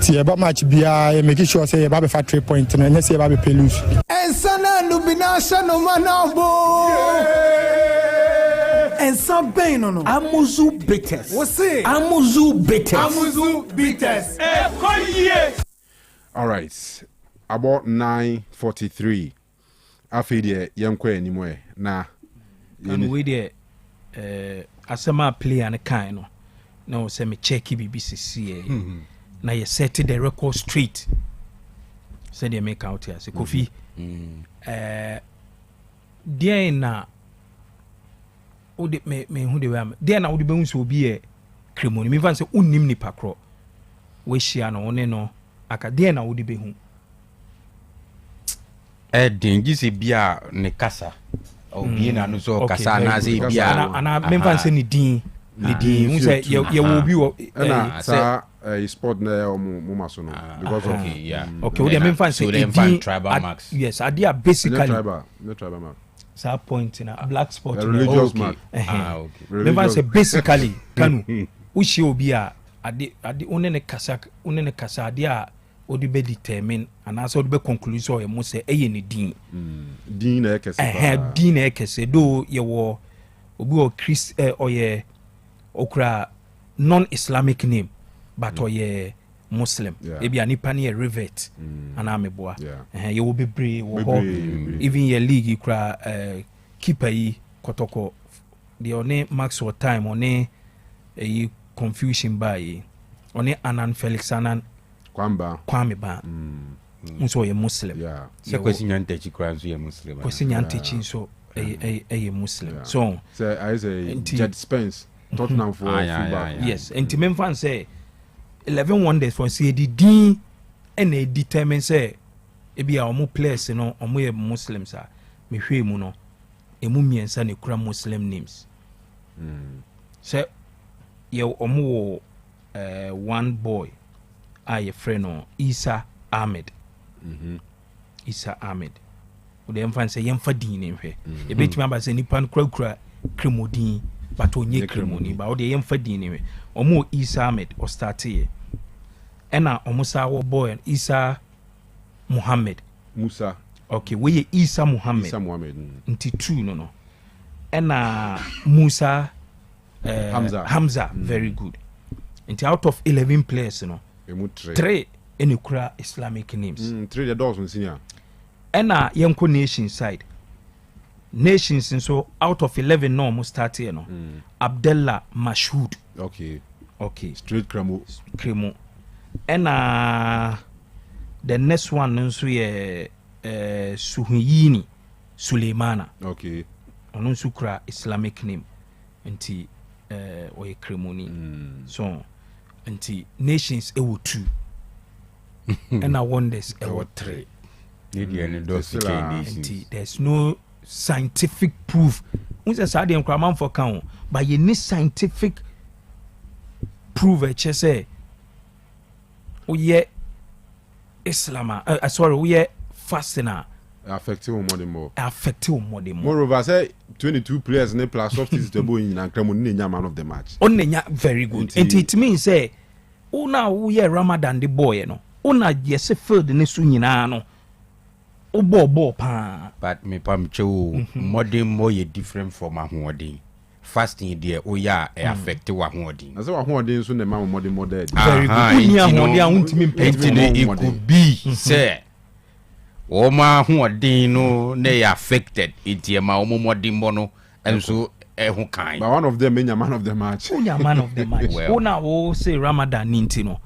tie ba match bia make sure say ba be fa 3 point na say ba be pelus ensana lubina shano manabo and some pain no Amuzu bitters. What's it? Amuzu bitters. All right. About 9:43. Afide yankwa anymore. Na can we there asema play and kind no. No say me check BBC. Na you set the record straight. Say they make out here. Say Kofi. There na o de me hu de wa there na o de be hu so obi e kremoni me fan say unnim nipa kro we hia no one no aka there na o de be hu dengi se bia ne kasa obi na no so kasa na se bia ana me fan say ni din hu say ye wo bi wo na sa sport na mo maso no because okay we me fan say din tribal max yes adia basically no tribal max sa point in a black sport religious mark okay remember say basically kanu ushi obi a ade one ne kasa ade a odi be determine and also odi be conclude so e mo say eye ne din na ekese din na ekese do ye wo obi o Chris oye okra non Islamic name but oye Muslim ebi anipa ne revert ana meboa ye wo bebre wo ho even ye league kra keeper yi kotoko the one max or time one e confusion by one Anan Felix Anan Kwame ba nso ye Muslim se kwesi nyantechi kra nso ye Muslim kwesi nyantechi nso ye Muslim so say I say Jet Spence Tottenham for football yes and team fan say 11 wonders for say the din and a determine say e bia omo players no omo ye Muslims a me hwe mu no emu miensa ne kura Muslim names say ye omo one boy a friend no Isa Ahmed Isa Ahmed o de fan say yemfa din ne hwe e betimi aba say nipa kura kremodin but onye kremoni ba o de yemfa din ne hwe omo Isa Ahmed o start here ena omusa wo boy Isa Muhammad Musa okay we Isa Muhammad nti 2 no ena Musa Hamza very good nti out of 11 players no 3 any kura Islamic names 3 the doors on senior ena yenko nation side nations so out of 11 no mo start here no Abdullah Mashhud okay straight kremo and the next one nso ye Suhuyini Suleimana okay ono nso kura Islamic name nti oye kremoni so nti nations ewo 2 and wonders ewo 3 nti there's no scientific proof unse sa de nkraman for kan but ye need scientific proof e chese uye Islam sorry uye fasting affective more moreover say 22 players in plus substitutes to boy in Kremoni nya man of the match on nya very good and it means say una uye Ramadan the boy no una yes field ne su nyina no obo pa but me pam chew modern more different from ahoden fasting there oya affect wa hoodin. Na say wa hoodin so na ma mo dead. Very good. Ni ahoɔden a untimi mpɛ. It could be say Oma hoɔden no na affected it ma omo modin bono and so who kind. But one of them being a man of the match. Unya man of the match. Well, now we say Ramadan Nintino.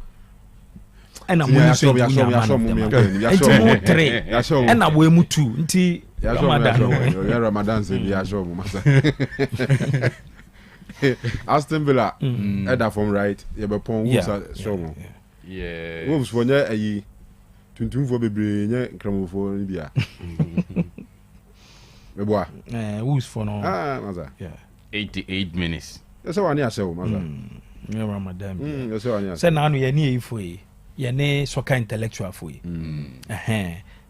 And I'm going to say man of the match. And more three. And I will move two. Nti Ramadan. Ramadan say be a show. Aston Villa. Either from right. You be pon Wolves show. Yeah. Wolves for nya ayi. Tuntum for bebre nya kramofo ni bia. Meboa. Wolves for no. Maza. Yeah. 88 minutes. That's why I say Maza. Yeah, Ramadan. That's why I say now you ni ifo yi. Ye ne soccer intellectual fo yi.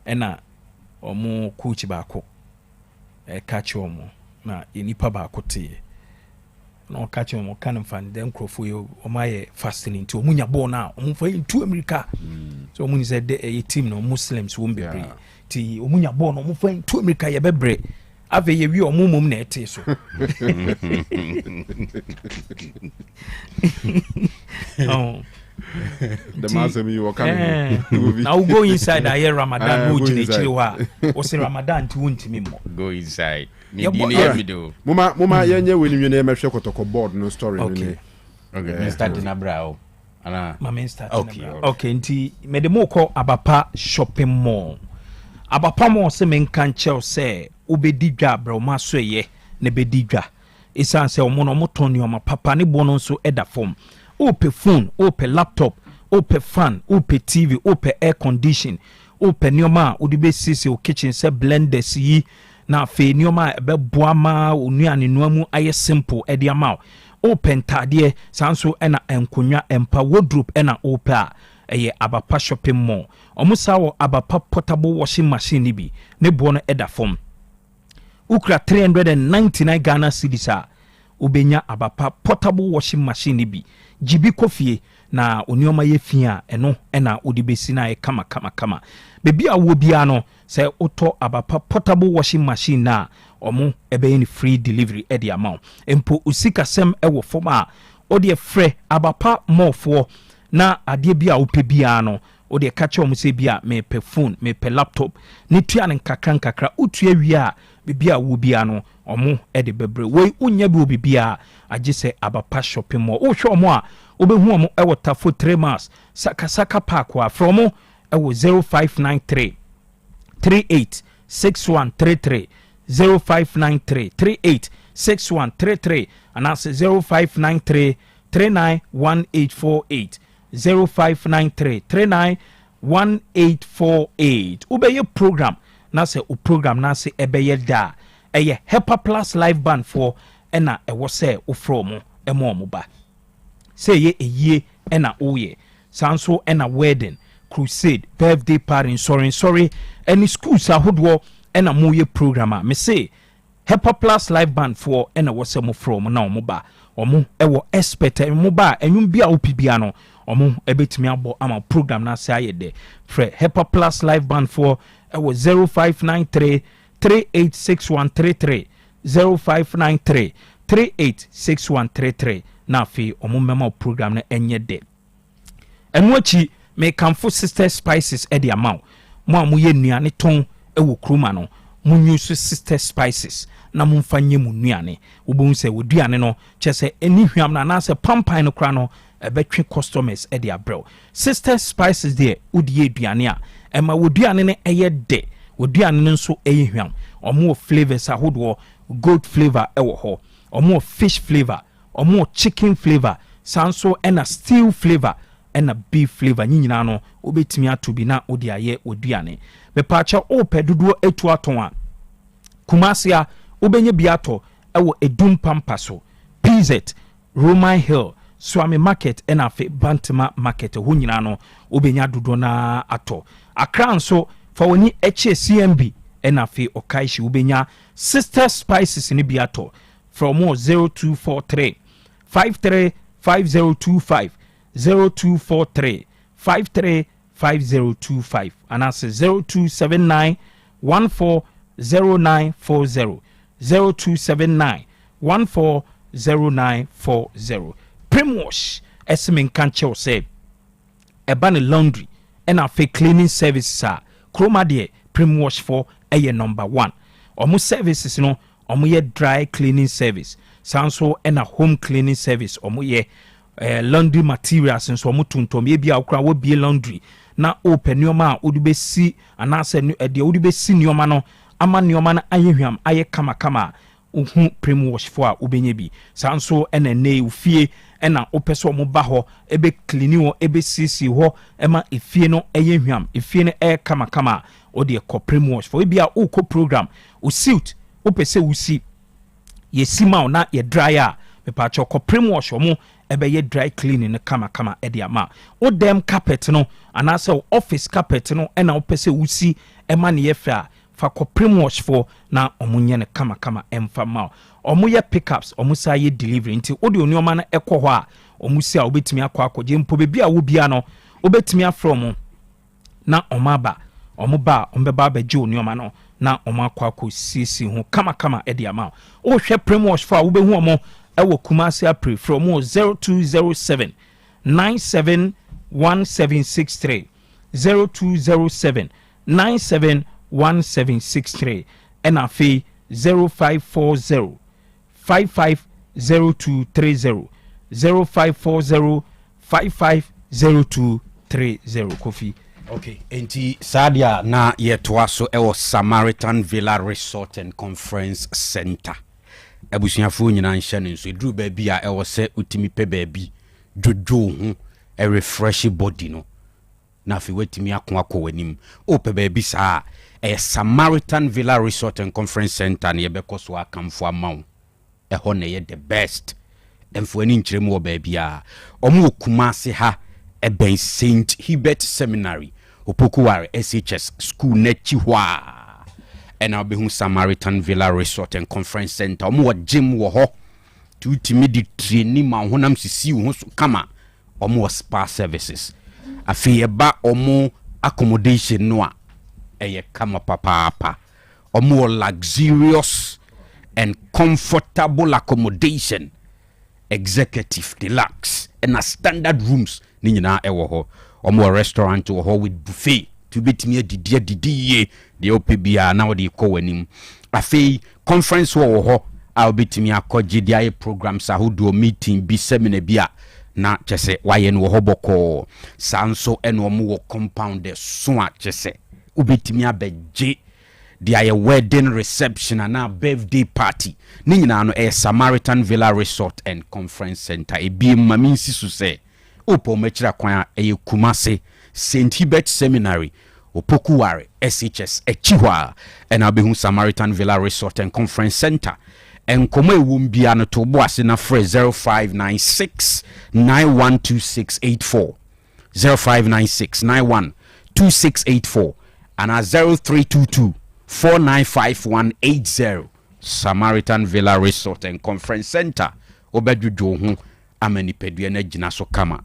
Ena omo coach ba ko. Catch omo na enipa ba ko te. Na catch omo kan fan dem krofo yi omo aye fasting nti omo nya ball na omo fa into America. So omo ni say the team no Muslims won be pray. Ti omo nya ball no omo fa into America ye bebre. Ave ye wi omo mom na ete so. Oh. The master me you can. Now go inside I hear Ramadan go chile o say Ramadan ti wontimi mo. Go inside. Mama yenye we ni na mehwe kotoko board no story ni. Okay, me start na bra. Ana. Mama start na bra. Okay, nti me de mo call Abapa shopping mall. Abapa mall se men kan chel say obedi dwa bra o maso ye na bedi dwa. Isan se o mo no mo toni o ma papa ne bo no so eda form. Ope phone, ope laptop, ope fan, ope TV, ope air condition, ope nioma udibe sisi o kitchen se blenders yi na fe nioma ebe boama onuane nuamu aye simple edi ama ope ntade sanso ena enkonwa empa wardrobe ena ope a eye Abapa shopping mall omusa wo Abapa portable washing machine ni bi ne bo no eda form ukra 399 Ghana cedis a ubenya Abapa portable washing machine ni bi jibi kofie na onioma ye fia eno ena odibesi na e kama bebi awo bia no se oto Abapa portable washing machine na omo ebe ni free delivery e di amount empo usika sem e wo forma ode frɛ Abapa mofo na ade bia wo pe bia no ode ka che omo se bia me pe phone me pe laptop ni tua ne nkakra utua wi a bebi awo bia no omo e de bebre we unya bi obi bia agi se Abapa shopping mall o hwe omo a obehu omo e wota for 3 months saka park wa from e wo 0593 386133 0593 386133 and that's 0593 391848 0593 391848 ubeye program na se o program na se ebeye da eye Hepa Plus live band for ena e wo se o from emo ba say ye eye ena oye sanso ena wedding crusade birthday party sorry any schools ahodwo ena moye programmer me say Hepa Plus live band for ena wo se mo from na omo ba omo e wo expert mo ba enwum bia opibia no omo ebetimi abo ama program na say ayede fre Hepa Plus live band for e wo 0593 386133 0593 386133 na fi omo mema program na enye de enwachi me kamfo sister spices e de amount mo amuye nuane ton e wo kroma no munyu so sister spices na mumfanye mu nuane wobon se woduane no chese eni hwam na na se pampan no kra no ebetwe customers e de abrew sister spices there udie aduane a ema woduane ne eye de woduane no nso eye hwam omo flavors ahodo goat flavor ewo ho omo fish flavor omo chicken flavor sanso ena steel flavor ena beef flavor nyina no obetimi atobi na odi aye woduane me pacha ope duduo etu aton a kumasia obenye biato ewo edum pampaso PZ Roman Hill Swami Market ena fe Bantama Market ho nyina no obenya duduo na ato Accra nso fa woni HCMB ena fe okaishi ubenya sister spices ni biato from 0243 535025 0243 535025 and that's 0279 140940 0279 0940 Primwash esmen kanche say eba ne laundry and a cleaning services are chroma de Primwash for a number 1 omo services no omo ye dry cleaning service sanso and a home cleaning service omo ye laundry materials nso omo tuntom ye bia okra wo bie laundry na open nyoma a odube si anase de odube si nyoma no ama nyoma na ayehwam aye kama uhu Primwash for a ubenye bi sanso ene ne ufie ena opeso omo ba ho ebe clean wo ebe sisi ho ema efie no ayehwam efie no kama odi ko Primwash for bia uko program u suit opese usi ye sima na ye dryer me pa cho ko Primwash omo ebe ye dry cleaning kama edi ama o dem carpet no anase office carpet no ena opese usi ema ne ye fa ko Primwash for na omunye ne kama emfa ma omuye pickups omusa ye delivery nti odi onioma na ekọ ho a omusi a obetimi akọ mpo bebi a wo bia no obetimi afrom na omaba omuba ombeba ba je onioma no na omakọ sisi ho kama edi ama o hwe Primwash for a wo behu omo ewo Kumasi April from 0207 971763 0207 971763 and afi 0540 550230 0540 550230 Kofi. Okay, enti sadia na yetwaso ewo Samaritan Villa Resort and Conference Center. Abusuafo nyina nhye ne nso eduru ba bi a ewo se utimi pe ba bi dwodo hu a refresh body no na afi wetimi akọ wanim o pe ba bi saa Samaritan Villa Resort and Conference Center ne yebekọ so akamfo amawo eho ne ye the best emfo ani nkyerem wo ba bi a omo Kumasi ha eben St. Hubert Seminary Opokuware SHS school nechi hwa and I'll be Samaritan Villa Resort and Conference Center. Omo gym wo ho to ultimate training ma honam sisi wo so kama omo spa services. Afi eba omo accommodation no a eye kama papa. Omo luxurious and comfortable accommodation. Executive deluxe and a standard rooms ni nyina ewo ho. Omo restaurant wo ho with buffet. To be me didi the OPBA now the co-wenim. Afi conference ho I'll be to me a GDI programs a who do meeting be seminar bia na chese wayen wo hoboko sanso eno mo compound so a chese ubetimi abeje the wedding reception and a birthday party ni nyina no Samaritan Villa Resort and Conference Center e bi mami nsisu se opo mechira kwan Kumasi St. Hubert Seminary Opokuware SHS Echiwa and Abehu Samaritan Villa Resort and Conference Center and Kome Wumbia no to boase na fre 0596 912684 0596 912684 and 0322 495180 Samaritan Villa Resort and Conference Center obedudo hu amani pedue na gina so kama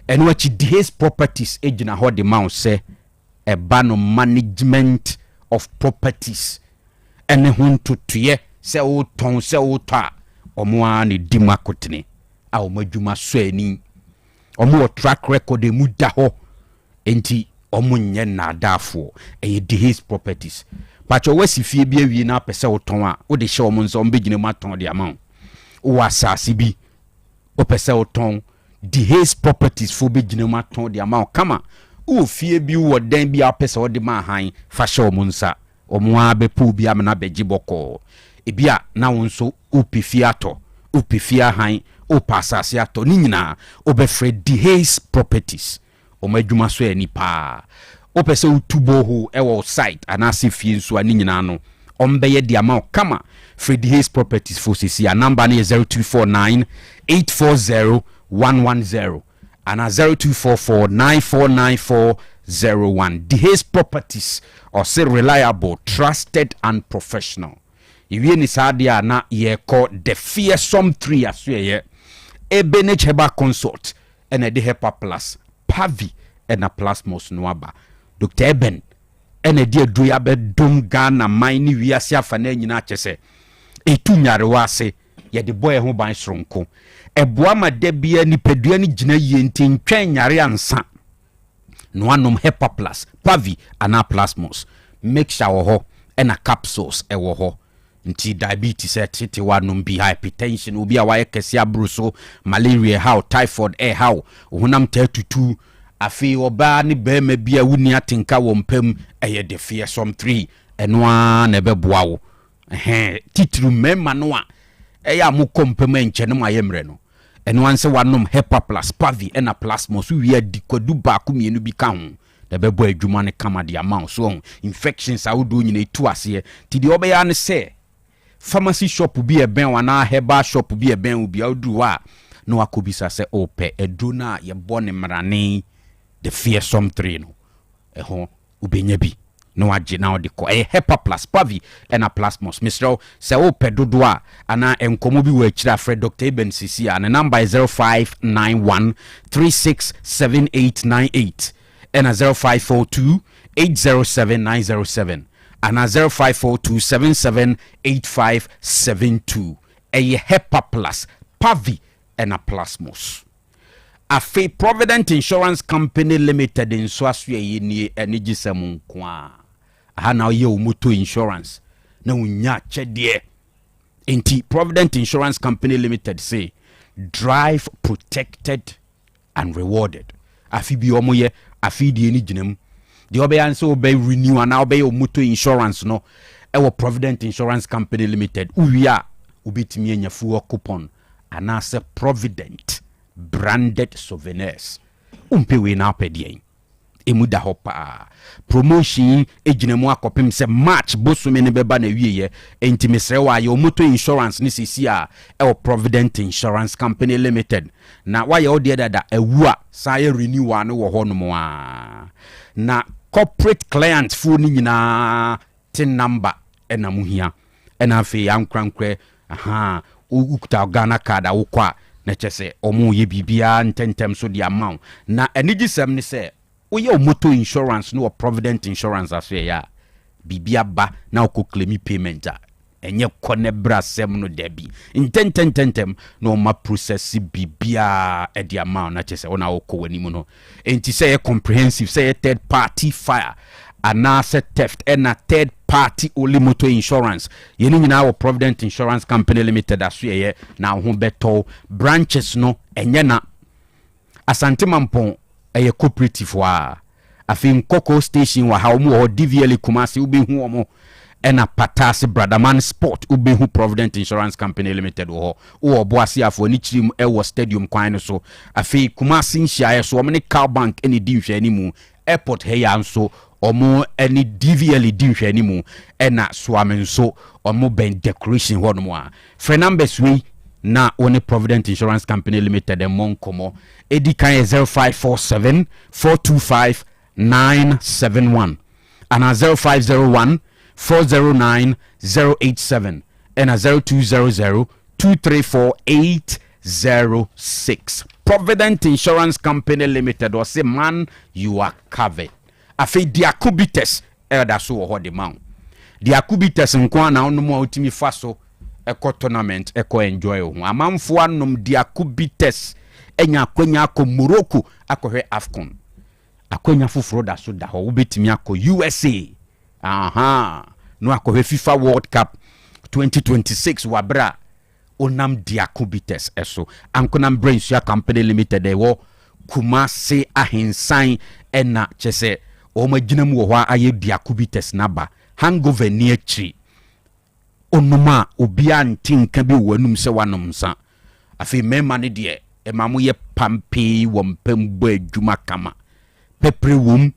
and what his properties ejina ho de ma say a ban of management of properties and hun to tuye se o ton se o ta omo ani dimakotene a o madwuma so ani omo track record e muda ho enti omo nye na adafo e de his properties but o wasi fie bi awie na pese o ton a o de hye omo nso mbegine maton de ama o asase bi o pese o ton the his properties for begine maton de ama kama o fie bi wo dan bi apese o de ma han fa hye omo nsa omo abepu bi amna beji boko ebia na wonso opifia to opifia han o pasase ato ni nyina obefre the his properties o madwuma so ani pa o pese utubo ho ewo site anase fie nso ani nyina no ombeye de ama kama Freddy Hayes Properties for CC. A number is 0249 840 110 and 0244 949401. The Hayes Properties are say reliable, trusted and professional. If you need sadia na ye call the fearsome 3 as ye Ebenech Heba Consult and a Dehepa Plus Pavi and a Plasmos Noaba. Dr. Eben and a dear Duyabe Dum Ghana Mini Viasia Fane Chese. Etu nyare wase ye de boy ho ban soronko eboa ma da bia nipadua ni gina yie nti ntwen nyare ansa no anom Hepa Plus Pavi ana Plasmos mixture wo ho ena capsules e wo ho nti diabetes tete wanom bi hypertension obi a waye kese abruso malaria how typhoid how honam tatutu afi oba ne bema bia wuni atenka wo mpam eye de fearsome 3 eno na beboa wo titru mema no a eya mo kompam enche ne mayemre no eno anse wanom Hepa Plus Pavi ena Plasmos wi adikodu ba ko mienu bi ka ho da bebo adwuma ne kama de amount so infections awodo nyina etu ase ti de obeya ne se pharmacy shop bi e ben wana herbal shop bi e ben obi awdu wa no akobisa se ope eduna ye bone mrane the fearsome 3 no ho ubenya bi no age na ode ko Hepa Plus Pavi ena Plasmos Mr. se ope dodo a ana enkomo bi wa akira Fred Dr. Eben Sisi a ne number is 0591367898 and a 0542-807-907 and a 0542-778572 a Hepa Plus Pavi and a Plasmos a Fee Provident Insurance Company Limited in Swaswe ni energy samun kwa hana ye motor insurance na unya chedie enti Provident Insurance Company Limited say drive protected and rewarded afi bi omoye afi die ni ginam de obeyan so obey renew and obey motor insurance no ewo Provident Insurance Company Limited uwia ubitimi anya fuel coupon anase Provident branded souvenirs umpewe na apedien emuda hopa promotion ejinemu akopem se match bosume ne beba na wieye enti mesre wa ye motor insurance ni sisi a ewo Provident Insurance Company Limited na wa ye ode dada ewu a sa ye renew ane wo hono a na corporate client fu ni nyina tin number ena muhia ena afi ankrankre ukuta Ghana card awokwa na chese omo ye bibia ntentem so di amount na enigisem ni se oye motor insurance no Provident Insurance aso ya bibia ba na okọ claim payment a enye kone brasem no debi intentem no ma process bibia e di amount na chese ona okọ wani mu no enti say comprehensive say third party fire anase theft and a third party only motor insurance yeni nyina wo Provident Insurance Company Limited aso ye na ho beto branches no enye na Asante Mampon eye cooperative wa afin Koko station wa ha mu DVL Kumasi ubi hu omo ena Patasi Bradaman Sport ubi hu Provident Insurance Company Limited wo boase afo ni chirim ewo stadium kwan no so afin Kumasi nhia so omo ne Car Bank eni di hwe ani mu airport he ya nso omo eni DVL di hwe ani mu ena Swame nso omo ben decoration ho no mo a free numbers we na one Provident Insurance Company Limited and Monkomo Edikan 0547 425 971 and a 0501 409 087 and a 0200 234 806 Provident Insurance Company Limited or say man you are covered afi diakubites elda so ho de man diakubites nko na ono mo utimi faso eko tournament eko enjoy ho amamfo anom diakubites enya akwanya akọ Morocco akọhwe AFCON akwanya fufuro da so da ho ubetimi akọ USA no akọhwe FIFA World Cup 2026 wabra onam diakubites eso ankonam Brainsua Company Limited ewo Kumasi ahensan ena chese o magina mu ho aye diakubites naba hangover ni achi onuma obia ntinka bi wanum se wanom sa afi mema ne de emamu ye pampe wompem bo adwuma kama pepre wom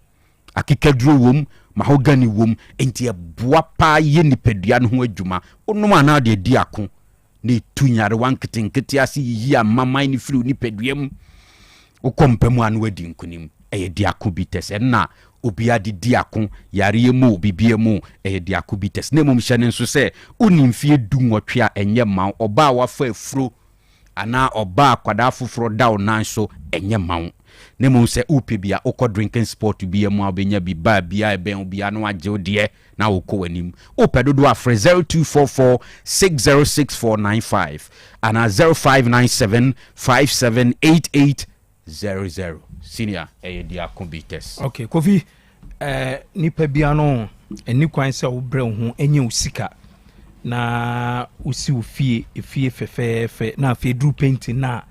akikaduro wom mahogany wom enti eboa pa ye nipadua no ho adwuma onuma na de diako ne tunyare wanketinketi ase yi amama ni firi nipadua mu ukompemu anu adi nkunim eye diakubites na obia di diako yare mu bibie mu eye diakubites na mum hyene nso se onimfie dunwotwe a enye ma oba wafa afuro ana oba kwada foforo daw nan so enye ma ne mo se upe bia okọ drinking sport bia mu abenya bi ba bia ben bia no agye de na okọ wanim ope dodo afre 0244606495 and 0597578800 senior dia computers. Okay, Kofi nipa bia no eni kwan se wo bre ho enye usika na usi ufie fefefe na afie dru paint na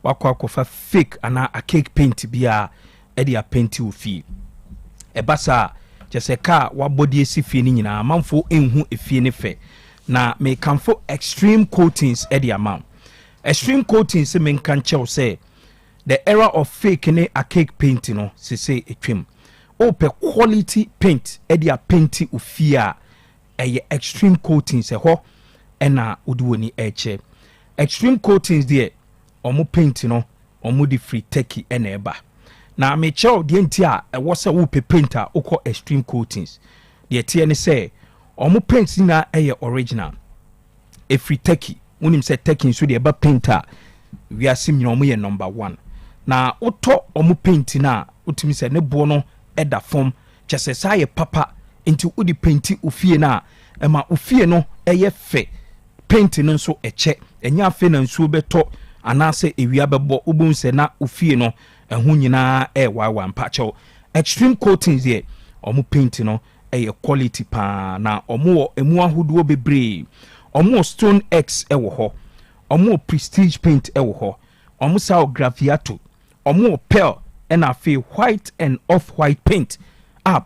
wakwa fake ana a cake paint bia e a paint ufie ebasa jese ka wabodi esi fie ni nyina manfo enhu efie ne fe na me kanfo extreme coatings e amount extreme coatings me nkan chew say the era of fake ne a cake paint no se etwem ope quality paint e a paint ufie a extreme coatings ho ena uduoni eche extreme coatings there omo paint no omo di free techie ena eba na me chew de ntia e wo se wo pe painter ukọ extreme coatings de tie ne say omo paint na original e free techie unim se techie so de eba painter we asim nyina omo ye number 1 na uto omo paint na utimi se ne bo no eda form chese say papa into udi painti ufie na ema ufie no eye fe paint no so eche enya fe na nsuo beto anase ewia bebo ubun se na ufie no ehu nyina wawa mpacho extreme coatings here omo paint no eye quality pa na omo emu ahoduo bebre omo stone x ewo ho omo prestige paint ewo ho omo sao graffiato omo pearl and fe white and off white paint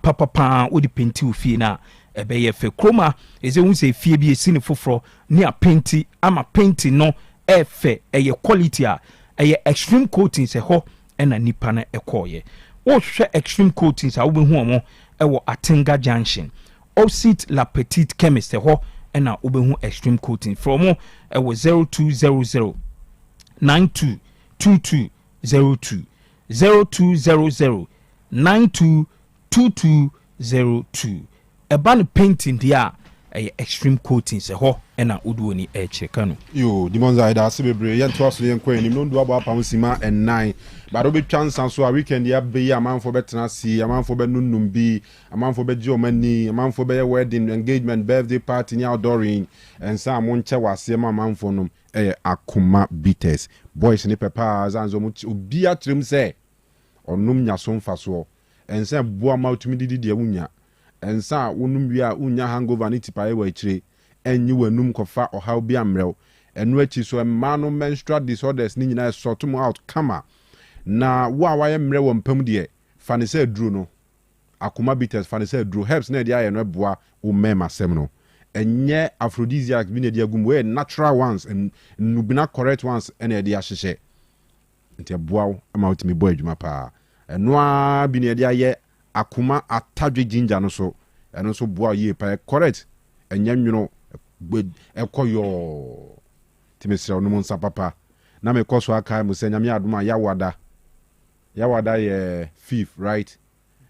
papa odi painti ufie na ebeye fe chroma eze unse fie bi esini foforo ne a painti ama painti no efe eye quality a eye extreme coatings ho ena nipa na ekoye wo hwe extreme coatings a wo behu omo ewo Atinga Junction opposite La Petite Chemist ho ena wo behu extreme coating from ewo 0200 922202 0200 922202 eban painting dia extreme coatings ho ena uduoni kanu yo dimonza ida sebebre yento aso yenko enim no ndo abo apam sima and 9 but obi chance so a weekend ya be ya manfo betena si amanfo be nunnum bi amanfo be ji omani amanfo be wedding engagement birthday party ni outdooring and some monche wase ma amanfo nom akuma bitters boys ni pepa zanzo mu obi atrem se onum nyaso mfaso ense boa ma utumi didi wunya ensa wonum wi a unya hangover ni tipaye wa chire enyi wanum kofa ohaw bi amrew enu achi so emano menstrual disorders ni nyina sort mu out kama na wa waye mrew wampam de fane se aduro no akoma bitters fane se aduro herbs na de aye no boa wo mema sem no enye aphrodisiac bi na de agum we natural ones and nubina correct ones ene de ahyehye ntia boa ama utimi boa adwuma pa enoa bi na de aye akoma atadwe ginger no so eno so boa ye pa correct enya nwuno ekoyo timesira no monsa papa na me koso aka mu se nyame adoma yawada ye 5th right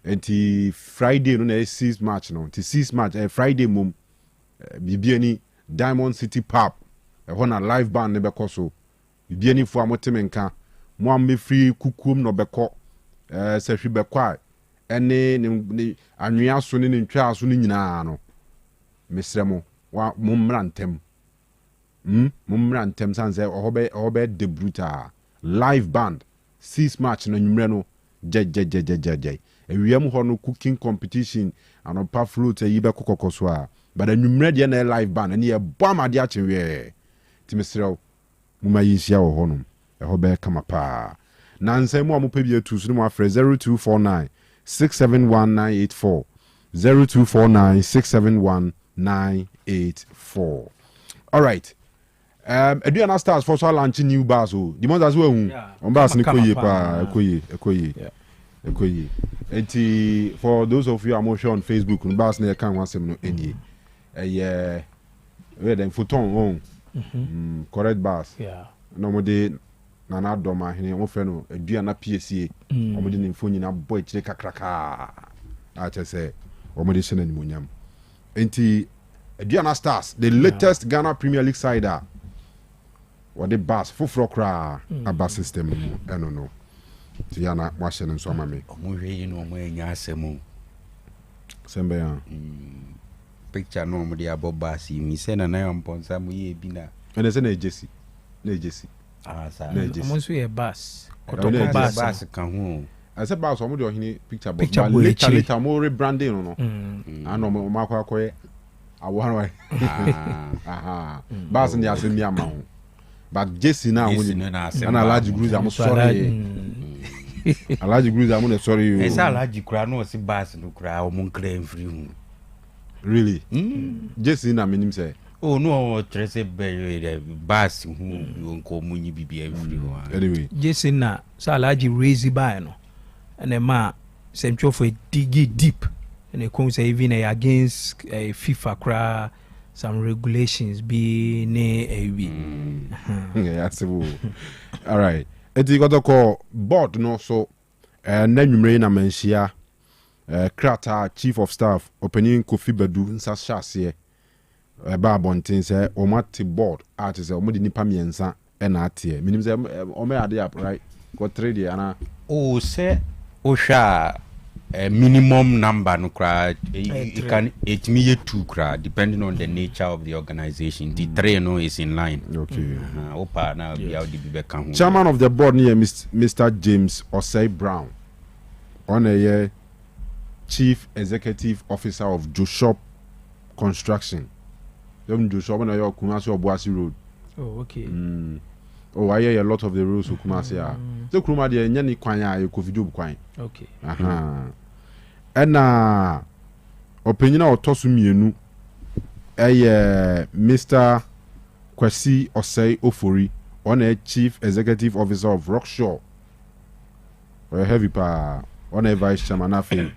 enti Friday no na 6 March no enti 6 March Friday mum bibiani Diamond City Pub ho na live band ne bekoso bibiani fu amotemenka mo am free kukum no beko se hwi bekwa ene ni anwea so ne ntwa so ne nyina no mesremo wa mumrantem mumrantem sanse ohobe de bruta live band 6 March no nwumre no je ewiem ho no cooking competition anopa fruit yibe kokokoso a but nwumre de na live band ne ye boamade a chenwe timesrew mumayisia wo ho no ehobe kama pa nanse mu amopa bi atu so no afre 0249 671984 0249671984. All right. Eduana stars for so launching new bars o. The ones as well on bars ni koye pa ekoye. Enti for those of you are on Facebook no bars na kan wansem no enie. We dem photon on. Correct bars. Yeah. No mo de na doma hene mo fe no Eduana PSA. O mo de ne phone na boy chire kakraka. I say, Omodi Senen Munyam. Enti Diana Stars, the latest Ghana Premier League side. What the bass, Fufrokra, a bass system, I don't know. Tiana washing so mame. Omuwe no mo enya asemu. Sembe ya. Picture no mo dia bobasi mi se na yon ponsa mo ye bi na. Ene se na Jesse. Na Jesse. Sa. Mo nso ye bus. Kotoko bus kan ho. I said bus omo de ohini picture box. Picture later mo rebranding no. Ano mo makwa awan aha. Bus ndi asemi ama ho. But Jesse na woni. Na large group am sorry. Alaji Gruza I'm sorry you. Esa Alaji kura no si bus no kura o mon kra mfiri hu. Really? Jesse na menim say. Oh no, trese be bus hu nko munyi bibia mfiri hu. Anyway, Jesse na sa Alaji raise by no. And ma semcho for dig deep. And it comes even against FIFA kra some regulations be ne yeah, all right. Eti got to call board no so nanwumre na manhia krata chief of staff opening Kofi Badu nsa hyase ba bonten say o mate board art say o mudi nipa miensa na atie minim say o me ade up right got 3 dey ana o say o sha minimum number no cra it can it me 2 cra depending on the nature of the organization. The 3 no is in line. Okay. Opa na be how the be kan. Chairman of the board near Mr. James Osei Brown on a year chief executive officer of Joshop Construction. Them Joshop na your Kumasi Obuasi Road. Oh, okay. Oh, I hear a lot of the rules of Kumasi are. So Kuma de nyani kwanya you Kofi Job kwan. Okay. And opinion or tosu mienu Mr. Kwesi Osei Ofori on a chief executive officer of Rockshore. Or heavy pa on a vice chairman afi.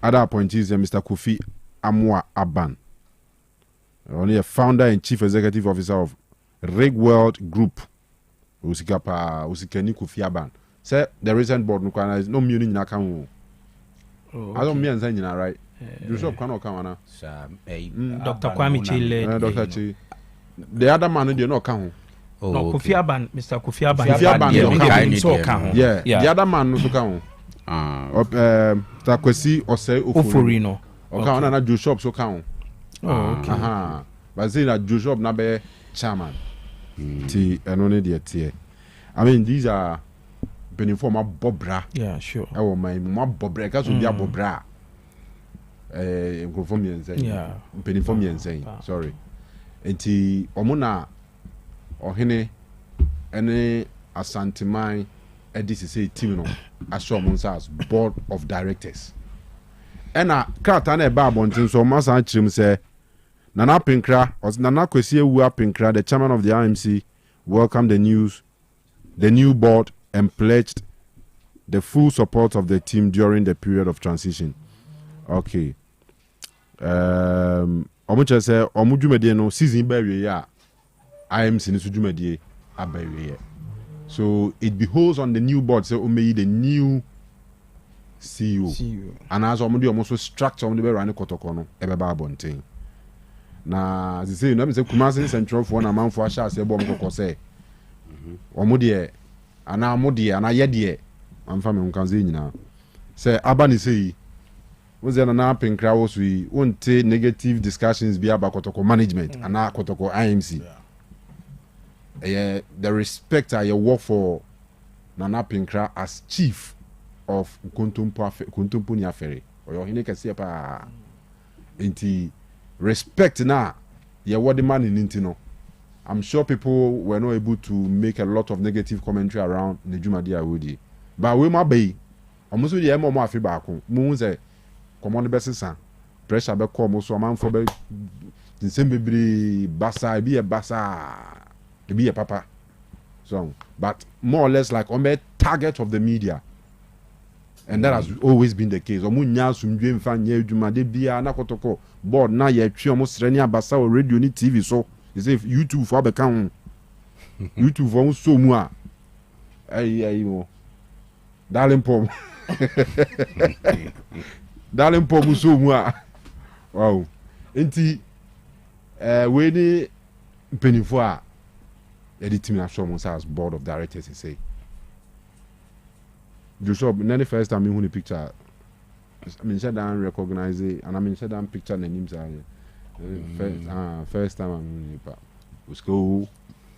Other appointees Mr. Kofi Amwa Aban. Only a founder and chief executive officer of Rigworld Group. Usikeni Kofi Aban. Say the recent board no muni na kan. I don't mean saying right. You shop cannot come on. Dr. Kwame Chile. Dr. Chi. The other man they not come. No, Kofi Aban, Mr. Kofi Aban. Kofi Aban yeah. The other man no come. Takwesi Osei Ofori no. Okay, na Joe shop so come. Oh, okay. But say that Joe shop na be chairman. Ti eno ne de tie. I mean these are Beniform Bobra. Yeah, sure. Oh my Bobra, because we are Bobra. Yeah. Beniform saying, sorry. Enti Omuna Ohene any Asantimai Edisi say team no Asho Monsas board of directors. And a Kratane Babontin so Masa Chim say Nana Pinkra or Nana Kwesi Ua Pinkra, the chairman of the IMC, welcomed the new board and pledged the full support of the team during the period of transition. Okay. Omuche say omudwumedie no season ba wie ya IMC ni sudwumedie abawie. So it behoves on the new board say omeyi the new CEO. And as omudi omoso structure omudi be run kotoko no ebeba abonten. Na as say no me say Kumasi Central for na manfo asha say bo omkoko say omudi ana modi ana yede amfa me nkanze nyina say abani say woze na pinkra wo sui wonte negative discussions bi abakotoko management ana kotoko IMC the respect I work for Nana Pinkra as chief of Kuntumpu ni afere oyo hine kase pa enti respect na ye what the man in intino. I'm sure people were not able to make a lot of negative commentary around Nejumadi Awudi. But we might be. Almost with the MMO afi back. Moon say, come on the best son. Pressure be come so man for be the same baby basa be a basa be a papa. So, but more or less like on the target of the media. And that has always been the case. Omunya sumdwe mfa nye Jumade bia na kotoko board na ye twi almost reni abasa o radio ni TV so. You say YouTube for become YouTube for so mua. Ay mo. Darling pom. Darling pom so mua. Wow. Enti we ni penifo a the team na show as board of directors say. Joshua, the first time you the picture, I mean, said I recognize it, and I mean, said I picture the names are first time I'm in the school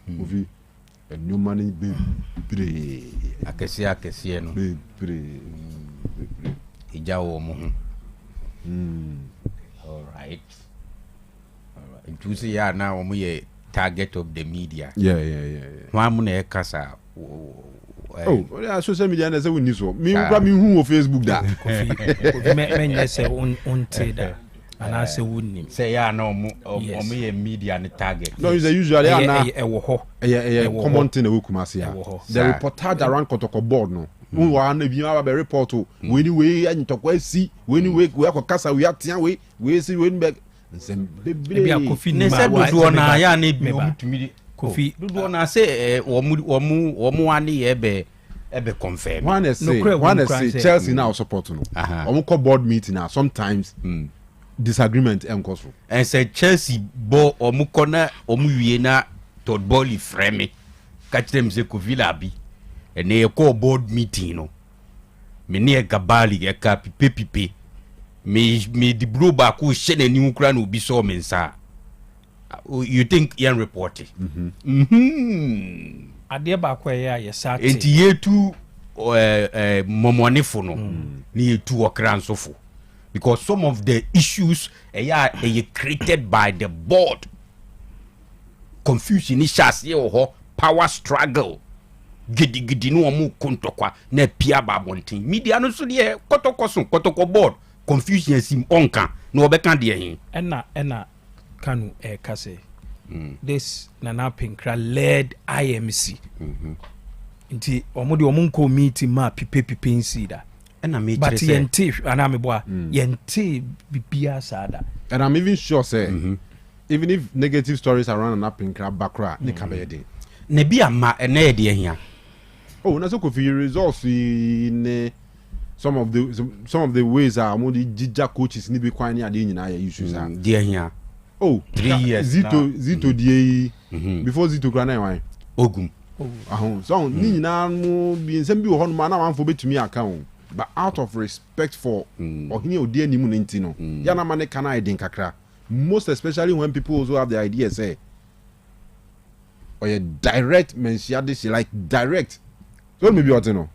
movie. A new money, baby. I can see, no, baby. All right. You see, now we a target of the media. Yeah. One kasa. Oh, social media and I say we need so. Me, who Facebook that? Me say on that. And I say wouldn't say no me media and target. No, it's usually common thing we come see. The reportage around Kotoko board no. We want to be able to report to anyway and talk we see anyway we have kasa we atian we see we back. Maybe a Kofi ne said do na ya na bi omutumi Kofi do na say omu ani ebe confirm. One say Chelsea now support no. Omu call board meeting now sometimes. Disagreement and say Chelsea bo omu kona omu wie na Todd Bowley frame catch them say Kofi Larbi and they call board meeting no me ne gabali e ka pipe me di bro ba ko shene ni nkura no bi so me nsa you think yan report ade ba ko ya ye sat enti yetu momonefo no ni yetu okran sofo. Because some of the issues are created by the board. Confusion is power struggle. Gidi no amu kontokwa na pia babontin. Media no so de kotoko board. Confusion sim onka no obeka de hin. Ena kanu kase. This Nana Pinkra led IMC. Nti omudi omunko meeting ma pipe insida. But yente anameboa yente bibia sada. And I'm even sure say even if negative stories around an up in crab backra ne ka be dey. Ne bia ma na ye dey hia. Oh, na so Kofi results in some of the ways are among the jija coaches ni be kwan ni ade nyina ya issues are. Dey hia. Oh, 3 years. Zito die before Zito kra na wan. Ogum. So ni nyina mo bi nsem bi wo ho no ma na wan fo betumi aka ho. But out of respect for Ohini Odi Nimu Nintino, Yana Mane Kana Idin Kakra, most especially when people also have the idea say, or a direct mention, like direct. So maybe what you know.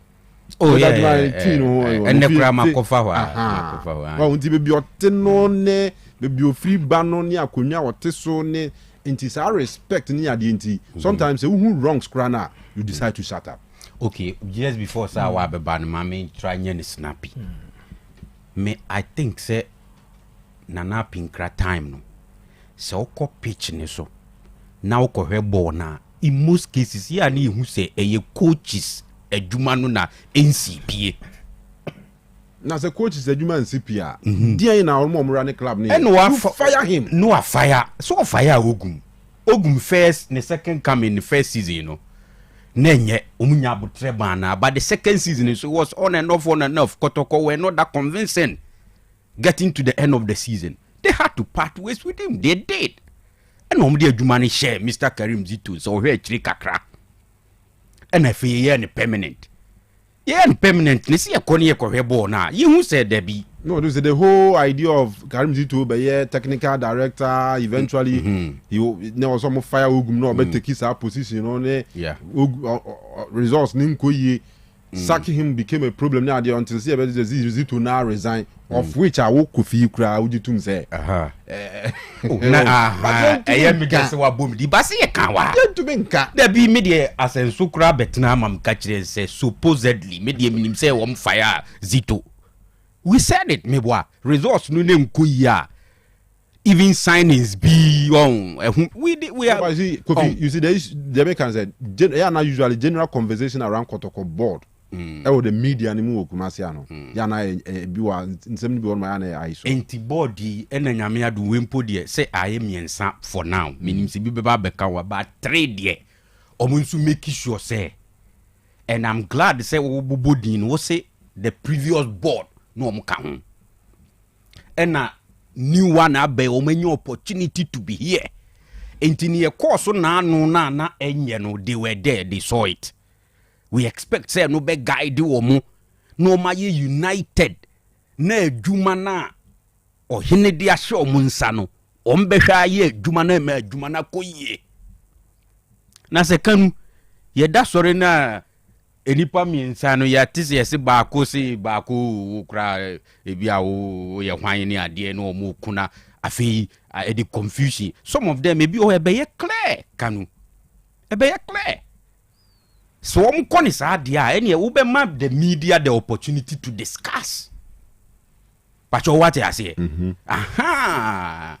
Oh, yeah. And the grammar Kofa. Well, until be oteno ne, be free banonia, kunya, or teso ne, intis our respect near the inti. Sometimes who wrongs crana, you decide to shut up. Okay, just before Sawa Beban, mammy try and snappy. Me, I think, say, Nana Pinkra time no. So, pitch ne so. Now, ko her bona. In most cases, here ni who say a coaches a Jumano NCPA. Now, the coach is a human CPA. Dear in our mom running club, and no fire him. No fire. So fire Ogum first, the second come in the first season, you know. Nenye umunya butrebana, but the second season it was on and off. Kotoko were not that convincing. Getting to the end of the season, they had to part ways with him. They did. And omdi adwumani share Mr. Karim Zito so here chiri kakra. And if ye any permanent. Yeah, permanent. Let's see a corner kohebo na. You who said there be. No, this is the whole idea of Karim Zito, but yeah, technical director. Eventually, he there was some fire Ogum no, but take his position on it. Yeah, results Ninkoye sacking him became a problem now until Zito now resign. Of which I woke Kofi Kra would you say? I am guess what boom di basi e kan wa. To be nka. There be media as en sukra betina mam catch say supposedly media minim say wom fire Zito. We said it, meboa. Results no name kuya. Even signings be on. We are. Kofi, you see, the Americans said, yeah, now usually general conversation around Kotoko board. The media ni mu okumasiano. Ya na biwa nsem bi on my na aiso. Antibody ena nyame adu wempo de say aye miensa for now. Minim se bi beba beka wa ba 3 de. Omo nsu make sure say. And I'm glad say wo bobodin wo say the previous board no omo ka ho. Ena new one abe omenye opportunity to be here. Enti ye course na anu na enye no they were there, they saw it. We expect say no be guide omo no ma ye united na adwuma na ohene de ahye omunsa no ombehwa ye adwuma na ma adwuma na koyie na se kanu ye da sore na enipa miensa no ya tise yesi baako se baako kra ebia wo ye hwan ne ade no omu kuna afi the confusion some of them maybe o ebe ye clear kanu ebe ye clear so om koni sa ade a ene wo be map the media the opportunity to discuss but what I say aha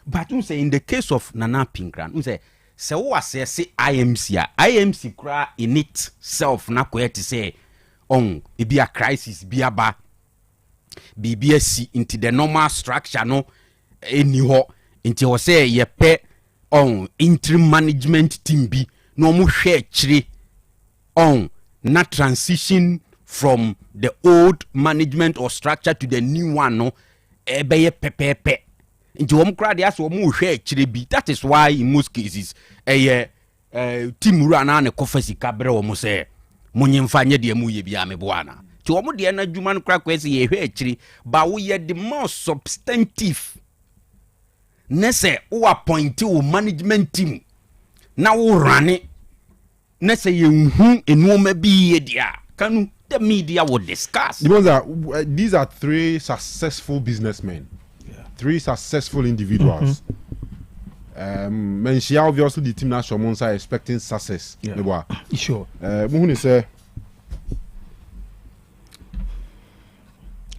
but you say in the case of Nana Pinkran you say so what say IMC kra in itself na ko yet say on e be a crisis be aba BBSC into the normal structure no any ho into ho say ye pe on interim management team bi no mo hwe chire on na transition from the old management or structure to the new one no ebe ye pepepe into hom kra de aso mo hwe chire bi. That is why in most cases team run na kofa sika bre wo mo say munyimfa nye de mu ye bia me boana ti wo mo de na dwuma no kra kwese ye hwe chire ba wo ye the more substantive nese wo appoint wo management team na wo run nese ye hu enuma bi ye dia kanu the media will discuss. The ones that these are three successful businessmen, three successful individuals. Mention obviously the team national ones are expecting success. Sure. Muhuni say,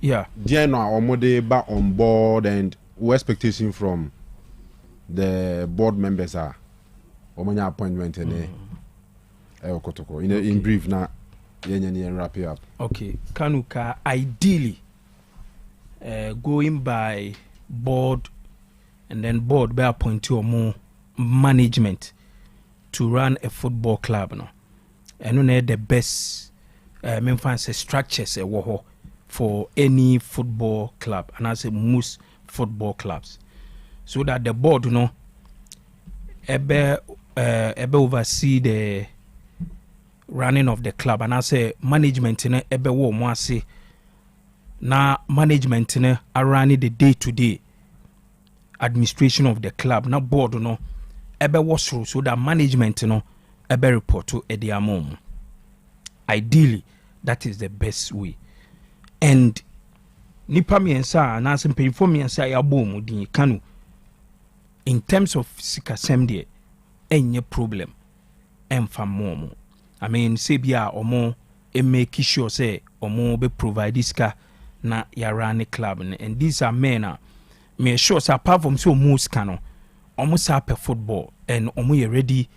yeah. Diana Omode back on board, and what expectation from the board members are Omanya appointment and Kotoko. In brief now. And wrap it up. Okay, Kanuka ideally going by board and then board by appointee or more management to run a football club no. And no the best fancy structures for any football club and I say most football clubs. So that the board ebe oversee the running of the club and I say management in ebe wo mo ase na management in running the day to day administration of the club na board no ebe was through so that management ebe report to ediamom. Ideally that is the best way. And nipa miensa na se mpefo miensa ya bom din kanu in terms of sikasem de enye problem emfa momo. I mean, say bia omo make sure say omo be provide this car na ya run a club and these are men me sure say apart from so most cano omo sa per football and omo ye ready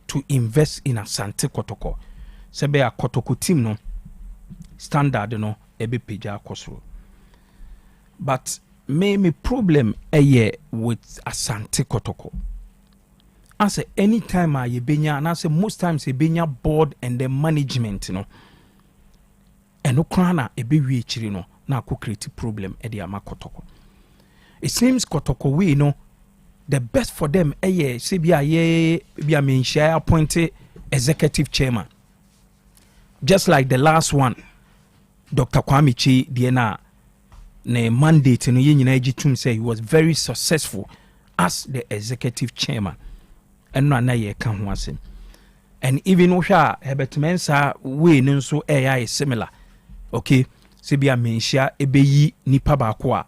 to invest in Asante Kotoko. Say be a Kotoko team no standard no ebe peja akosoro. But me problem with Asante Kotoko. I say anytime I benya and I say most times a benya board and the management and no krana e be wi chiri no na ko create problem e de ama Kotoko. It seems Kotoko we the best for them say bia me share appointed executive chairman. Just like the last one Dr. Kwame Chi Diena ne mandate no ye nyina gitum say he was very successful as the executive chairman. And no na ye kan ho asem and even ohwa Herbert Mensah we no so AI similar okay se bia menhia ebeyi nipa ba ko a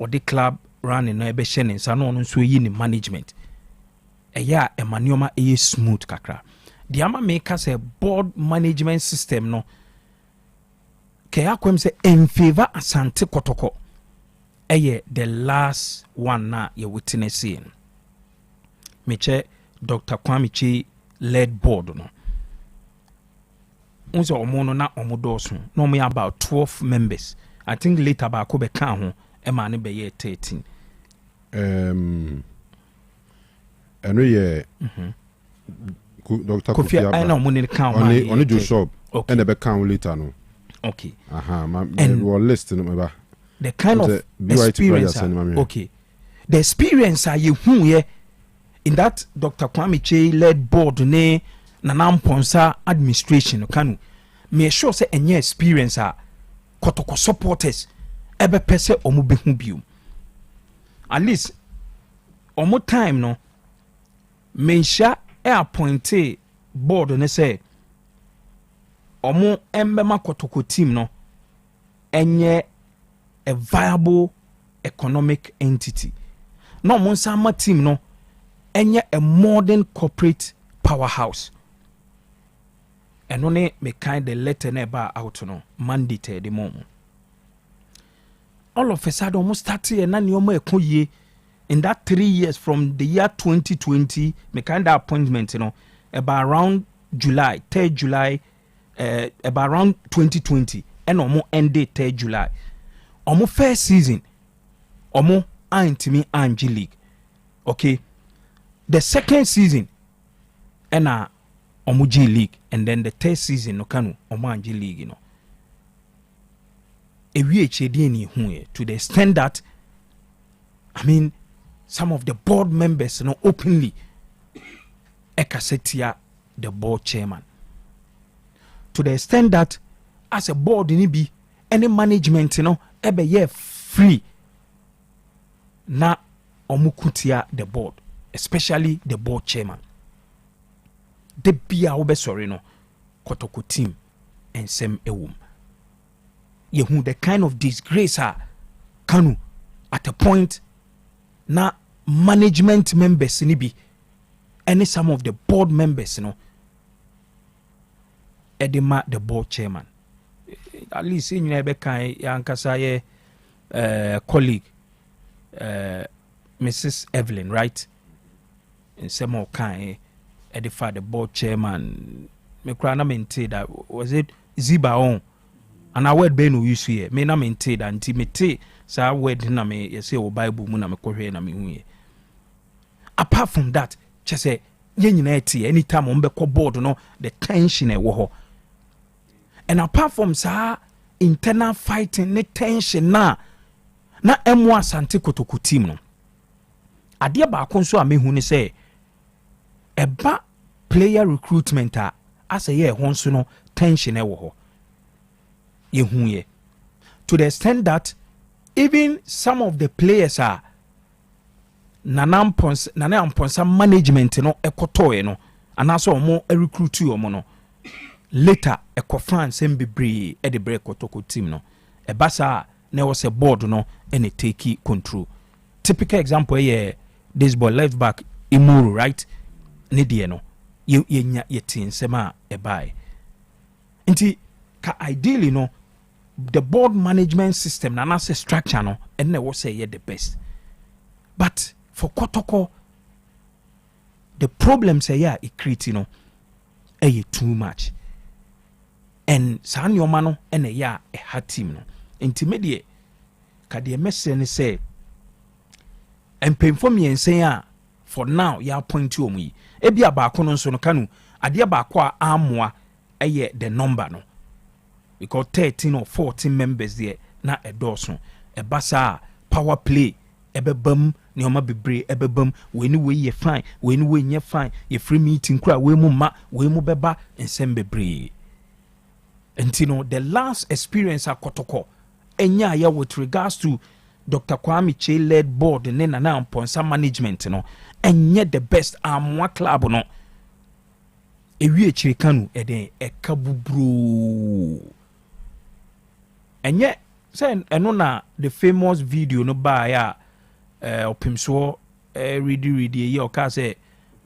o de club running no ebe hye ne nsa no so yi ni management eya emanioma smooth kakra the ama make us a board management system no ke akwem se in favor Asante Kotoko the last one na ye witnessing meche Dr. Kwame Chi led board no. Unso omo na omodoso. No me about 12 members. I think later ba ko be kan ho e ma ne be ye 13. Eno ye Dr. Kofi Larbi. I know money kan on do shop and the be kan later no. Okay. And we list no me ba. The kind of experience okay. The experience are you hu in that Dr. Kwame Chi led board ne Nana Mponsa administration kanu me sure say any experience kotoko supporters ebe pese omo behu biom at least omo time no mensha appointed board ne say omo embema kotoko team no enye a viable economic entity no omo nsama team no enye a modern corporate powerhouse and only me kind the letter never out no mandate the moment all of a sudden almost started and nani omo ekoye in that 3 years from the year 2020 me kind of appointment about around July 3rd July about around 2020 and omo ended 3rd July omo first season omo antimi anji league okay the second season and omo G League and then the third season no kanu omo anji league to the extent that I mean some of the board members openly ekasetia the board chairman to the extent that as a board be any management ebe ye free na omukutia the board especially the board chairman de bia obe sorry no kotoko team and sem ewum yehu the kind of disgrace kanu at a point na management members ni bi and some of the board members edema the board chairman at least in ebe kan yankasa ye colleague Mrs. Evelyn right in some of kind edify the board chairman me kra na maintain that was it Ziba on and I word ben use here me na maintain that intimate sa word na me say o Bible mu na me kohwe na me hu apart from that che say ye nyina eti anytime on be ko board no the tension e wo ho and apart from sa internal fighting ne tension na emu asante kotoko team no ade ba konso a mehu ni say eba player recruitment as a year honso no tension e wo ho ye hu ye to the extent that even some of the players are nana amponsa management no ekotoe no anaso omo recruit omo no later ekofan sem bebre e de break kotoko team no ebasa na was a board no and it take control typical example here this boy left back Imuru right ne de no ye tin sema e bai nti ka ideally no the board management system na say structure no and na was say the best but for Kotoko the problem say it create too much and san your mano and a hard team no intermediate ka de message say and pay for me and say for now ya point to me e bia ba ko no so no kanu ade ba ko amwa the number no because 13 or 14 members there na edoso e basa power play ebebam ni oma bebre ebebam we ni we ye fine we ni we nye fine ye free meeting kra we mu ma we mu beba ensem bebre entino the last experience akotoko enya ya with regards to Dr. Kwame Che led board ne na amponsa management no enye the best amwa club no ewie chire kanu eden ekabubru enye say eno na the famous video no ba ya opimso ready ye o ka say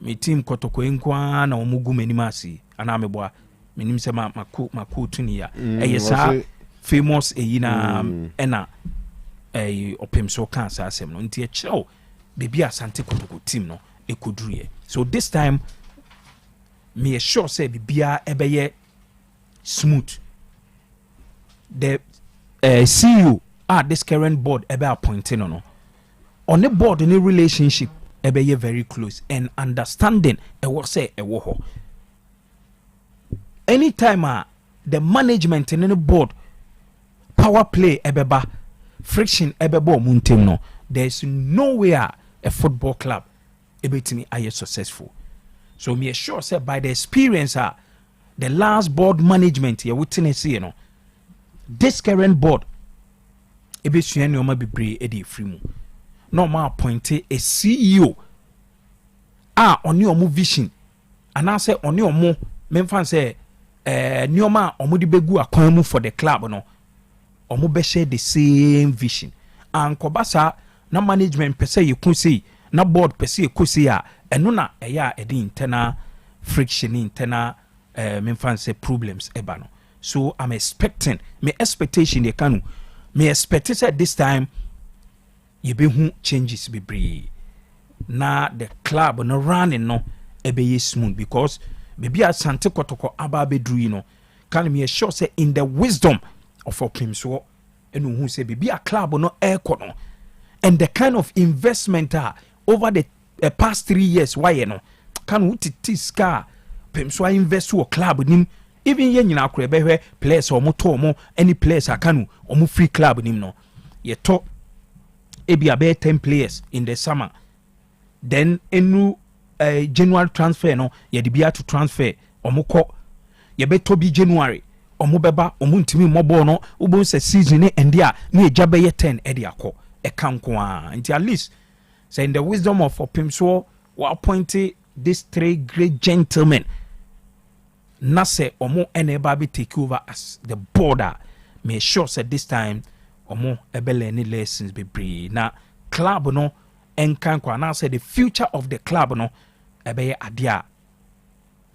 me team Kotoko enkwa na omugu menimasi ana meboa menim se maku tuni ya eyesa famous eyina ena opimso kan sa asem no nti e chiro bebi asante Kotoko team no ekudruye so this time me sure say bibia ebeye smooth the CEO this current board ebe appointing no on the board any relationship ebeye very close and understanding e wo say e wo ho anytime the management in the board power play ebeba friction ebebo muntem no there's nowhere a football club ebetimi aye successful so me sure say by the experience the last board management you witness this current board ebesua nneɛma bebree ɛde efiri mu na ɔmo appoint a CEO a ɔne ɔmo vision anaasɛ ɔne ɔmo memfa sɛ nneɛma a ɔmo de begu akwan mu for the club no ɔmo bɛhyɛ the same vision ankɔba saa na management pɛ sɛ yɛko sei na board pɛ sɛ yɛko sei a ɛno na ɛyɛ a ɛde internal friction internal memfa sɛ problems ɛba no. So I'm expecting my expectation they can me expect it at this time you be who changes be brave na the club no running no ebe smooth because maybe at Sante Kotoko aba bedru you know can me assure say in the wisdom of our pim so and who say be a club no air no and the kind of investment over the past 3 years why you know can we tiska pim so invest to a club nim even yen nyina akure behwe players omo to omo any players akanu omo free club nim no ye to ebi abe 10 players in the summer then enu January transfer no ye de bia to transfer omo ko ye be to bi January omo beba omo ntimi mobo no ubon se season ne ende a na eja be ye 10 e de akọ e kan ko a nti at least say in the wisdom of Opimso we appointed these 3 great gentlemen na se omo eneba be take over as the border make sure said this time omo ebe learn lessons be brave na club no enkan kwa na say the future of the club no ebe adia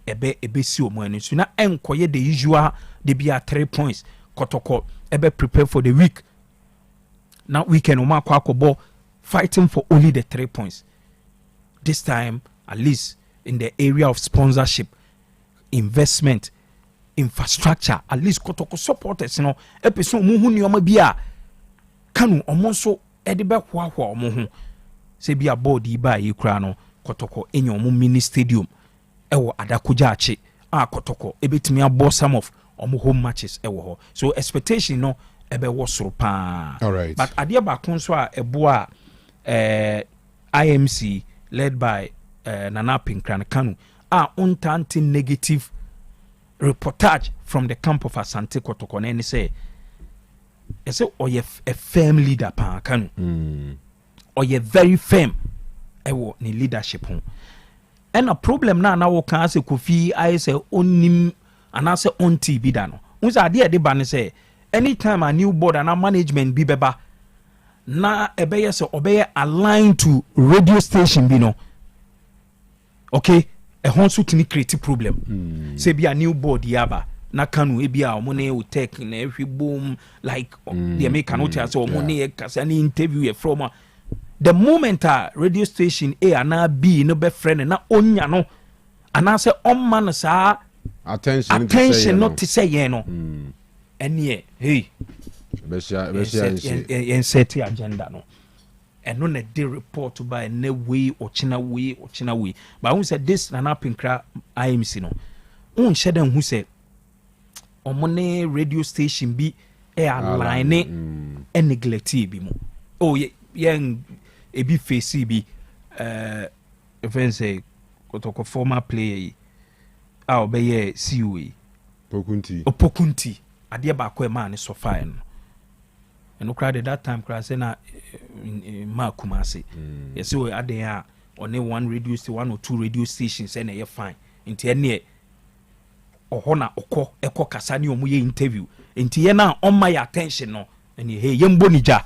ebe si omo ani so na enkoye the usual de bia 3 points kotoko ebe prepare for the week na weekend omo akwa fighting for only the 3 points this time at least in the area of sponsorship investment infrastructure at least kotoko supporters no epeso mu hu nioma bia kanu omo so ede be hwahwa omo hu se bia board yi ba yi kra no kotoko enyo omo mini stadium ewo adakuja achi kotoko ebetimi abo some of omo home matches ewo ho so expectation no ebe wo soro pa alright but ade ba kon so a ebo a IMC led by Nana Pinkran Kanu untanti negative reportage from the camp of Asante Kotoko na ni say oye a firm leader pa Kanu oye very firm ewo ni leadership ho and a problem na wo kan say Kofi I say onim anase on TV da no unsa ade de ba ne say anytime a new board and a management bi beba na ebeye say obeye aligned to radio station bi no okay a honsu tini create problem say be a new board yaba na kanu e bia omo na Otec na ehwe boom like the American hotel so omo na kasa ni interview e from the moment a radio station A and B no be friend na onya no ana say on man sa attention not to say ye no ene hey be set agenda no and no the report by ne way or china way but who said this Nana Pinkra IMC no un shedden who said omone radio station be airline and neglect bi mo oh yen e bi face bi even say kotoko former player obeye CEO Pokunti ade ba ko e ma ne so fine no and crowd at that time crowd say na Kumasi yes so are there only one radio station 1 or 2 radio stations and you fine into any ohona eko kasa ni omo ye interview into ye na on my attention no and hey yembo nija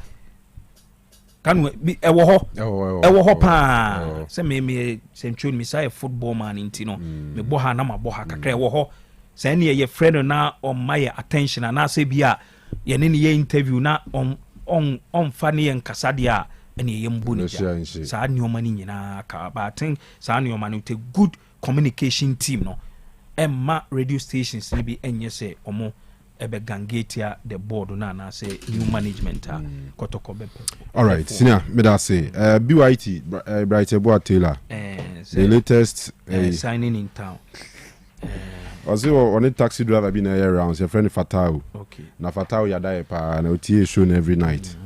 kan ewo ho pa say me central me say football man into no me bo ha na ma bo ha kakra ewo ho say na ye friend na on my attention and say bia ye ne ye interview na on funny and kasadia and ye mbuni sa nyoma ni nyina ka but sa nyoma ni take good communication team no emma radio stations ni bi enye se omo ebe gangetia the board na say new management kotoko bepe alright senior me da say BYT Bright Eboa Taylor the latest signing in town Ozi on a taxi driver been a year round, your friend Fatao. Okay. Na Fatao ya die pa na OTA shown every night.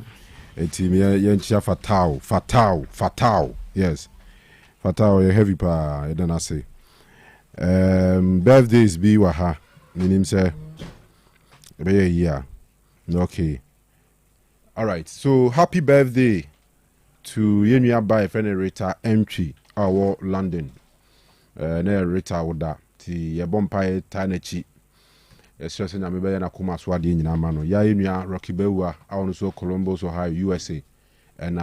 Team yencha Fatao. Yes. Fatao ya heavy pa I don't say. Birthdays be waha. Minim say be a year. Okay. All right. So happy birthday to Yenya by friend Rita Entry, our London. Ne Rita Oda. Ti Yabompa Tanechi. Especially na mebe na kuma swadi nyina ma no. Ya Yenya Rocky Bewa, awon so Columbus, Ohio, USA. And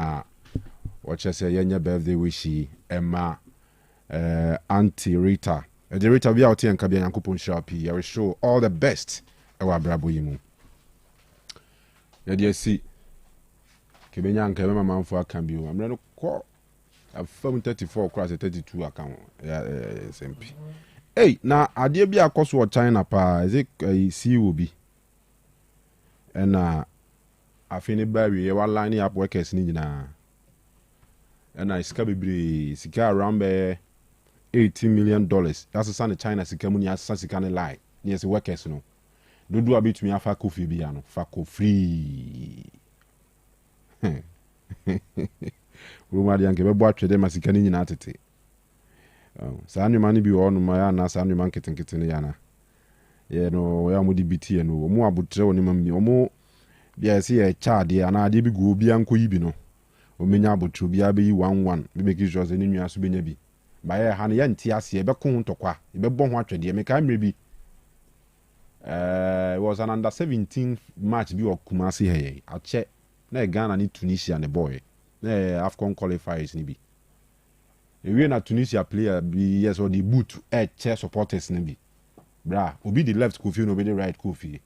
what you say Yenya birthday wishy Emma Auntie Rita. The Rita be out here and Kabia Yankupon Sharpie. I will show all the best. Ewa brabo yimu. Yadi see. Kebenya and Kebema man for a cambio. I'm not call. I've found 34 cross 32 account. Yeah, SMP. Hey, now I did be a cost for China pa. Is it a CUB? And I finished Barry. You are lining up workers in na. And I scabby sika around $80 million. That's a son of China Sikamuni as Sasikane lie. Yes, workers no. Do a bit me a Kofi Biano. Fako free. Rumadi and Kebabo to them as he can in attitude. Sanu money be on my na Sanu Manket and Kitaniana. Yeah, no, where would BT and more about Tronimum or more. Yes, here a child, and I did go be Uncle Ibino. O Minyabo to be Abbey 1-1. We make it as an enemy as Benebi. By a honey and Tiasi, a becon to qua, a bebon watcher, dear, make I maybe. It was an under 17 match be of Kumasi. Hey, I'll check. Na Ghana need Tunisia and the boy. Na AFCON qualifiers ni bi. We na Tunisia player be yes or the boot chair supporters ni bi. Bra, obi the left Kofi no be the right Kofi.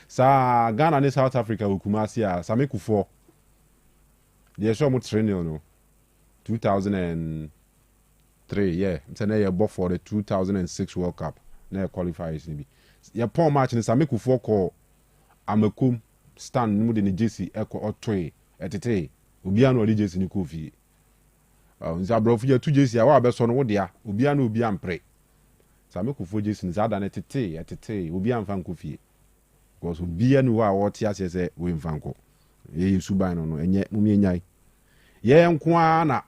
Sa Ghana and South Africa will Kumasi a Same Kufo. They show mo training no. 2003, yeah. It's na year for the 2006 World Cup. Na qualifiers ni bi. Ya poor match ni Same Kufo call Amekum stand mu de ne jesi eko otoe etete obia no de jesi ni Kofi nza brofu ya tu jesi a wa be so no wo de a obia no obia mpre Same Kufo jesi ni zada ne etete obia mfa Kofi because obia no wa wo te ase se we mfa nko ye suban no enye mumi enyai ye nko a na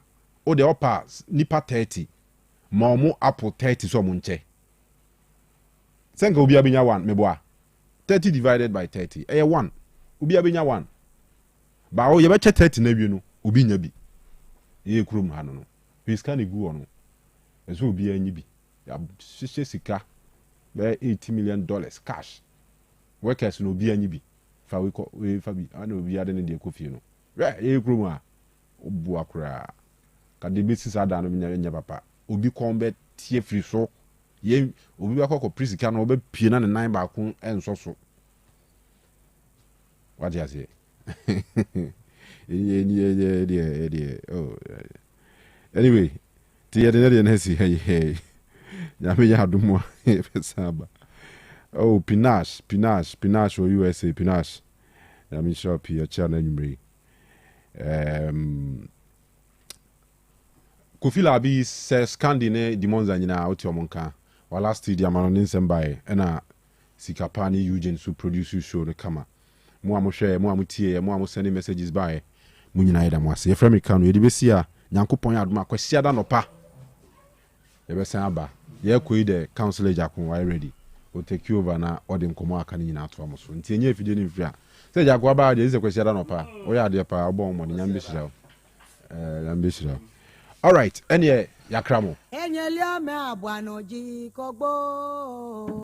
o de opa nipa 30 ma omo apple 30 so mo nche senga obia benya 1 meboa 30 divided by 30 1 Ubi abenya 1. Ba o ye be che 30 na wi no, obi nya bi. Ye kurom ha no. Piska ne gu ono. Eso obi anyi bi. Ya hihye sika be $80 million cash. Workers no obi anyi bi. Fa we fa bi. Ana obi ade ne de Kofi no. Ye kurom ha. Obu akura. Ka de be sisa da no nya papa. Obi kombe tie free so. Ye obi ba kokko prisika no obe pie na ne nan ba ko enso so. What do you say? Oh, anyway, the other Nessie, hey, Yami Yadumo, Saba. Oh, Pinache, or USA, Pinache. Yami shop here, channel. Kofi Larbi says, Candine, Dimonza, out your monka, while last year, Diamond Sembai, and Sikapani Eugene, who produces show the camera. Mo amohwe mo amutie mo amusend messages by mo nyina yeda mo ase ye frame kan ye de besi a Nyankopon adom akwasi ada no pa ye be san aba ye koyi de councilor Jakon why ready o take you over na ode nkomo aka ni nyina ato amoso nti enye afide ni mfia se Jakon aba de ze kwasi ada no pa o ya de pa obon mo nyambe shira nyambe shira. All right, enye yakramo enye liame abwanoji kogbo